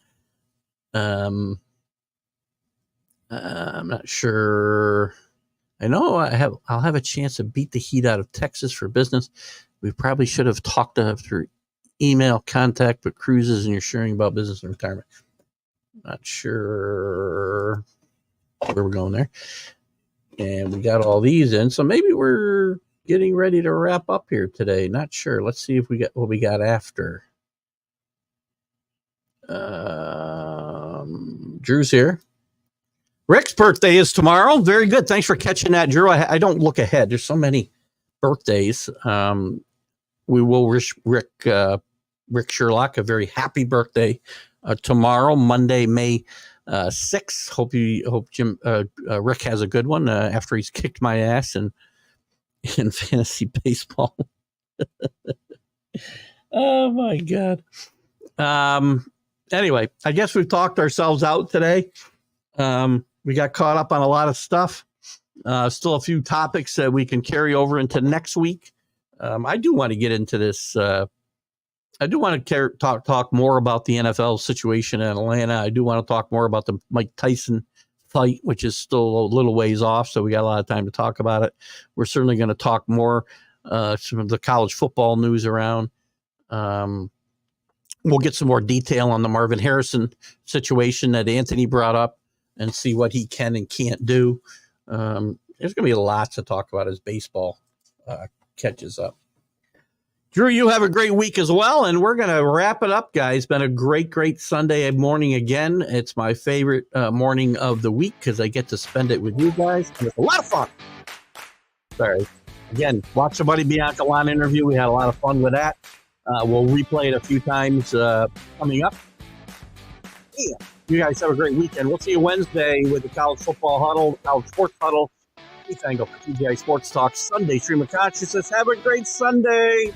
I'm not sure. I know I'll have a chance to beat the Heat out of Texas for business. We probably should have talked through email contact, but cruises and you're sharing about business and retirement. Not sure where we're going there. And we got all these in. So maybe we're getting ready to wrap up here today. Not sure. Let's see if we got what we got after. Drew's here. Rick's birthday is tomorrow. Very good. Thanks for catching that, Drew. I don't look ahead. There's so many birthdays. We will wish Rick Sherlock a very happy birthday tomorrow, Monday, May 6th. Hope Rick has a good one after he's kicked my ass in fantasy baseball. Oh my God. Anyway, I guess we've talked ourselves out today. We got caught up on a lot of stuff. Still a few topics that we can carry over into next week. I do want to get into this. I do want to talk more about the NFL situation in Atlanta. I do want to talk more about the Mike Tyson fight, which is still a little ways off. So we got a lot of time to talk about it. We're certainly going to talk more some of the college football news around. We'll get some more detail on the Marvin Harrison situation that Anthony brought up and see what he can and can't do. There's going to be lots to talk about as baseball catches up. Drew, you have a great week as well, and we're going to wrap it up, guys. Been a great Sunday morning again. It's my favorite morning of the week because I get to spend it with you guys, and it's a lot of fun. Sorry. Again, watch the Buddy Bianca Lon interview. We had a lot of fun with that. We'll replay it a few times coming up. Yeah. You guys have a great weekend. We'll see you Wednesday with the College Football Huddle, College Sports Huddle. Keith Engle for TGI Sports Talk Sunday Stream of Consciousness. Have a great Sunday.